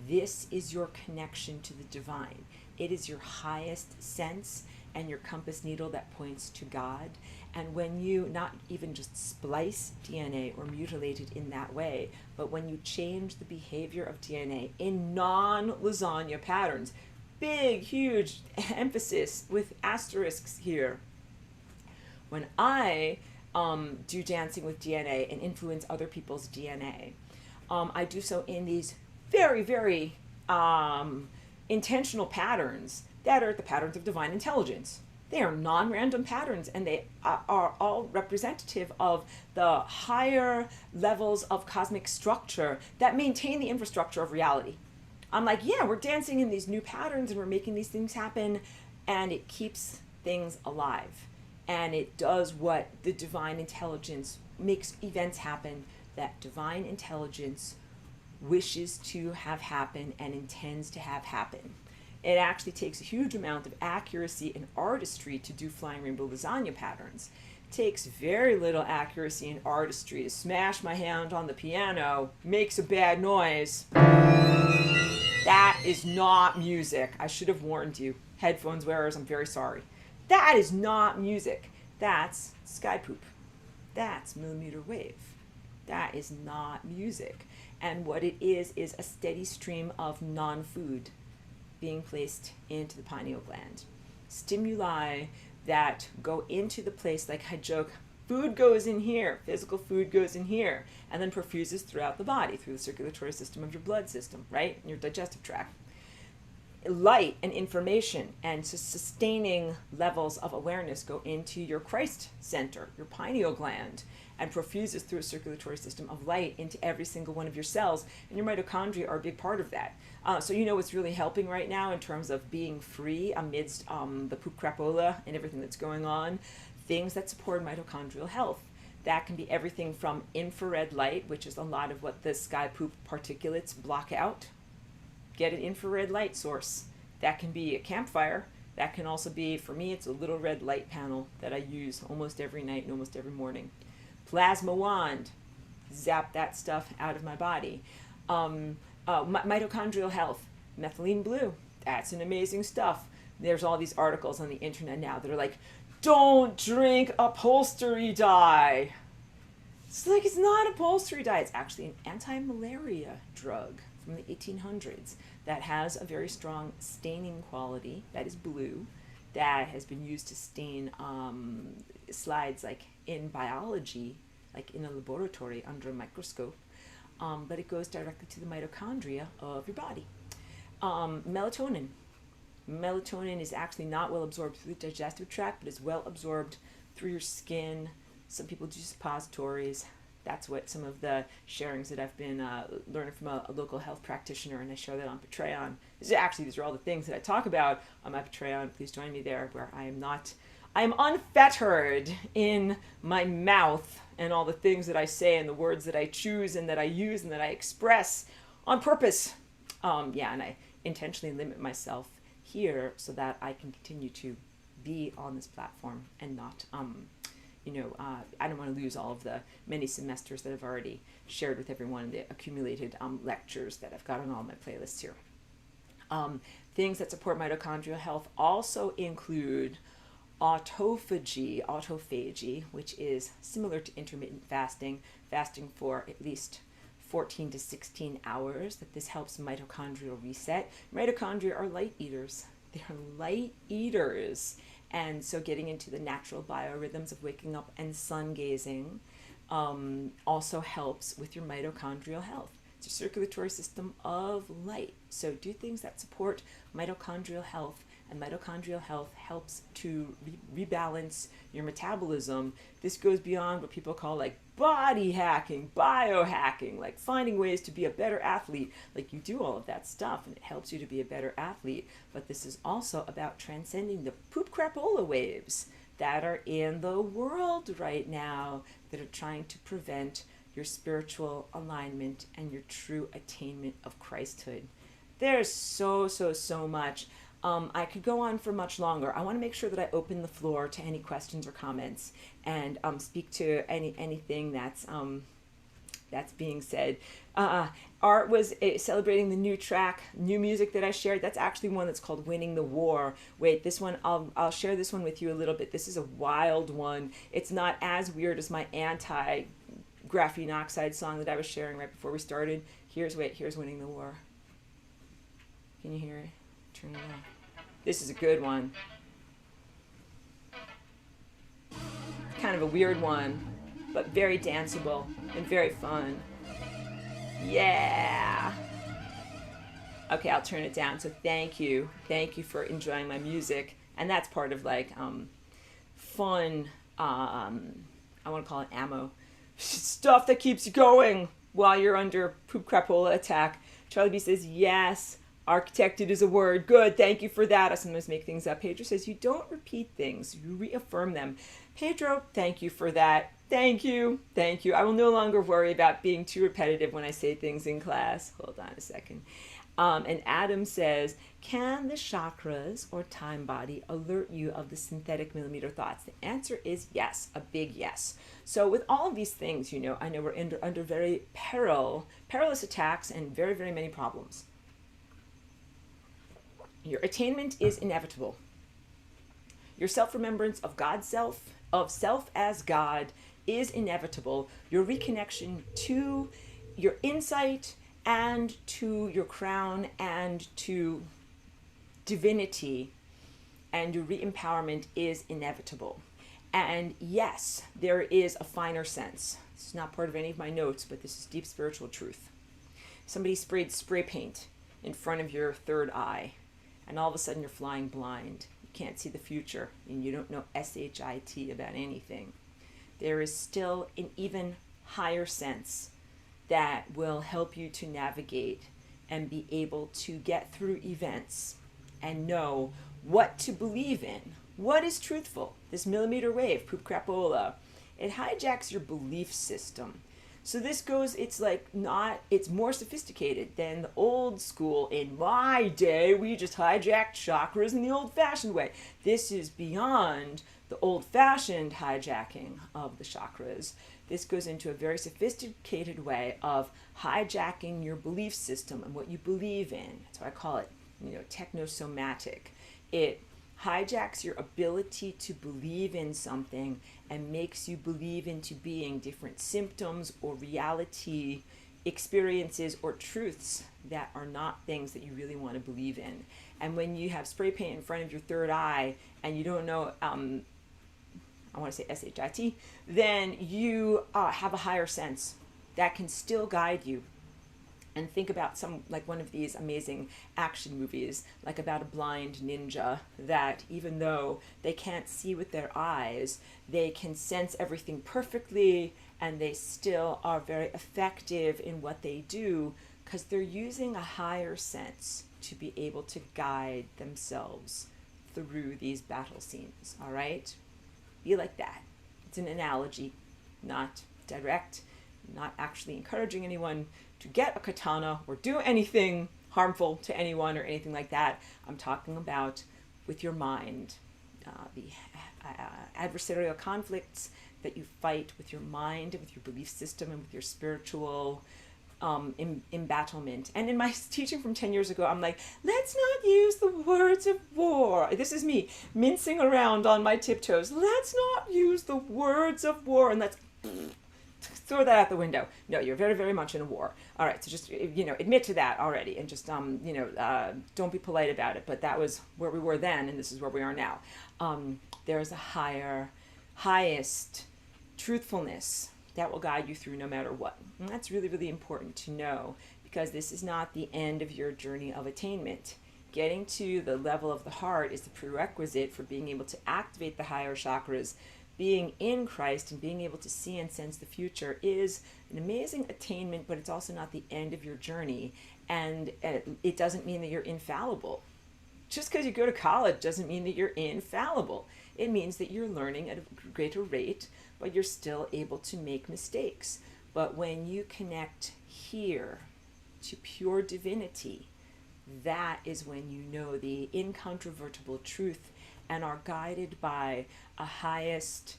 Speaker 1: This is your connection to the divine. It is your highest sense and your compass needle that points to God. And when you not even just splice DNA or mutilate it in that way, but when you change the behavior of DNA in non-lasagna patterns, big, huge emphasis with asterisks here. When I do dancing with DNA and influence other people's DNA, I do so in these very, very intentional patterns that are the patterns of divine intelligence. They are non-random patterns, and they are all representative of the higher levels of cosmic structure that maintain the infrastructure of reality. I'm like, yeah, we're dancing in these new patterns and we're making these things happen, and it keeps things alive. And it does what the divine intelligence makes events happen, that divine intelligence wishes to have happen and intends to have happen. It actually takes a huge amount of accuracy and artistry to do flying rainbow lasagna patterns. It takes very little accuracy and artistry to smash my hand on the piano, makes a bad noise. That is not music. I should have warned you. Headphones wearers, I'm very sorry. That is not music. That's sky poop. That's millimeter wave. That is not music. And what it is a steady stream of non-food being placed into the pineal gland. Stimuli that go into the place, like I joke, food goes in here, physical food goes in here, and then perfuses throughout the body, through the circulatory system of your blood system, right? And your digestive tract. Light and information and sustaining levels of awareness go into your Christ center, your pineal gland, and profuses through a circulatory system of light into every single one of your cells, and your mitochondria are a big part of that. So you know what's really helping right now in terms of being free amidst the poop crapola and everything that's going on? Things that support mitochondrial health. That can be everything from infrared light, which is a lot of what the sky poop particulates block out. Get an infrared light source. That can be a campfire. That can also be, for me, it's a little red light panel that I use almost every night and almost every morning. Plasma wand. Zap that stuff out of my body. Mitochondrial health. Methylene blue. That's an amazing stuff. There's all these articles on the internet now that are like, don't drink upholstery dye. It's like, it's not upholstery dye. It's actually an anti-malaria drug from the 1800s that has a very strong staining quality, that is blue, that has been used to stain slides like in biology, like in a laboratory under a microscope, but it goes directly to the mitochondria of your body. Melatonin. Melatonin is actually not well absorbed through the digestive tract, but is well absorbed through your skin. Some people do suppositories. That's what some of the sharings that I've been learning from a local health practitioner, and I share that on Patreon. These are all the things that I talk about on my Patreon. Please join me there, where I am unfettered in my mouth and all the things that I say and the words that I choose and that I use and that I express on purpose. And I intentionally limit myself here so that I can continue to be on this platform and not I don't want to lose all of the many semesters that I've already shared with everyone, the accumulated lectures that I've got on all my playlists here. Things that support mitochondrial health also include autophagy, which is similar to intermittent fasting for at least 14 to 16 hours, that this helps mitochondrial reset. Mitochondria are light eaters. They are light eaters. And so getting into the natural biorhythms of waking up and sun gazing also helps with your mitochondrial health. It's a circulatory system of light. So do things that support mitochondrial health, and mitochondrial health helps to rebalance your metabolism. This goes beyond what people call like body hacking, biohacking, like finding ways to be a better athlete. Like, you do all of that stuff and it helps you to be a better athlete. But this is also about transcending the poop crapola waves that are in the world right now that are trying to prevent your spiritual alignment and your true attainment of Christhood. There's so much. I could go on for much longer. I want to make sure that I open the floor to any questions or comments and speak to anything that's That's being said. Art was celebrating the new track, new music that I shared. That's actually one that's called Winning the War. Wait, this one, I'll share this one with you a little bit. This is a wild one. It's not as weird as my anti-graphene oxide song that I was sharing right before we started. Here's Winning the War. Can you hear it? Turn it on. This is a good one. Kind of a weird one, but very danceable and very fun. Yeah. Okay, I'll turn it down. So thank you for enjoying my music, and that's part of like fun. I want to call it ammo, stuff that keeps you going while you're under poop crapola attack. Charlie B says yes. Architected is a word. Good. Thank you for that. I sometimes make things up. Pedro says you don't repeat things. You reaffirm them. Pedro, thank you for that. Thank you. Thank you. I will no longer worry about being too repetitive when I say things in class. Hold on a second. And Adam says, can the chakras or time body alert you of the synthetic millimeter thoughts? The answer is yes, a big yes. So with all of these things, I know we're under very perilous attacks and very, very many problems. Your attainment is inevitable. Your self-remembrance of God's self, of self as God, is inevitable. Your reconnection to your insight and to your crown and to divinity and your re-empowerment is inevitable. And yes, there is a finer sense. This is not part of any of my notes, but this is deep spiritual truth. Somebody sprayed spray paint in front of your third eye, and all of a sudden you're flying blind. You can't see the future, and you don't know SHIT about anything. There is still an even higher sense that will help you to navigate and be able to get through events and know what to believe in. What is truthful? This millimeter wave, poop crapola, it hijacks your belief system. So this goes, it's more sophisticated than the old school. In my day, we just hijacked chakras in the old-fashioned way. This is beyond the old-fashioned hijacking of the chakras. This goes into a very sophisticated way of hijacking your belief system and what you believe in. That's why I call it, technosomatic. It hijacks your ability to believe in something and makes you believe into being different symptoms or reality experiences or truths that are not things that you really want to believe in. And when you have spray paint in front of your third eye and you don't know, I want to say SHIT, then you have a higher sense that can still guide you. And think about one of these amazing action movies, like about a blind ninja that even though they can't see with their eyes, they can sense everything perfectly and they still are very effective in what they do because they're using a higher sense to be able to guide themselves through these battle scenes, all right? Be like that. It's an analogy, not direct, not actually encouraging anyone to get a katana or do anything harmful to anyone or anything like that. I'm talking about with your mind, the adversarial conflicts that you fight with your mind and with your belief system and with your spiritual embattlement. And in my teaching from 10 years ago, I'm like, let's not use the words of war. This is me mincing around on my tiptoes. Let's not use the words of war, and let's throw that out the window. No, you're very, very much in a war. All right, so just, admit to that already and just, don't be polite about it. But that was where we were then, and this is where we are now. There's a highest truthfulness that will guide you through no matter what. And that's really, really important to know because this is not the end of your journey of attainment. Getting to the level of the heart is the prerequisite for being able to activate the higher chakras. Being in Christ and being able to see and sense the future is an amazing attainment, but it's also not the end of your journey. And it doesn't mean that you're infallible. Just because you go to college doesn't mean that you're infallible. It means that you're learning at a greater rate, but you're still able to make mistakes. But when you connect here to pure divinity, that is when you know the incontrovertible truth and are guided by a highest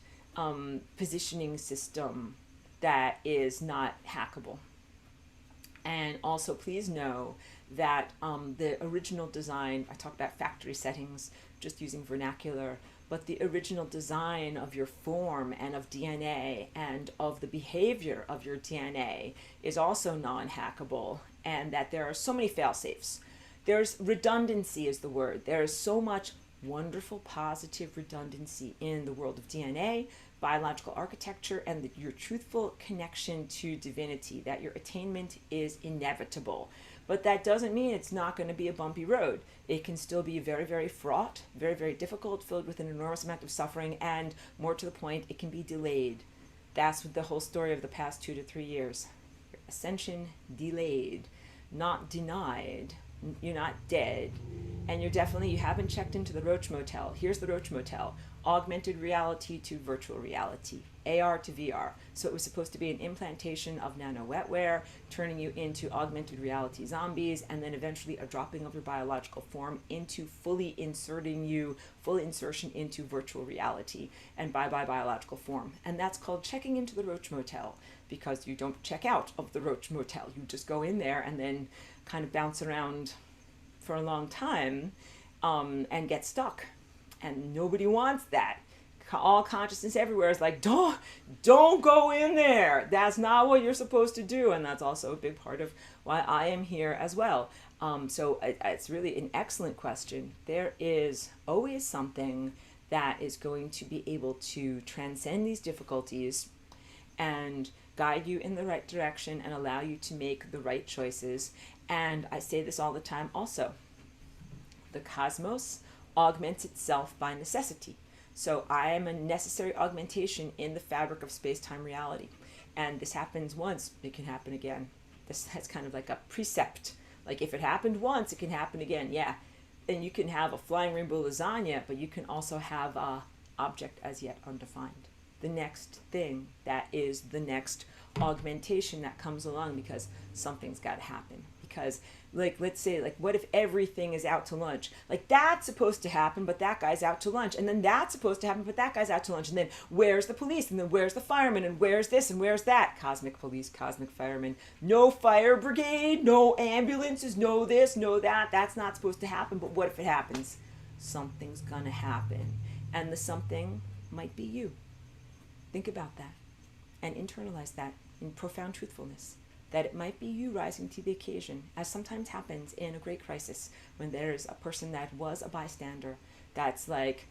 Speaker 1: positioning system that is not hackable. And also, please know that the original design, I talked about factory settings, just using vernacular, but the original design of your form and of DNA and of the behavior of your DNA is also non-hackable, and that there are so many fail-safes. There's redundancy is the word. There is so much wonderful positive redundancy in the world of DNA, biological architecture, and your truthful connection to divinity, that your attainment is inevitable. But that doesn't mean it's not going to be a bumpy road. It can still be very, very fraught, very, very difficult, filled with an enormous amount of suffering, and more to the point, it can be delayed. That's the whole story of the past 2 to 3 years. Your ascension delayed, not denied. You're not dead. And you haven't checked into the Roach Motel. Here's the Roach Motel. Augmented reality to virtual reality, AR to VR. So it was supposed to be an implantation of nano wetware, turning you into augmented reality zombies, and then eventually a dropping of your biological form into full insertion into virtual reality, and bye-bye biological form. And that's called checking into the Roach Motel, because you don't check out of the Roach Motel. You just go in there and then kind of bounce around for a long time and get stuck. And nobody wants that. All consciousness everywhere is like, don't go in there. That's not what you're supposed to do. And that's also a big part of why I am here as well. So it's really an excellent question. There is always something that is going to be able to transcend these difficulties and guide you in the right direction and allow you to make the right choices. And I say this all the time also. The cosmos augments itself by necessity. So I am a necessary augmentation in the fabric of space-time reality. And this happens once, it can happen again. That's kind of like a precept. Like if it happened once, it can happen again. Yeah. Then you can have a flying rainbow lasagna, but you can also have a object as yet undefined. The next thing that is the next augmentation that comes along, because something's got to happen. Because like, let's say, like, what if everything is out to lunch? Like, that's supposed to happen, but that guy's out to lunch. And then that's supposed to happen, but that guy's out to lunch. And then where's the police? And then where's the firemen? And where's this? And where's that? Cosmic police, cosmic firemen. No fire brigade, no ambulances, no this, no that. That's not supposed to happen. But what if it happens? Something's gonna happen. And the something might be you. Think about that and internalize that in profound truthfulness. That it might be you rising to the occasion, as sometimes happens in a great crisis when there's a person that was a bystander that's like,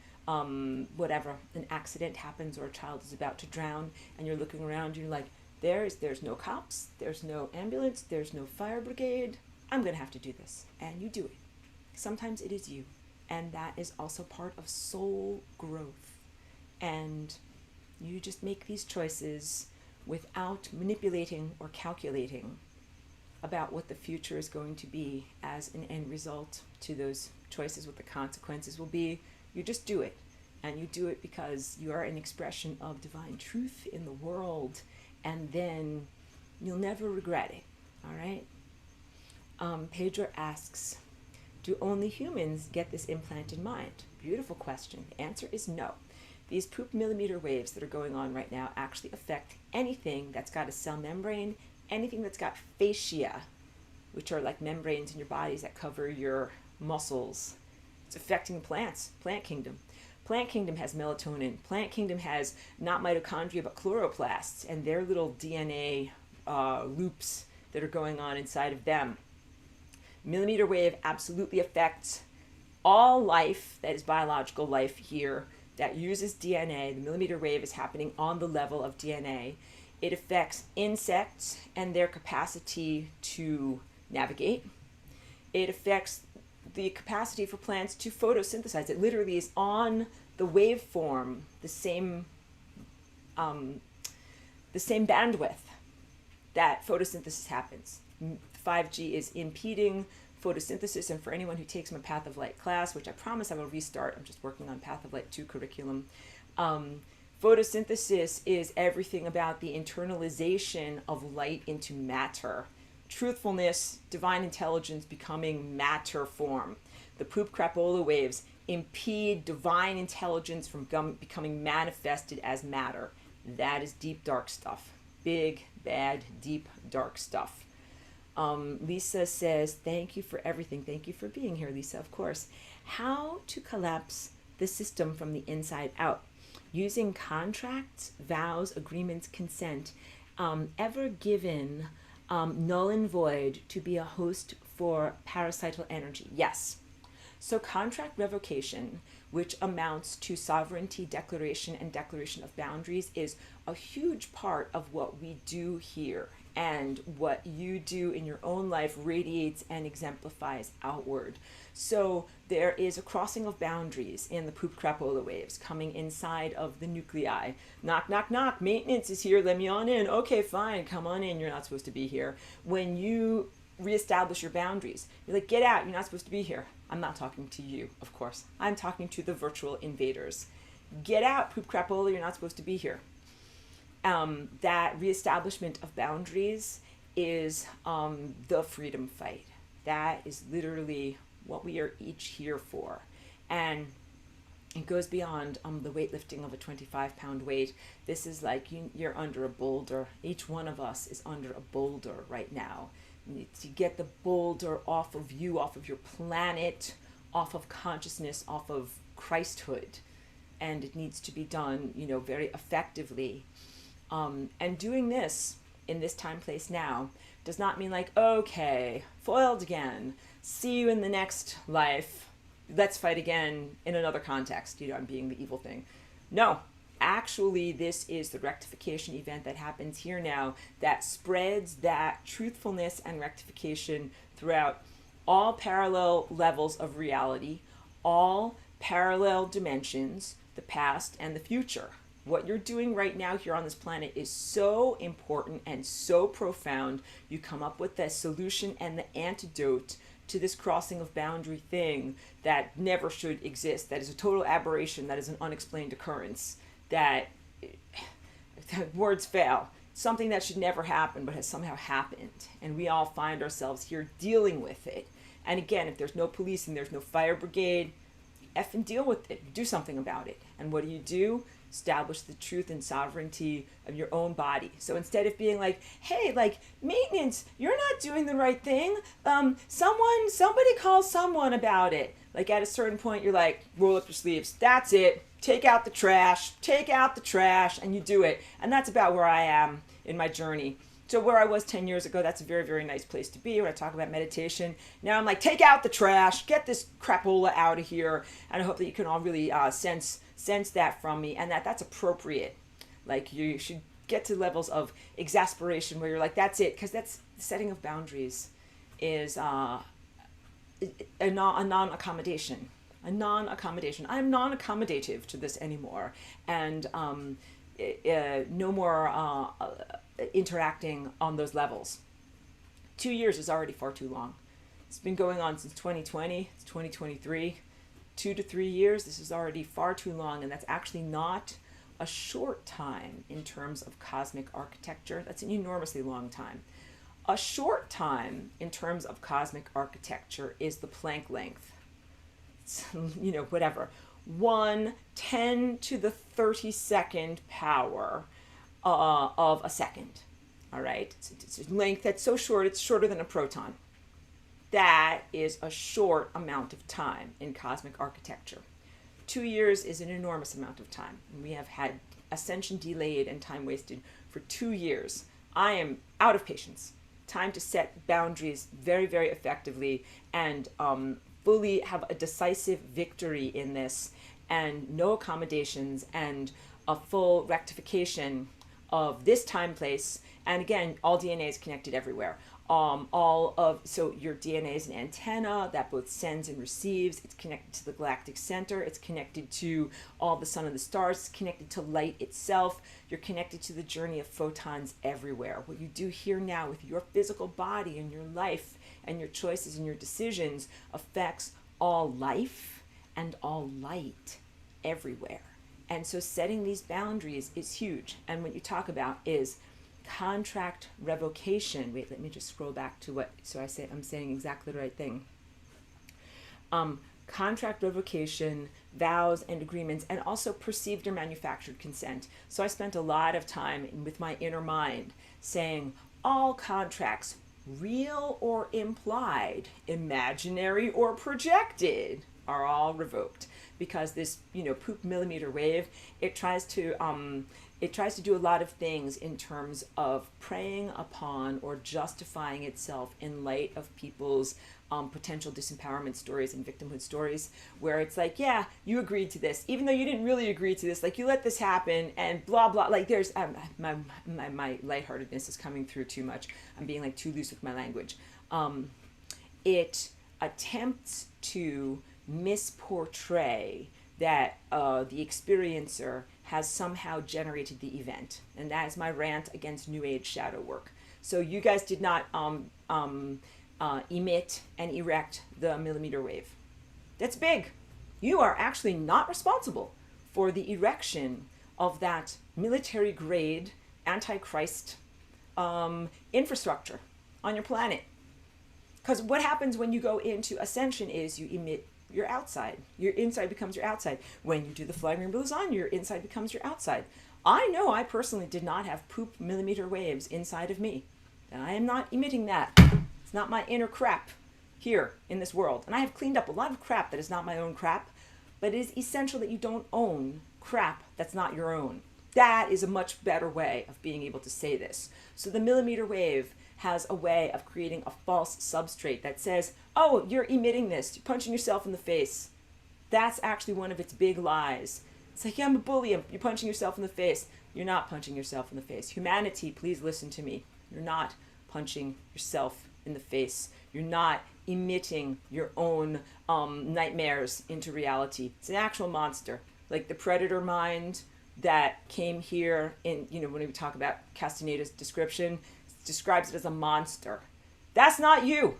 Speaker 1: whatever, an accident happens or a child is about to drown, and you're looking around and you're like, there's no cops, there's no ambulance, there's no fire brigade, I'm going to have to do this. And you do it. Sometimes it is you. And that is also part of soul growth. And you just make these choices without manipulating or calculating about what the future is going to be as an end result to those choices, what the consequences will be. You just do it. And you do it because you are an expression of divine truth in the world. And then you'll never regret it. All right? Pedro asks, do only humans get this implanted mind? Beautiful question. The answer is no. These poop millimeter waves that are going on right now actually affect anything that's got a cell membrane, anything that's got fascia, which are like membranes in your bodies that cover your muscles. It's affecting plants, plant kingdom. Plant kingdom has melatonin. Plant kingdom has not mitochondria but chloroplasts and their little DNA loops that are going on inside of them. Millimeter wave absolutely affects all life that is biological life here that uses DNA. The millimeter wave is happening on the level of DNA. It affects insects and their capacity to navigate. It affects the capacity for plants to photosynthesize. It literally is on the waveform, the same bandwidth that photosynthesis happens. 5G is impeding photosynthesis, and for anyone who takes my Path of Light class, which I promise I will restart, I'm just working on Path of Light 2 curriculum, photosynthesis is everything about the internalization of light into matter. Truthfulness, divine intelligence becoming matter form. The poop crapola waves impede divine intelligence from becoming manifested as matter. That is deep, dark stuff. big, bad, deep, dark stuff. Lisa says, thank you for everything. Thank you for being here, Lisa, of course. How to collapse the system from the inside out. Using contracts, vows, agreements, consent, ever given null and void to be a host for parasital energy. Yes. So contract revocation, which amounts to sovereignty declaration and declaration of boundaries, is a huge part of what we do here. And what you do in your own life radiates and exemplifies outward. So there is a crossing of boundaries in the poop crapola waves coming inside of the nuclei. Knock, knock, knock. Maintenance is here. Let me on in. Okay, fine. Come on in. You're not supposed to be here. When you reestablish your boundaries, you're like, get out. You're not supposed to be here. I'm not talking to you, of course. I'm talking to the virtual invaders. Get out, poop crapola. You're not supposed to be here. That reestablishment of boundaries is the freedom fight. That is literally what we are each here for. And it goes beyond the weightlifting of a 25-pound weight. This is like you're under a boulder. Each one of us is under a boulder right now. You need to get the boulder off of you, off of your planet, off of consciousness, off of Christhood. And it needs to be done, very effectively. And doing this in this time, place, now does not mean like, okay, foiled again. See you in the next life. Let's fight again in another context. I'm being the evil thing. No, actually, this is the rectification event that happens here now that spreads that truthfulness and rectification throughout all parallel levels of reality, all parallel dimensions, the past and the future. What you're doing right now here on this planet is so important and so profound. You come up with the solution and the antidote to this crossing of boundary thing that never should exist, that is a total aberration, that is an unexplained occurrence, that words fail. Something that should never happen but has somehow happened. And we all find ourselves here dealing with it. And again, if there's no police and there's no fire brigade, effing deal with it. Do something about it. And what do? Establish the truth and sovereignty of your own body. So instead of being like, hey, like, maintenance, you're not doing the right thing. Somebody call someone about it. Like at a certain point, you're like, roll up your sleeves. That's it. Take out the trash, and you do it. And that's about where I am in my journey. So where I was 10 years ago, that's a very, very nice place to be when I talk about meditation. Now I'm like, take out the trash, get this crapola out of here. And I hope that you can all really sense that from me, and that's appropriate. Like you should get to levels of exasperation where you're like, that's it, because that's the setting of boundaries is a non-accommodation. I'm non-accommodative to this anymore, and no more interacting on those levels. 2 years is already far too long. It's been going on since 2020. It's 2023. 2 to 3 years, this is already far too long, and that's actually not a short time in terms of cosmic architecture. That's an enormously long time. A short time in terms of cosmic architecture is the Planck length. It's, whatever. 1/10 to the 32nd power of a second. All right? It's a length that's so short, it's shorter than a proton. That is a short amount of time in cosmic architecture. 2 years is an enormous amount of time. We have had ascension delayed and time wasted for 2 years. I am out of patience. Time to set boundaries very, very effectively and fully have a decisive victory in this, and no accommodations, and a full rectification of this time, place. And again, all DNA is connected everywhere. So your DNA is an antenna that both sends and receives. It's connected to the galactic center. It's connected to all the sun and the stars. It's connected to light itself. You're connected to the journey of photons everywhere. What you do here now with your physical body and your life and your choices and your decisions affects all life and all light everywhere. And so setting these boundaries is huge. And what you talk about is contract revocation. Wait, let me just scroll back to I'm saying exactly the right thing. contract revocation, vows and agreements, and also perceived or manufactured consent. So I spent a lot of time with my inner mind saying all contracts, real or implied, imaginary or projected, are all revoked, because this poop millimeter wave, it tries to do a lot of things in terms of preying upon or justifying itself in light of people's potential disempowerment stories and victimhood stories, where it's like, yeah, you agreed to this, even though you didn't really agree to this, like you let this happen and blah, blah, like there's, my lightheartedness is coming through too much. I'm being like too loose with my language. It attempts to misportray that the experiencer has somehow generated the event. And that is my rant against New Age shadow work. So you guys did not emit and erect the millimeter wave. That's big. You are actually not responsible for the erection of that military grade antichrist infrastructure on your planet. Because what happens when you go into ascension is you emit your outside. Your inside becomes your outside. When you do the flying rainbow lasagna, your inside becomes your outside. I know I personally did not have poop millimeter waves inside of me. And I am not emitting that. It's not my inner crap here in this world. And I have cleaned up a lot of crap that is not my own crap. But it is essential that you don't own crap that's not your own. That is a much better way of being able to say this. So the millimeter wave has a way of creating a false substrate that says, oh, you're emitting this, you're punching yourself in the face. That's actually one of its big lies. It's like, yeah, I'm a bully, you're punching yourself in the face. You're not punching yourself in the face. Humanity, please listen to me. You're not punching yourself in the face. You're not emitting your own nightmares into reality. It's an actual monster. Like the predator mind that came here in, when we talk about Castaneda's description, describes it as a monster. That's not you.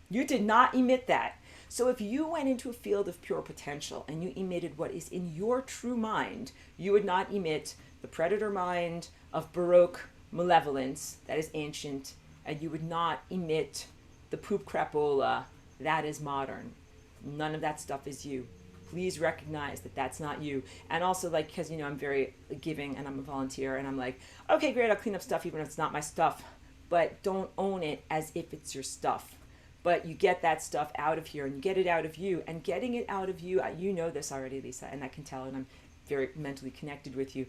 Speaker 1: You did not emit that. So if you went into a field of pure potential and you emitted what is in your true mind, you would not emit the predator mind of Baroque malevolence that is ancient, and you would not emit the poop crapola that is modern. None of that stuff is you. Please recognize that that's not you. And also, like, because, I'm very giving and I'm a volunteer and I'm like, okay, great, I'll clean up stuff even if it's not my stuff. But don't own it as if it's your stuff. But you get that stuff out of here and you get it out of you. And getting it out of you, you know this already, Lisa, and I can tell, and I'm very mentally connected with you.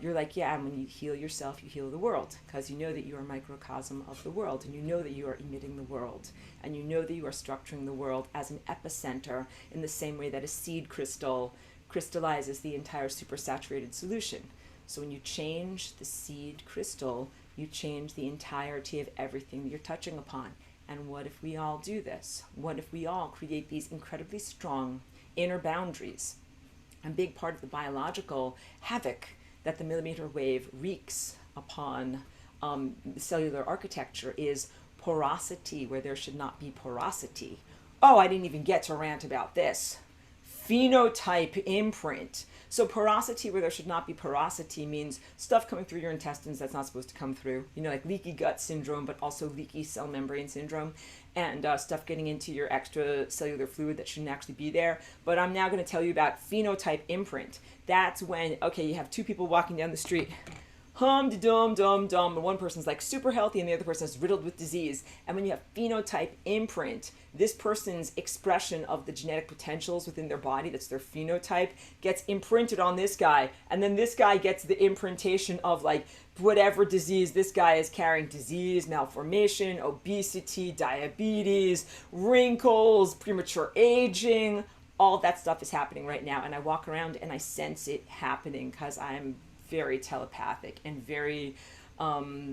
Speaker 1: You're like, yeah, and when you heal yourself, you heal the world, because you know that you are a microcosm of the world, and you know that you are emitting the world, and you know that you are structuring the world as an epicenter in the same way that a seed crystal crystallizes the entire supersaturated solution. So when you change the seed crystal, you change the entirety of everything that you're touching upon. And what if we all do this? What if we all create these incredibly strong inner boundaries? A big part of the biological havoc that the millimeter wave wreaks upon cellular architecture is porosity where there should not be porosity. Oh, I didn't even get to rant about this. Phenotype imprint. So porosity where there should not be porosity means stuff coming through your intestines that's not supposed to come through. Like leaky gut syndrome, but also leaky cell membrane syndrome, and stuff getting into your extracellular fluid that shouldn't actually be there. But I'm now going to tell you about phenotype imprint. That's when, okay, you have two people walking down the street, hum-de-dum-dum-dum, and one person's like super healthy and the other person is riddled with disease. And when you have phenotype imprint, this person's expression of the genetic potentials within their body, that's their phenotype, gets imprinted on this guy. And then this guy gets the imprintation of like whatever disease this guy is carrying: disease, malformation, obesity, diabetes, wrinkles, premature aging. All that stuff is happening right now. And I walk around and I sense it happening because I'm very telepathic and very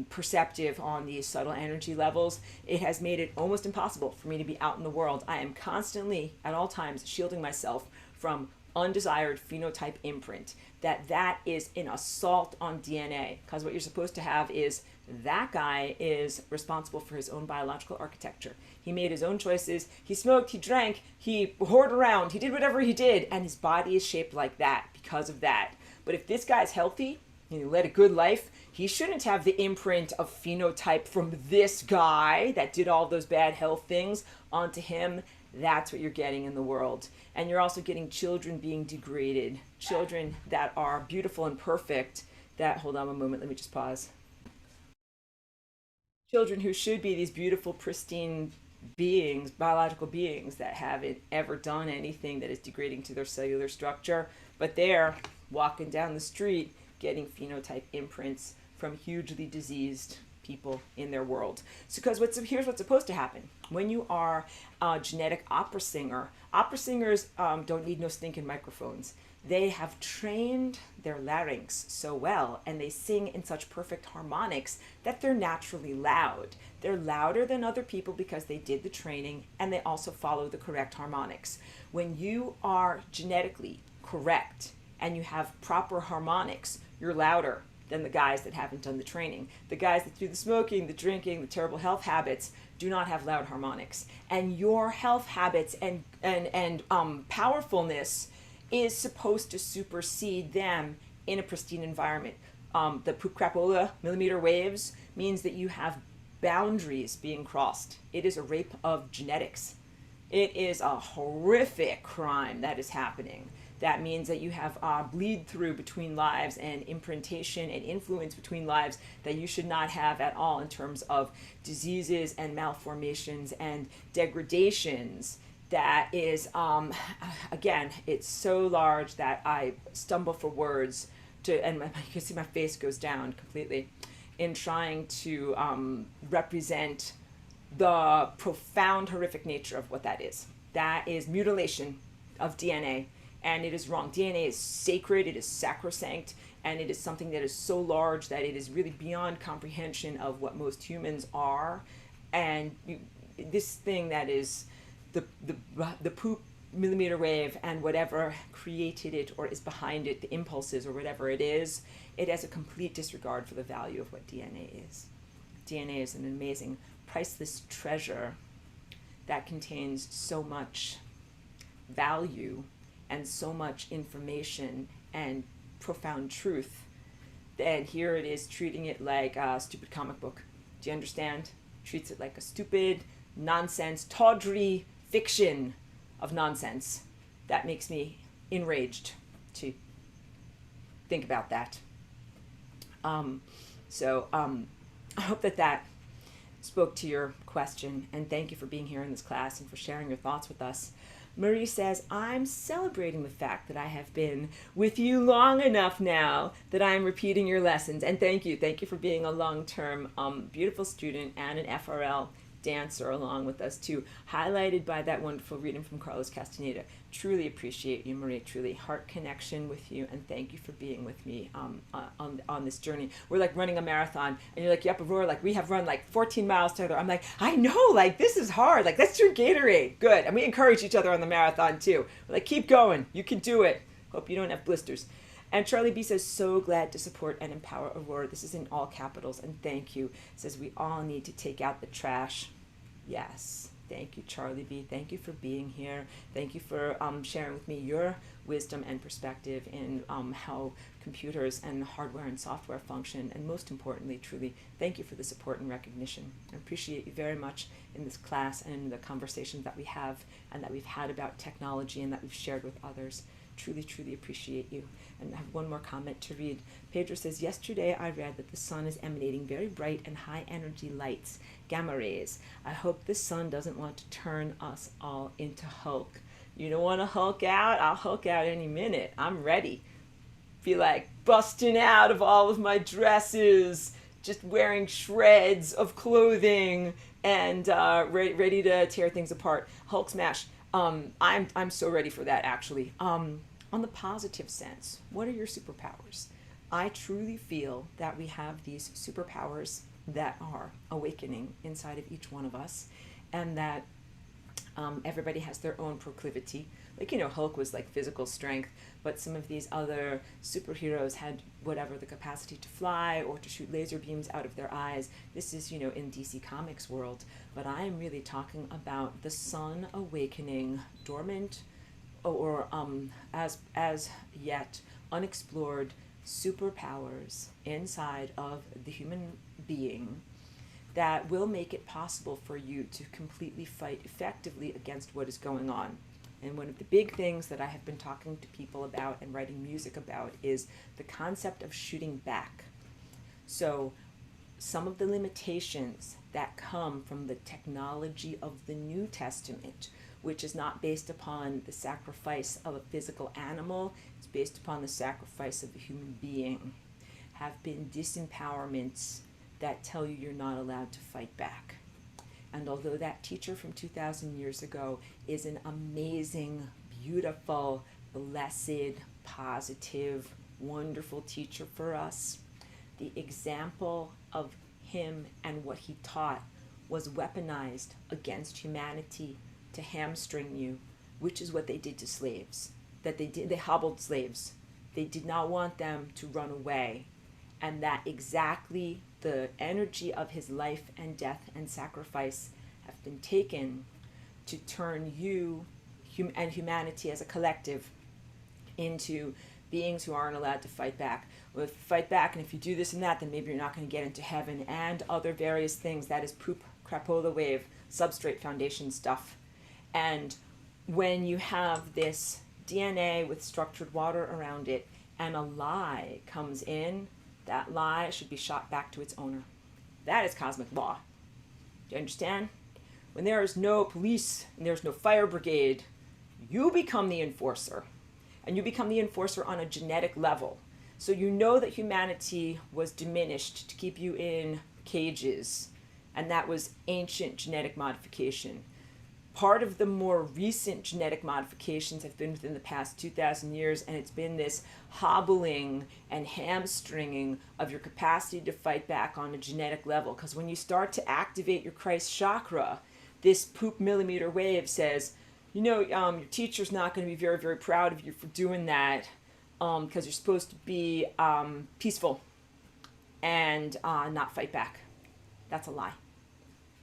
Speaker 1: perceptive on these subtle energy levels. It has made it almost impossible for me to be out in the world. I am constantly, at all times, shielding myself from undesired phenotype imprint. That is an assault on DNA, because what you're supposed to have is that guy is responsible for his own biological architecture. He made his own choices. He smoked, he drank, he whored around, he did whatever he did, and his body is shaped like that because of that. But if this guy's healthy and he led a good life, he shouldn't have the imprint of phenotype from this guy that did all those bad health things onto him. That's what you're getting in the world. And you're also getting children being degraded, children that are beautiful and perfect, that, hold on a moment, let me just pause. Children who should be these beautiful, pristine beings, biological beings that haven't ever done anything that is degrading to their cellular structure, but they're walking down the street getting phenotype imprints from hugely diseased people in their world. So, because here's what's supposed to happen when you are a genetic opera singer. Opera singers don't need no stinking microphones. They have trained their larynx so well, and they sing in such perfect harmonics that they're naturally loud. They're louder than other people because they did the training, and they also follow the correct harmonics. When you are genetically correct and you have proper harmonics, you're louder than the guys that haven't done the training. The guys that do the smoking, the drinking, the terrible health habits do not have loud harmonics. And your health habits and powerfulness is supposed to supersede them in a pristine environment. The crapola millimeter waves means that you have boundaries being crossed. It is a rape of genetics. It is a horrific crime that is happening. That means that you have bleed through between lives and imprintation and influence between lives that you should not have at all in terms of diseases and malformations and degradations. That is, again, it's so large that I stumble for words and you can see my face goes down completely in trying to represent the profound, horrific nature of what that is. That is mutilation of DNA, and it is wrong. DNA is sacred, it is sacrosanct, and it is something that is so large that it is really beyond comprehension of what most humans are. And this thing that is the poop millimeter wave and whatever created it or is behind it, the impulses or whatever it is, it has a complete disregard for the value of what DNA is. DNA is an amazing, priceless treasure that contains so much value and so much information and profound truth. And here it is treating it like a stupid comic book. Do you understand? Treats it like a stupid, nonsense, tawdry fiction of nonsense. That makes me enraged to think about that. I hope that spoke to your question, and thank you for being here in this class and for sharing your thoughts with us. Marie says, I'm celebrating the fact that I have been with you long enough now that I'm repeating your lessons. And thank you for being a long-term beautiful student and an FRL dancer along with us too, highlighted by that wonderful reading from Carlos Castaneda. Truly appreciate you, Marie, truly heart connection with you, and thank you for being with me on this journey. We're like running a marathon, and you're like, yep, Aurora, like we have run like 14 miles together. I'm like, I know, like this is hard, like let's drink Gatorade. Good. And we encourage each other on the marathon too. We're like, keep going, you can do it. Hope you don't have blisters. And Charlie B says, so glad to support and empower Aurora. This is in all capitals, and thank you. Says we all need to take out the trash. Yes. Thank you, Charlie B. Thank you for being here. Thank you for sharing with me your wisdom and perspective in how computers and hardware and software function. And most importantly, truly, thank you for the support and recognition. I appreciate you very much in this class and in the conversations that we have and that we've had about technology and that we've shared with others. Truly, truly appreciate you. And I have one more comment to read. Pedro says, yesterday I read that the sun is emanating very bright and high energy lights, gamma rays. I hope the sun doesn't want to turn us all into Hulk. You don't want to Hulk out? I'll Hulk out any minute. I'm ready. Feel like busting out of all of my dresses, just wearing shreds of clothing and ready to tear things apart. Hulk smash. I'm so ready for that, actually. On the positive sense, what are your superpowers? I truly feel that we have these superpowers that are awakening inside of each one of us, and that everybody has their own proclivity. Like, Hulk was like physical strength, but some of these other superheroes had whatever, the capacity to fly or to shoot laser beams out of their eyes. This is, in DC Comics world, but I am really talking about the sun awakening, dormant or as yet unexplored superpowers inside of the human being that will make it possible for you to completely fight effectively against what is going on. And one of the big things that I have been talking to people about and writing music about is the concept of shooting back. So some of the limitations that come from the technology of the New Testament, which is not based upon the sacrifice of a physical animal, it's based upon the sacrifice of a human being, have been disempowerments that tell you you're not allowed to fight back. And although that teacher from 2,000 years ago is an amazing, beautiful, blessed, positive, wonderful teacher for us, the example of him and what he taught was weaponized against humanity to hamstring you, which is what they did to slaves. They hobbled slaves. They did not want them to run away. And that exactly the energy of his life and death and sacrifice have been taken to turn you and humanity as a collective into beings who aren't allowed to fight back. Well, if you fight back and if you do this and that, then maybe you're not going to get into heaven and other various things. That is poop, crapola wave, substrate foundation stuff. And when you have this DNA with structured water around it and a lie comes in, that lie should be shot back to its owner. That is cosmic law. Do you understand? When there is no police and there's no fire brigade, you become the enforcer. And you become the enforcer on a genetic level. So you know that humanity was diminished to keep you in cages. And that was ancient genetic modification. Part of the more recent genetic modifications have been within the past 2,000 years, and it's been this hobbling and hamstringing of your capacity to fight back on a genetic level. Because when you start to activate your Christ chakra, this poop millimeter wave says, you know, your teacher's not going to be very, very proud of you for doing that, because you're supposed to be peaceful and not fight back. That's a lie.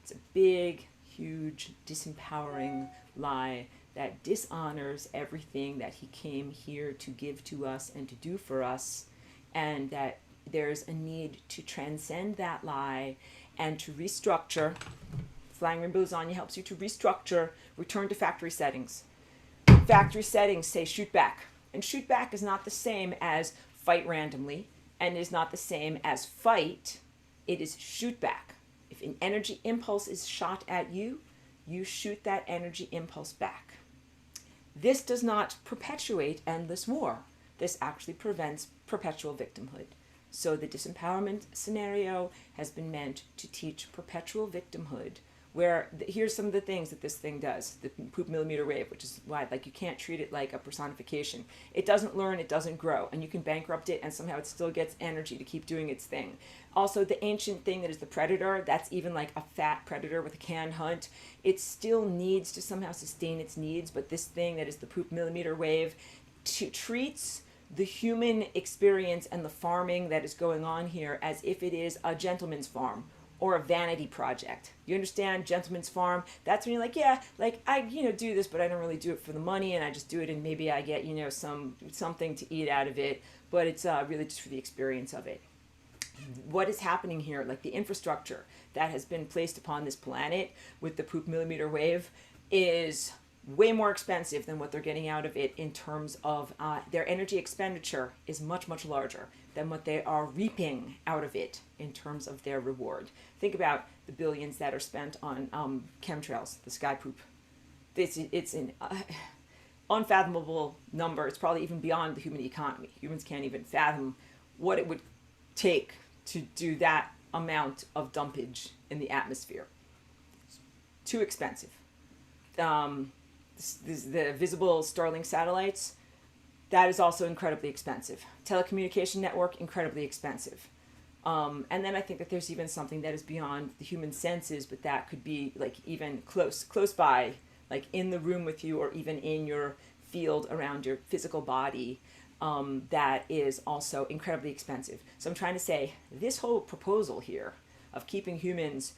Speaker 1: It's a big, huge, disempowering lie that dishonors everything that he came here to give to us and to do for us, and that there's a need to transcend that lie and to restructure. Flying Rainbow Lasagna helps you to restructure, return to factory settings. Factory settings say shoot back. And shoot back is not the same as fight randomly, and is not the same as fight. It is shoot back. If an energy impulse is shot at you, you shoot that energy impulse back. This does not perpetuate endless war. This actually prevents perpetual victimhood. So the disempowerment scenario has been meant to teach perpetual victimhood, where here's some of the things that this thing does, the poop millimeter wave, which is why you can't treat it like a personification. It doesn't learn, it doesn't grow, and you can bankrupt it and somehow it still gets energy to keep doing its thing. Also, the ancient thing that is the predator, that's even like a fat predator with a canned hunt, it still needs to somehow sustain its needs, but this thing that is the poop millimeter wave treats the human experience and the farming that is going on here as if it is a gentleman's farm or a vanity project. You understand? Gentleman's farm. That's when you're like, yeah, like I, do this, but I don't really do it for the money, and I just do it, and maybe I get, something to eat out of it, but it's really just for the experience of it. What is happening here, like the infrastructure that has been placed upon this planet with the poop millimeter wave, is way more expensive than what they're getting out of it in terms of their energy expenditure is much, much larger than what they are reaping out of it in terms of their reward. Think about the billions that are spent on chemtrails, the sky poop. It's an unfathomable number. It's probably even beyond the human economy. Humans can't even fathom what it would take to do that amount of dumpage in the atmosphere. It's too expensive. The visible Starlink satellites, that is also incredibly expensive. Telecommunication network, incredibly expensive. And then I think that there's even something that is beyond the human senses, but that could be like even close by, like in the room with you, or even in your field around your physical body, that is also incredibly expensive. So I'm trying to say this whole proposal here of keeping humans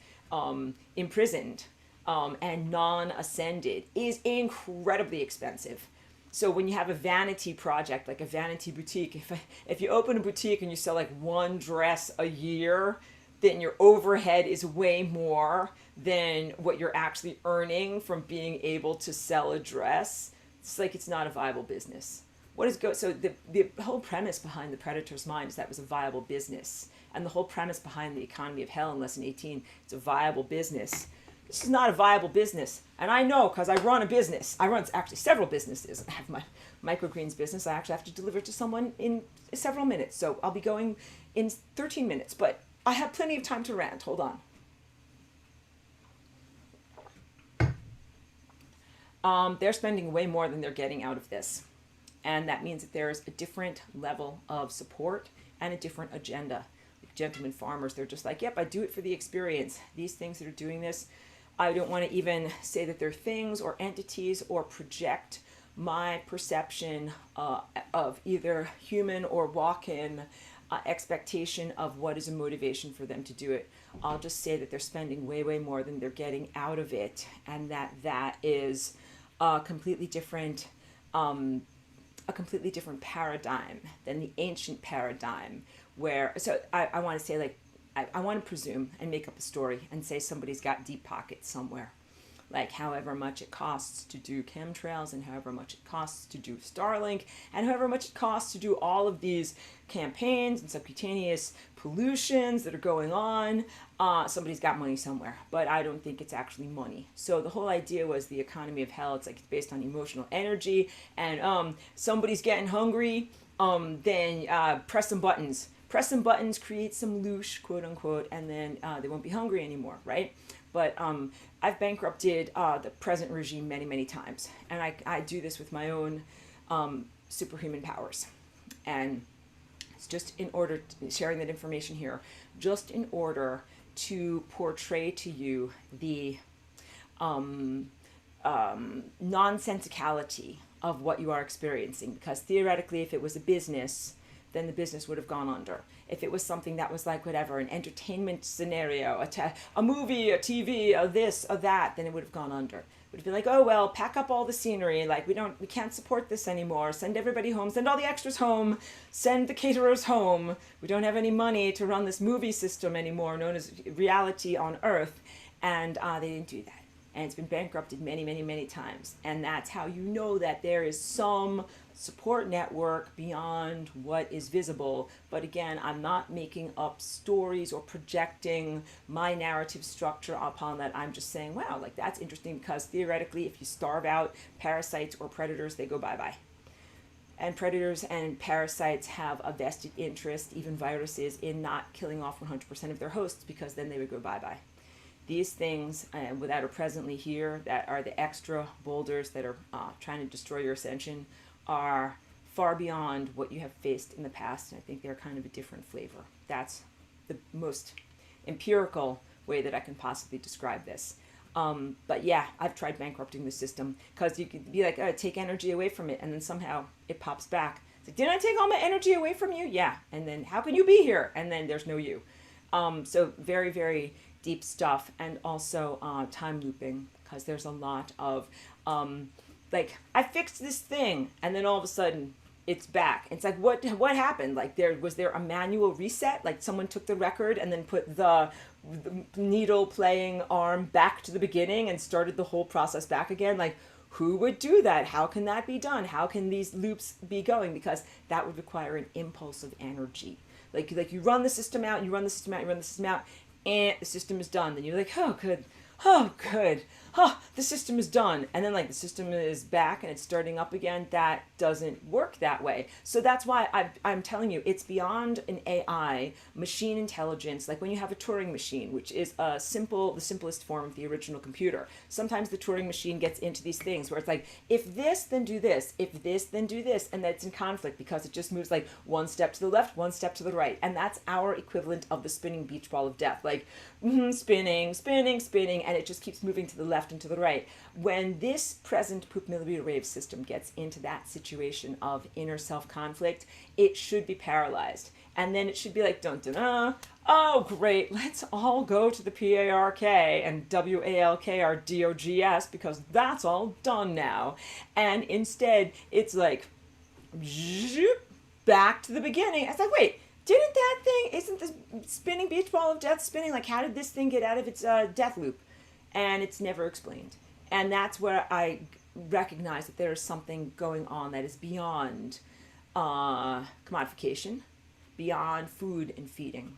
Speaker 1: imprisoned and non-ascended is incredibly expensive. So when you have a vanity project, like a vanity boutique, if you open a boutique and you sell like one dress a year, then your overhead is way more than what you're actually earning from being able to sell a dress, it's like it's not a viable business. What is so the whole premise behind the Predator's Mind is that it was a viable business. And the whole premise behind the economy of hell in lesson 18, it's a viable business. This is not a viable business. And I know because I run a business. I run actually several businesses. I have my microgreens business. I actually have to deliver to someone in several minutes. So I'll be going in 13 minutes. But I have plenty of time to rant. Hold on. They're spending way more than they're getting out of this. And that means that there's a different level of support and a different agenda. Like gentlemen farmers, they're just like, yep, I do it for the experience. These things that are doing this, I don't want to even say that they're things or entities or project my perception of either human or walk-in expectation of what is a motivation for them to do it. I'll just say that they're spending way, way more than they're getting out of it, and that is a completely different paradigm than the ancient paradigm where, so I want to say, like, I want to presume and make up a story and say somebody's got deep pockets somewhere. Like however much it costs to do chemtrails and however much it costs to do Starlink and however much it costs to do all of these campaigns and subcutaneous pollutions that are going on, somebody's got money somewhere. But I don't think it's actually money. So the whole idea was the economy of hell. It's like it's based on emotional energy, and somebody's getting hungry, then press some buttons. Press some buttons, create some loosh, quote unquote, and then they won't be hungry anymore, right? But I've bankrupted the present regime many, many times. And I do this with my own superhuman powers. And it's just in order, sharing that information here, just in order to portray to you the nonsensicality of what you are experiencing. Because theoretically, if it was a business, then the business would have gone under. If it was something that was like whatever, an entertainment scenario, a movie, a TV, a this, a that, then it would have gone under. It would have been like, oh well, pack up all the scenery, like we can't support this anymore, send everybody home, send all the extras home, send the caterers home, we don't have any money to run this movie system anymore, known as reality on Earth, and they didn't do that. And it's been bankrupted many, many, many times. And that's how you know that there is some support network beyond what is visible. But again, I'm not making up stories or projecting my narrative structure upon that. I'm just saying, wow, like that's interesting, because theoretically, if you starve out parasites or predators, they go bye-bye. And predators and parasites have a vested interest, even viruses, in not killing off 100% of their hosts, because then they would go bye-bye. These things that are presently here, that are the extra boulders that are trying to destroy your ascension, are far beyond what you have faced in the past. And I think they're kind of a different flavor. That's the most empirical way that I can possibly describe this. But yeah, I've tried bankrupting the system, because you could be like, oh, take energy away from it, and then somehow it pops back. It's like, didn't I take all my energy away from you? Yeah. And then how can you be here? And then there's no you. So very, very deep stuff, and also time looping, because there's a lot of like, I fixed this thing, and then all of a sudden it's back. It's like, what happened? Like, was there a manual reset? Like someone took the record and then put the needle playing arm back to the beginning and started the whole process back again? Like, who would do that? How can that be done? How can these loops be going? Because that would require an impulse of energy. Like you run the system out, you run the system out, you run the system out, and the system is done. Then you're like, oh, good. Oh, good. Oh, the system is done. And then like the system is back and it's starting up again. That doesn't work that way. So that's why I'm telling you, it's beyond an AI, machine intelligence, like when you have a Turing machine, which is the simplest form of the original computer. Sometimes the Turing machine gets into these things where it's like, if this, then do this. If this, then do this. And that's in conflict, because it just moves like one step to the left, one step to the right. And that's our equivalent of the spinning beach ball of death. Like, spinning, spinning, spinning, and it just keeps moving to the left and to the right. When this present poop millimeter wave system gets into that situation of inner self conflict, it should be paralyzed. And then it should be like, dun dun dun, oh great, let's all go to the PARK and WALKR DOGS, because that's all done now. And instead, it's like, back to the beginning. It's like, wait, Didn't that thing, isn't the spinning beach ball of death spinning? Like, how did this thing get out of its death loop? And it's never explained. And that's where I recognize that there is something going on that is beyond commodification, beyond food and feeding.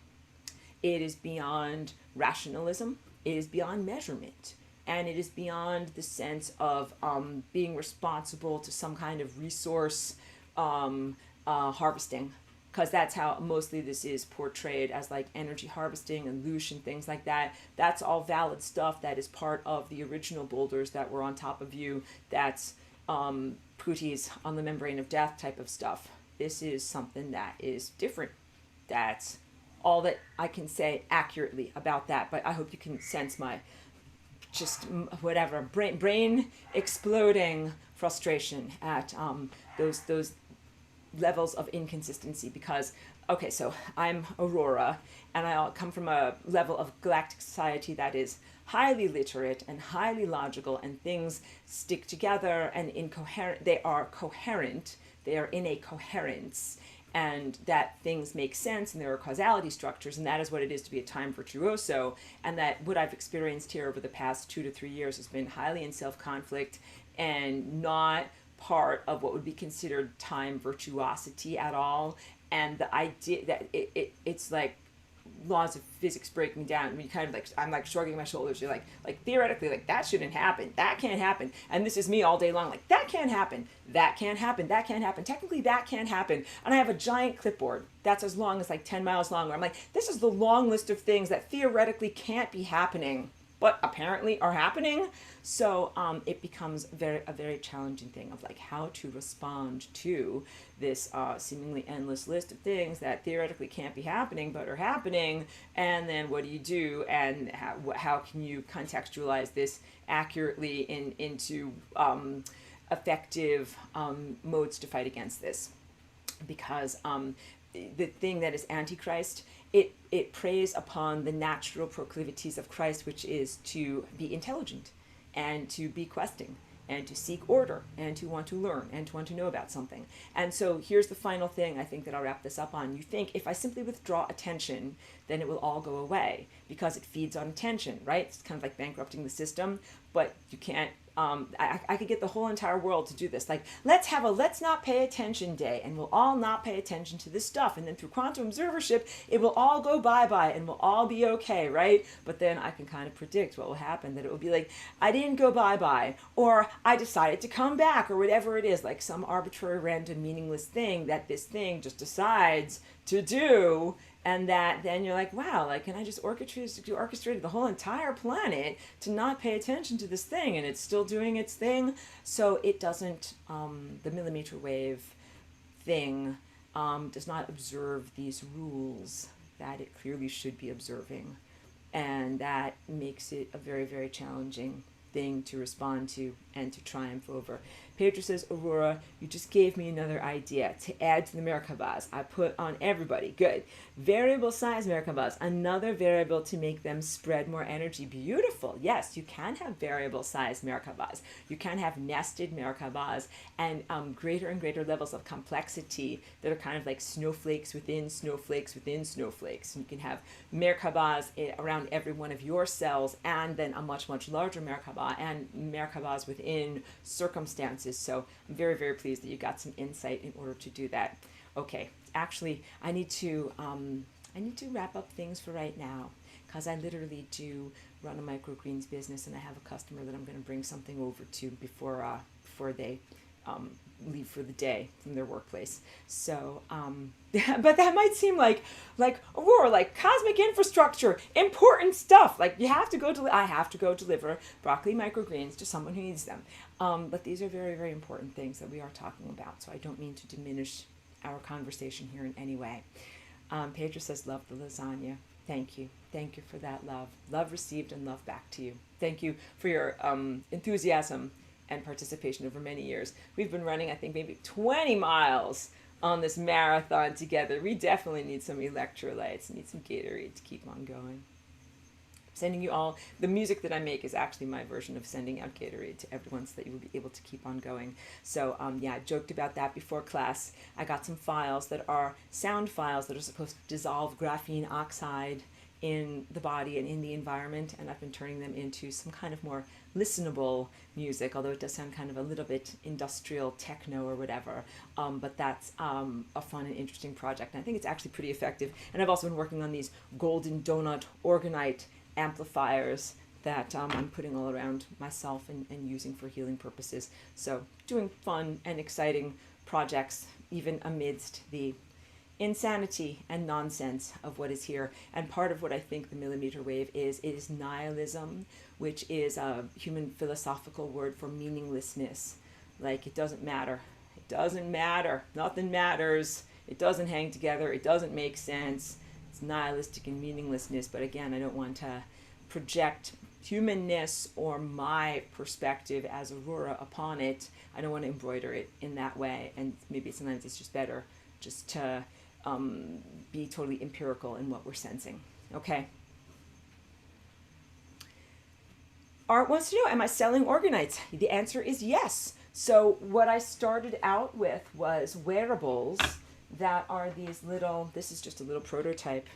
Speaker 1: It is beyond rationalism. It is beyond measurement. And it is beyond the sense of being responsible to some kind of resource harvesting, because that's how mostly this is portrayed, as like energy harvesting and loosh and things like that. That's all valid stuff that is part of the original boulders that were on top of you. That's Pooties on the membrane of death type of stuff. This is something that is different. That's all that I can say accurately about that, but I hope you can sense my just whatever brain exploding frustration at those levels of inconsistency. Because okay, so I'm Aurora, and I come from a level of galactic society that is highly literate and highly logical, and things stick together and incoherent. They are coherent. They are in a coherence, and that things make sense, and there are causality structures, and that is what it is to be a time virtuoso. And that what I've experienced here over the past 2 to 3 years has been highly in self-conflict and not part of what would be considered time virtuosity at all. And the idea that it's like laws of physics breaking down. I mean, kind of like, I'm like shrugging my shoulders. You're like theoretically, like that shouldn't happen. That can't happen. And this is me all day long. Like that can't happen. That can't happen. That can't happen. Technically, that can't happen. And I have a giant clipboard that's as long as like 10 miles long, where I'm like, this is the long list of things that theoretically can't be happening, but apparently are happening. So it becomes a very challenging thing of like how to respond to this seemingly endless list of things that theoretically can't be happening but are happening. And then what do you do, and how can you contextualize this accurately into effective modes to fight against this? Because the thing that is Antichrist, it preys upon the natural proclivities of Christ, which is to be intelligent and to be questing and to seek order and to want to learn and to want to know about something. And so here's the final thing I think that I'll wrap this up on. You think if I simply withdraw attention, then it will all go away, because it feeds on attention, right? It's kind of like bankrupting the system, but you can't. I could get the whole entire world to do this. Like, let's have a let's not pay attention day, and we'll all not pay attention to this stuff. And then through quantum observership, it will all go bye-bye and we'll all be okay, right? But then I can kind of predict what will happen, that it will be like, I didn't go bye-bye, or I decided to come back, or whatever it is, like some arbitrary, random, meaningless thing that this thing just decides to do. And that then you're like, wow, like, can I just orchestrated the whole entire planet to not pay attention to this thing, and it's still doing its thing? So it doesn't, the millimeter wave thing does not observe these rules that it clearly should be observing. And that makes it a very, very challenging thing to respond to and to triumph over. Pedro says, Aurora, you just gave me another idea to add to the Merkabahs. I put on everybody. Good. Variable size Merkabahs. Another variable to make them spread more energy. Beautiful. Yes, you can have variable size Merkabahs. You can have nested Merkabahs, and greater and greater levels of complexity that are kind of like snowflakes within snowflakes within snowflakes. You can have Merkabahs around every one of your cells, and then a much, much larger Merkabah, and Merkabahs within circumstances. So I'm very, very pleased that you got some insight in order to do that. Okay, actually, I need to wrap up things for right now, because I literally do run a microgreens business, and I have a customer that I'm going to bring something over to before they leave for the day from their workplace. So, but that might seem like Aurora, like cosmic infrastructure, important stuff. Like you have to go I have to go deliver broccoli microgreens to someone who needs them. But these are very, very important things that we are talking about. So I don't mean to diminish our conversation here in any way. Pedro says, love the lasagna. Thank you. Thank you for that love. Love received and love back to you. Thank you for your enthusiasm and participation over many years. We've been running, I think, maybe 20 miles on this marathon together. We definitely need some electrolytes, need some Gatorade to keep on going. Sending you all, the music that I make is actually my version of sending out Gatorade to everyone so that you will be able to keep on going. So yeah, I joked about that before class. I got some files that are sound files that are supposed to dissolve graphene oxide in the body and in the environment, and I've been turning them into some kind of more listenable music, although it does sound kind of a little bit industrial techno or whatever, but that's a fun and interesting project, and I think it's actually pretty effective. And I've also been working on these golden donut orgonite amplifiers that I'm putting all around myself and using for healing purposes. So doing fun and exciting projects even amidst the insanity and nonsense of what is here. And part of what I think the millimeter wave is nihilism, which is a human philosophical word for meaninglessness. Like, it doesn't matter. It doesn't matter. Nothing matters. It doesn't hang together. It doesn't make sense. It's nihilistic and meaninglessness. But again, I don't want to project humanness or my perspective as Aurora upon it. I don't want to embroider it in that way. And maybe sometimes it's just better just to be totally empirical in what we're sensing. Okay. Art wants to know, am I selling orgonites? The answer is yes. So what I started out with was wearables that are these little, this is just a little prototype,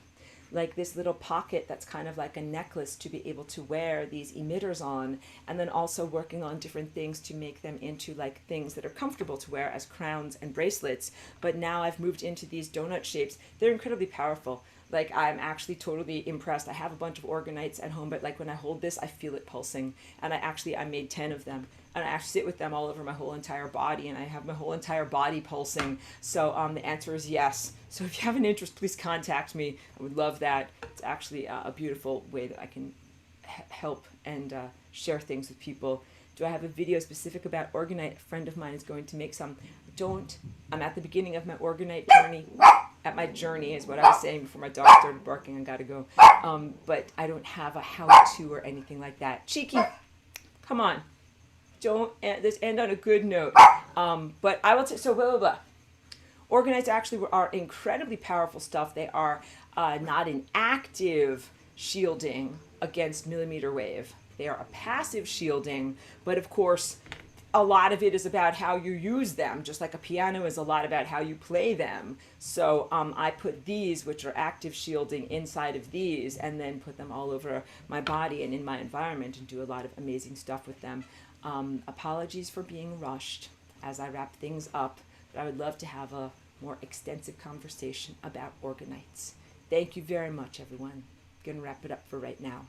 Speaker 1: like this little pocket that's kind of like a necklace to be able to wear these emitters on, and then also working on different things to make them into like things that are comfortable to wear as crowns and bracelets. But now I've moved into these donut shapes. They're incredibly powerful. Like, I'm actually totally impressed. I have a bunch of orgonites at home, but like when I hold this, I feel it pulsing. And I made 10 of them. And I actually sit with them all over my whole entire body, and I have my whole entire body pulsing. So the answer is yes. So if you have an interest, please contact me. I would love that. It's actually a beautiful way that I can help and share things with people. Do I have a video specific about orgonite? A friend of mine is going to make some. I'm at the beginning of my orgonite journey. At my journey is what I was saying before my dog started barking. I gotta go. But I don't have a how-to or anything like that. Cheeky, come on. Don't let's end on a good note. But I will so blah blah blah. Orgonites actually are incredibly powerful stuff. They are not an active shielding against millimeter wave. They are a passive shielding, but of course, a lot of it is about how you use them, just like a piano is a lot about how you play them. So I put these, which are active shielding, inside of these, and then put them all over my body and in my environment, and do a lot of amazing stuff with them. Apologies for being rushed as I wrap things up, but I would love to have a more extensive conversation about orgonites. Thank you very much, everyone. Gonna wrap it up for right now.